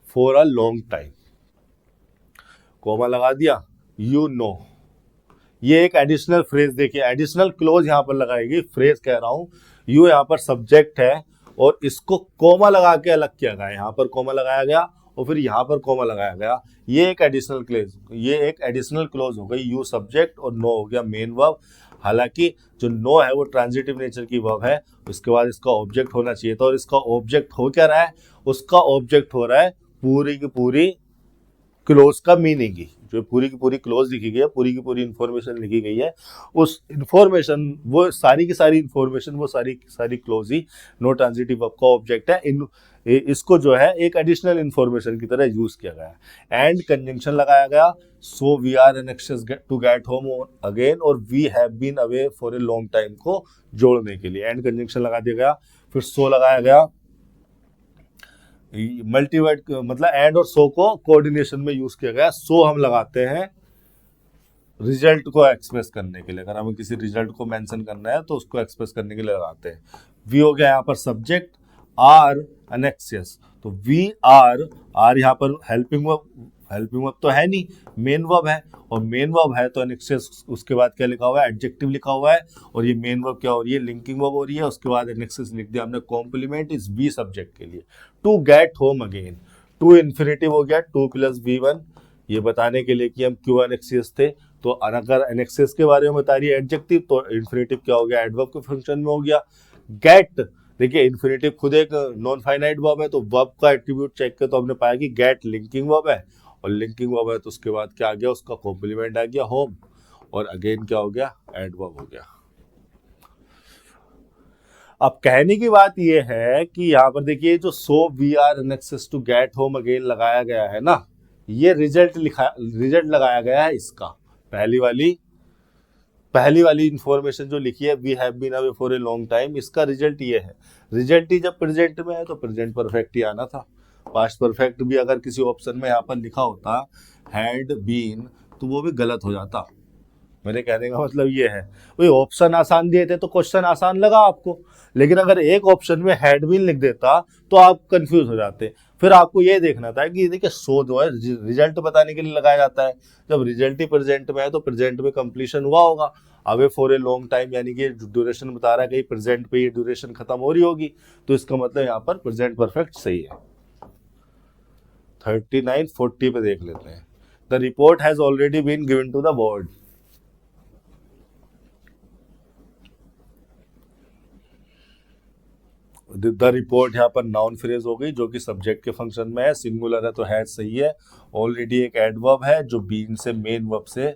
Speaker 1: for a long time, comma लगा दिया, यू नो, ये एक एडिशनल फ्रेज देखिए, एडिशनल क्लोज यहाँ पर लगाएगी, फ्रेज कह रहा हूँ। यू यहाँ पर सब्जेक्ट है और इसको कोमा लगा के अलग किया गया, यहाँ पर कोमा लगाया गया और फिर यहाँ पर कोमा लगाया गया। ये एक एडिशनल क्लोज, ये एक एडिशनल क्लोज हो गई। यू सब्जेक्ट और नो हो गया मेन वर्ब। हालांकि जो नो है वो ट्रांजिटिव नेचर की वर्ब है, उसके बाद इसका ऑब्जेक्ट होना चाहिए था, और इसका ऑब्जेक्ट हो क्या रहा है, उसका ऑब्जेक्ट हो रहा है पूरी की पूरी क्लोज का मीनिंग ही, जो पूरी की पूरी क्लोज लिखी गई है, पूरी की पूरी इंफॉर्मेशन लिखी गई है, उस इंफॉर्मेशन, वो सारी की सारी इंफॉर्मेशन, वो सारी की सारी क्लोज ही नो ट्रांजिटिव वर्ब का ऑब्जेक्ट है। इसको जो है एक एडिशनल इंफॉर्मेशन की तरह यूज किया गया है। एंड कंजंक्शन लगाया गया, so we are anxious to get home again और we have been away for a long time को जोड़ने के लिए एंड कंजंक्शन लगा दिया गया। फिर सो लगाया गया, मल्टीवर्ड मतलब एंड और सो को कोऑर्डिनेशन में यूज किया गया। सो हम लगाते हैं रिजल्ट को एक्सप्रेस करने के लिए, अगर हमें किसी रिजल्ट को मेंशन करना है तो उसको एक्सप्रेस करने के लिए लगाते हैं। वी हो गया यहाँ पर सब्जेक्ट, आर एनेक्सियस, तो वी आर, आर यहाँ पर हेल्पिंग वर्ब, हेल्पिंग वर्ब तो है नहीं, मेन वर्ब है, और मेन वर्ब है तो एनेक्सियस, उसके बाद क्या लिखा हुआ है, एडजेक्टिव लिखा हुआ है, और ये मेन वर्ब क्या हो रही है, लिंकिंग वर्ब हो रही है। उसके बाद एनेक्सियस लिख दिया हमने, कॉम्प्लीमेंट इज बी सब्जेक्ट के लिए। To get home again, to infinitive हो गया, टू प्लस V1, ये बताने के लिए कि हम क्यों एनेक्सियस थे। तो अगर एनेक्सियस के बारे में बता रही है एडजेक्टिव, तो इन्फिनेटिव क्या हो गया, एडवर्ब के फंक्शन में हो गया। गेट, देखिए इन्फिनेटिव खुद एक नॉन फाइनाइट वर्ब है, तो वर्ब का एट्रीब्यूट चेक किया तो हमने पाया कि गेट लिंकिंग वर्ब है, और लिंकिंग वर्ब है तो उसके बाद क्या आ गया, उसका कॉम्प्लीमेंट आ गया होम, और अगेन क्या हो गया, एडवर्ब हो गया। अब कहने की बात यह है कि यहाँ पर देखिए जो so we are anxious to get home again लगाया गया है ना, ये रिजल्ट लगाया गया है इसका, पहली वाली इंफॉर्मेशन जो लिखी है, we have been away for a long time, इसका रिजल्ट ये है। रिजल्ट ही जब प्रेजेंट में है तो प्रेजेंट परफेक्ट ही आना था। पास्ट परफेक्ट भी अगर किसी ऑप्शन में यहाँ पर लिखा होता हैड बीन, तो वो भी गलत हो जाता। मेरे कहने का मतलब ये है, वही ऑप्शन आसान दिए थे तो क्वेश्चन आसान लगा आपको, लेकिन अगर एक ऑप्शन में हैड बीन लिख देता तो आप कंफ्यूज हो जाते। फिर आपको ये देखना था कि देखिए सो जो है रिजल्ट बताने के लिए लगाया जाता है, जब रिजल्ट ही प्रेजेंट में है तो प्रेजेंट में कंप्लीशन हुआ होगा। Away for a long time यानी कि ड्यूरेशन बता रहा है कि प्रेजेंट पे ये ड्यूरेशन खत्म हो रही होगी, तो इसका मतलब यहाँ पर प्रेजेंट परफेक्ट सही है। 39-40 पे देख लेते हैं। The report has already been given to the board. The report यहाँ पर नाउन फ्रेज हो गई जो कि सब्जेक्ट के फंक्शन में है, सिंगुलर है तो हैज सही है। ऑलरेडी एक एडवर्ब है जो बीन से मेन वर्ब से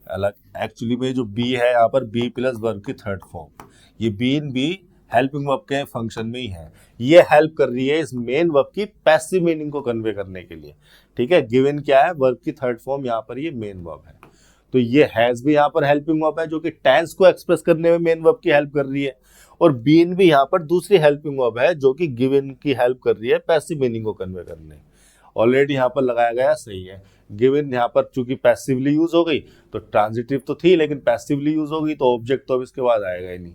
Speaker 1: अलग, एक्चुअली में जो बी है यहाँ पर बी प्लस वर्ब की थर्ड फॉर्म, ये बीन भी हेल्पिंग वर्ब के फंक्शन में ही है, ये हेल्प कर रही है इस मेन वर्ब की पैसिव मीनिंग को कन्वे करने के लिए। ठीक है, गिवन क्या है, वर्ब की थर्ड फॉर्म, यहाँ पर ये मेन वर्ब है। तो ये हैज भी यहाँ पर हेल्पिंग वर्ब है जो कि टेंस को एक्सप्रेस करने में मेन वर्ब की हेल्प कर रही है, और बीन भी यहाँ पर दूसरी हेल्पिंग वर्ब है जो कि गिवन की हेल्प कर रही है पैसिव मीनिंग को कन्वे करने। ऑलरेडी यहाँ पर लगाया गया सही है। गिवन यहाँ पर चूंकि पैसिवली यूज हो गई, तो ट्रांजिटिव तो थी लेकिन पैसिवली यूज हो गई, तो ऑब्जेक्ट तो अब इसके बाद आएगा ही नहीं।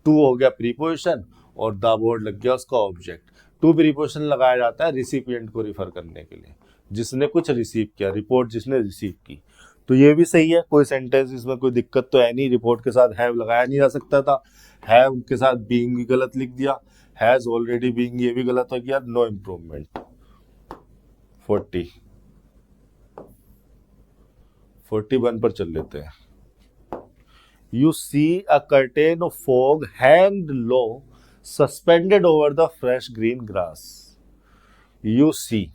Speaker 1: टू हो गया प्रीपोजिशन और द बोर्ड लग गया उसका ऑब्जेक्ट। टू प्रीपोजिशन लगाया जाता है रिसिपिएंट को रिफर करने के लिए, जिसने कुछ रिसीव किया, रिपोर्ट जिसने रिसीव की। तो ये भी सही है, कोई सेंटेंस इसमें कोई दिक्कत तो है नहीं, रिपोर्ट के साथ हैव लगाया नहीं जा सकता था, हैव के साथ बीइंग भी गलत लिख दिया, हैज ऑलरेडी बीइंग ये भी गलत हो गया, नो इम्प्रूवमेंट। 41 पर चल लेते हैं। You see a curtain of fog hanged low suspended over the fresh green grass. You see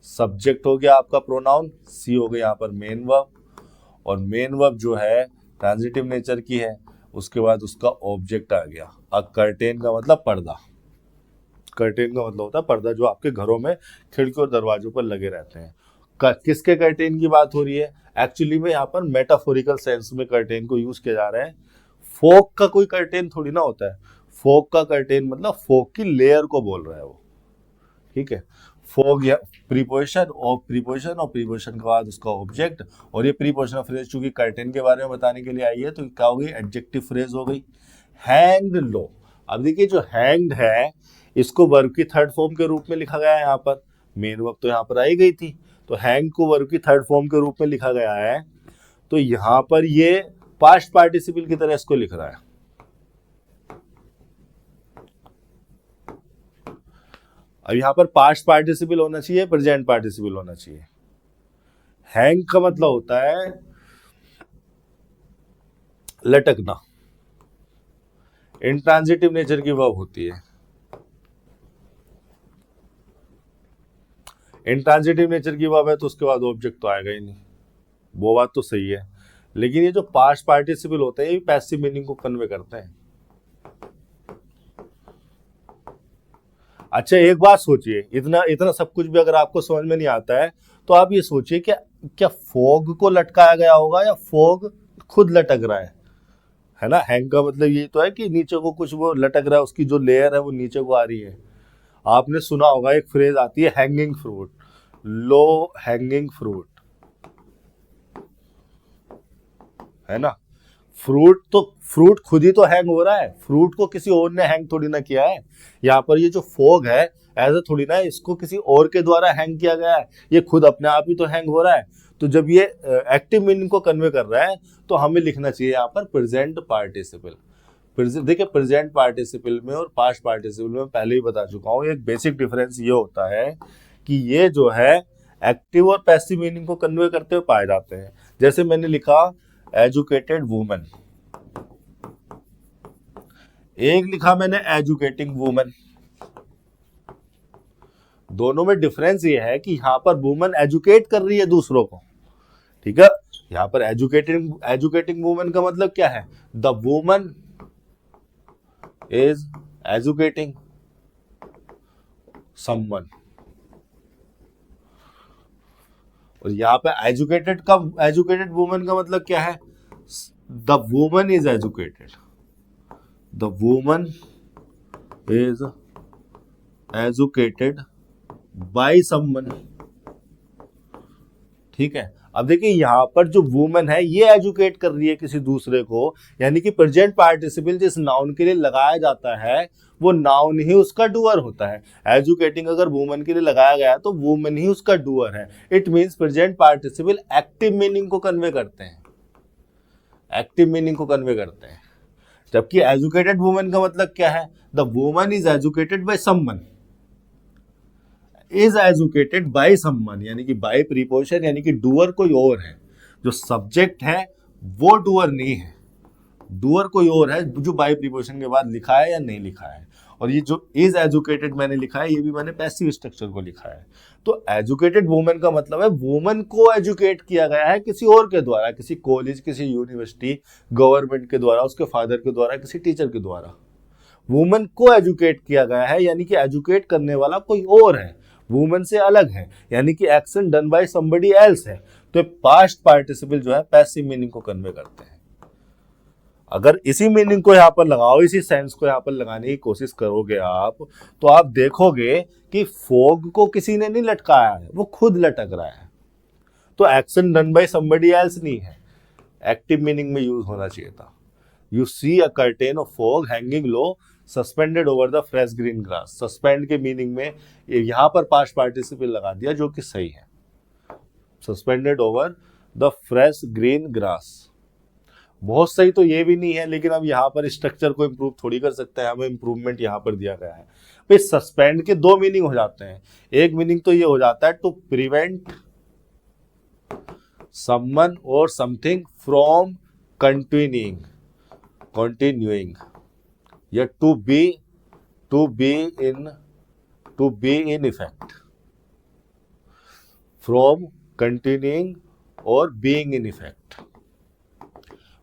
Speaker 1: subject हो गया आपका प्रोनाउन, सी हो गया यहाँ पर मेन वर्ब, और मेन वर्ब जो है ट्रांजिटिव नेचर की है, उसके बाद उसका ऑब्जेक्ट आ गया। अब कर्टेन का मतलब पर्दा, कर्टेन का मतलब होता है पर्दा जो आपके घरों में खिड़की और दरवाजों पर लगे रहते हैं। किसके कर्टेन की बात हो रही है, एक्चुअली में यहाँ पर मेटाफोरिकल सेंस में कर्टेन को यूज किया जा रहा है। फोक का कोई कर्टेन थोड़ी ना होता है, फोक का कर्टेन मतलब फोक की लेयर को बोल रहा है वो। ठीक है, फोग या प्रीपोजिशन और प्रीपोजिशन के बाद उसका ऑब्जेक्ट, और ये प्रीपोजिशन फ्रेज चूंकि कर्टेन के बारे में बताने के लिए आई है तो क्या हो गई, एडजेक्टिव फ्रेज हो गई। हैंग्ड लो, अब देखिए जो हैंग्ड है इसको वर्ब की थर्ड फॉर्म के रूप में लिखा गया है, यहाँ पर मेन वर्ब तो यहाँ पर आई गई थी, तो हैंग को वर्ब की थर्ड फॉर्म के रूप में लिखा गया है। तो यहाँ पर ये पास्ट पार्टिसिपल की तरह इसको लिख रहा है। अब यहां पर पास्ट पार्टिसिपल होना चाहिए, प्रेजेंट पार्टिसिपल होना चाहिए। हैंग का मतलब होता है लटकना, इंट्रांजिटिव नेचर की वर्ब होती है। इंट्रांजिटिव नेचर की वर्ब है तो उसके बाद ऑब्जेक्ट तो आएगा ही नहीं, वो बात तो सही है। लेकिन ये जो पास्ट पार्टिसिपल होते हैं ये पैसिव मीनिंग को कन्वे करते हैं। अच्छा एक बात सोचिए, इतना इतना सब कुछ भी अगर आपको समझ में नहीं आता है तो आप ये सोचिए क्या क्या फॉग को लटकाया गया होगा या फॉग खुद लटक रहा है ना। हैंग का मतलब ये तो है कि नीचे को कुछ वो लटक रहा है, उसकी जो लेयर है वो नीचे को आ रही है। आपने सुना होगा एक फ्रेज आती है hanging fruit, low hanging fruit, है ना। फ्रूट खुद ही तो हैंग हो रहा है, फ्रूट को किसी और ने हैंग थोड़ी ना किया है। यहाँ पर ये जो फॉग है ऐसा थोड़ी ना इसको किसी और के द्वारा हैंग किया गया है, ये खुद अपने आप ही तो हैंग हो रहा है। तो जब ये एक्टिव मीनिंग को कन्वे कर रहा है तो हमें लिखना चाहिए यहाँ पर प्रेजेंट पार्टिसिपल। देखिए प्रेजेंट पार्टिसिपल में और पास्ट पार्टिसिपल में पहले ही बता चुका हूँ, एक बेसिक डिफरेंस ये होता है कि ये जो है एक्टिव और पैसिव मीनिंग को कन्वे करते हुए पाए जाते हैं। जैसे मैंने लिखा एजुकेटेड वुमन, एक लिखा मैंने एजुकेटिंग वुमन। दोनों में डिफरेंस ये है कि यहां पर वुमन एजुकेट कर रही है दूसरों को, ठीक है। यहां पर एजुकेटिंग वुमन का मतलब क्या है, the woman is educating someone. और यहां पे एजुकेटेड वुमन का मतलब क्या है, the woman is educated, the woman is educated by someone, ठीक है। अब देखिए यहां पर जो वुमन है ये एजुकेट कर रही है किसी दूसरे को, यानी कि प्रेजेंट पार्टिसिपल जिस नाउन के लिए लगाया जाता है वो नाउन ही उसका डूअर होता है। एजुकेटिंग अगर वुमन के लिए लगाया गया तो वुमन ही उसका डूअर है। It means present participle active meaning को कन्वे करते हैं, एक्टिव मीनिंग को कन्वे करते हैं। जबकि एजुकेटेड वुमन का मतलब क्या है, the woman is educated by someone, is educated by someone, यानी कि बाय प्रीपोजिशन, यानी कि डूअर कोई और है, जो सब्जेक्ट है वो डूअर नहीं है, डूअर कोई और है जो बाय प्रीपोजिशन के बाद लिखा है या नहीं लिखा है। और ये जो इज एजुकेटेड मैंने लिखा है ये भी मैंने पैसिव स्ट्रक्चर को लिखा है। तो एजुकेटेड वुमन का मतलब है वुमन को एजुकेट किया गया है किसी और के द्वारा, किसी कॉलेज, किसी यूनिवर्सिटी, गवर्नमेंट के द्वारा, उसके फादर के द्वारा, किसी टीचर के द्वारा। वुमन को एजुकेट किया गया है यानी कि एजुकेट करने वाला कोई और है, वुमन से अलग है, यानी कि action done by somebody else है। तो पास्ट पार्टिसिपल जो है पैसिव मीनिंग को कन्वे करते हैं। अगर इसी मीनिंग को यहाँ पर लगाओ, इसी सेंस को यहाँ पर लगाने की कोशिश करोगे आप, तो आप देखोगे कि फॉग को किसी ने नहीं लटकाया है, वो खुद लटक रहा है। तो action done by somebody else नहीं है, एक्टिव मीनिंग में यूज होना चाहिए था। You see a curtain of fog hanging low suspended over the fresh green grass. Suspend के मीनिंग में यहां पर पास्ट पार्टिसिपल लगा दिया जो कि सही है, suspended over the fresh green grass. बहुत सही तो ये भी नहीं है, लेकिन अब यहाँ पर स्ट्रक्चर को इम्प्रूव थोड़ी कर सकते हैं, हमें इम्प्रूवमेंट यहाँ पर दिया गया है। भाई सस्पेंड के दो मीनिंग हो जाते हैं, एक मीनिंग तो ये हो जाता है टू प्रिवेंट समवन और समथिंग फ्रॉम कंटिन्यूइंग, या to be in effect, from continuing और बीइंग इन इफेक्ट।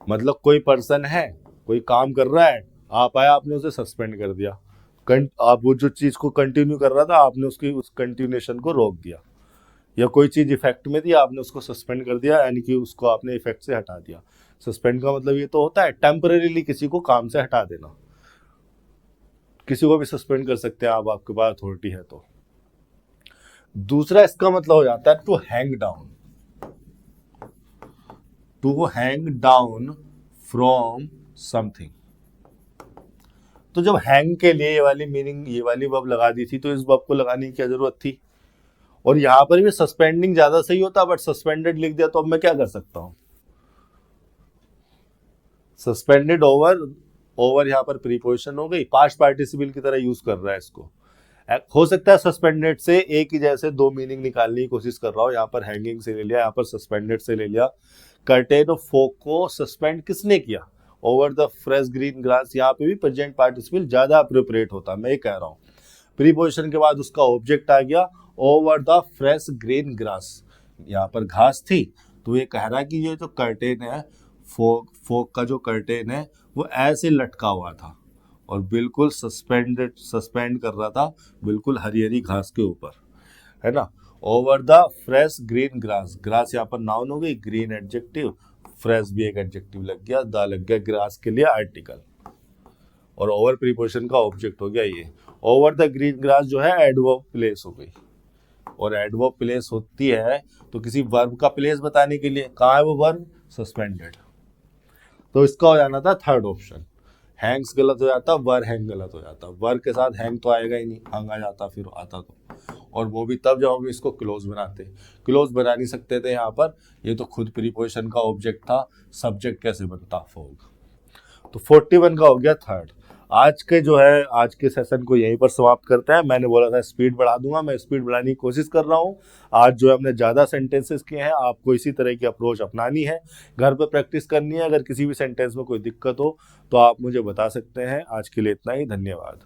Speaker 1: मतलब कोई पर्सन है, कोई काम कर रहा है, आप आया आपने उसे सस्पेंड कर दिया, आप वो जो चीज को कंटिन्यू कर रहा था आपने उसकी उस कंटिन्यूएशन को रोक दिया, या कोई चीज इफेक्ट में थी आपने उसको सस्पेंड कर दिया, यानी कि उसको आपने इफेक्ट से हटा दिया। सस्पेंड का मतलब ये तो होता है टेम्परेरीली किसी को काम से हटा देना। किसी को भी सस्पेंड कर सकते हैं आप, आपके पास अथॉरिटी है तो। दूसरा इसका मतलब हो जाता है to hang down, to hang down from something. तो जब हैंग के लिए ये वाली मीनिंग, ये वाली वर्ब लगा दी थी तो इस वर्ब को लगाने की क्या जरूरत थी। और यहां पर भी सस्पेंडिंग ज्यादा सही होता, बट सस्पेंडेड लिख दिया तो अब मैं क्या कर सकता हूं, सस्पेंडेड ओवर, ओवर यहाँ पर प्रीपोजिशन हो गई, पास्ट पार्टिसिपल की तरह यूज कर रहा है इसको। हो सकता है सस्पेंडेड से एक ही जैसे दो मीनिंग निकालने की कोशिश कर रहा हो, यहाँ पर हैंगिंग से ले लिया, यहाँ पर सस्पेंडेड से ले लिया। कर्टेन ऑफ फोक को सस्पेंड किसने किया, over the fresh green grass, यहाँ पे भी प्रेजेंट पार्टिसिपल ज्यादा अप्रोप्रिएट होता, मैं ये कह रहा हूँ। प्रीपोजिशन के बाद उसका ऑब्जेक्ट आ गया over the fresh green grass, यहाँ पर घास थी, तो ये कह रहा है कि ये जो कर्टेन है, फोक का जो कर्टेन है वो ऐसे लटका हुआ था और बिल्कुल सस्पेंड कर रहा था बिल्कुल हरी हरी घास के ऊपर, है ना। Over the fresh green grass, grass यहाँ पर नाउन हो गई, ग्रीन एडजेक्टिव, फ्रेश भी एक एडजेक्टिव लग गया, द लग गया ग्रास के लिए आर्टिकल, और ओवर प्रीपोजिशन का ऑब्जेक्ट हो गया ये। ओवर द ग्रीन ग्रास जो है एडवर्ब प्लेस हो गई, और एडवर्ब प्लेस होती है तो किसी वर्ब का प्लेस बताने के लिए, कहाँ है वो वर्ब, सस्पेंडेड, तो इसका हो जाना था थर्ड ऑप्शन। हैंग्स गलत हो जाता, वर हैंग गलत हो जाता, वर के साथ हैंग तो आएगा ही नहीं, हंग आ जाता फिर आता तो, और वो भी तब जब हम इसको क्लोज बनाते, क्लोज बना नहीं सकते थे यहाँ पर, ये तो खुद प्रीपोजिशन का ऑब्जेक्ट था, सब्जेक्ट कैसे बनता, फोग। तो 41 का हो गया थर्ड। आज के जो है आज के सेशन को यहीं पर समाप्त करते हैं। मैंने बोला था स्पीड बढ़ा दूंगा, मैं स्पीड बढ़ाने की कोशिश कर रहा हूँ। आज जो है हमने ज़्यादा सेंटेंसेस किए हैं, आपको इसी तरह की अप्रोच अपनानी है, घर पे प्रैक्टिस करनी है। अगर किसी भी सेंटेंस में कोई दिक्कत हो तो आप मुझे बता सकते हैं। आज के लिए इतना ही, धन्यवाद।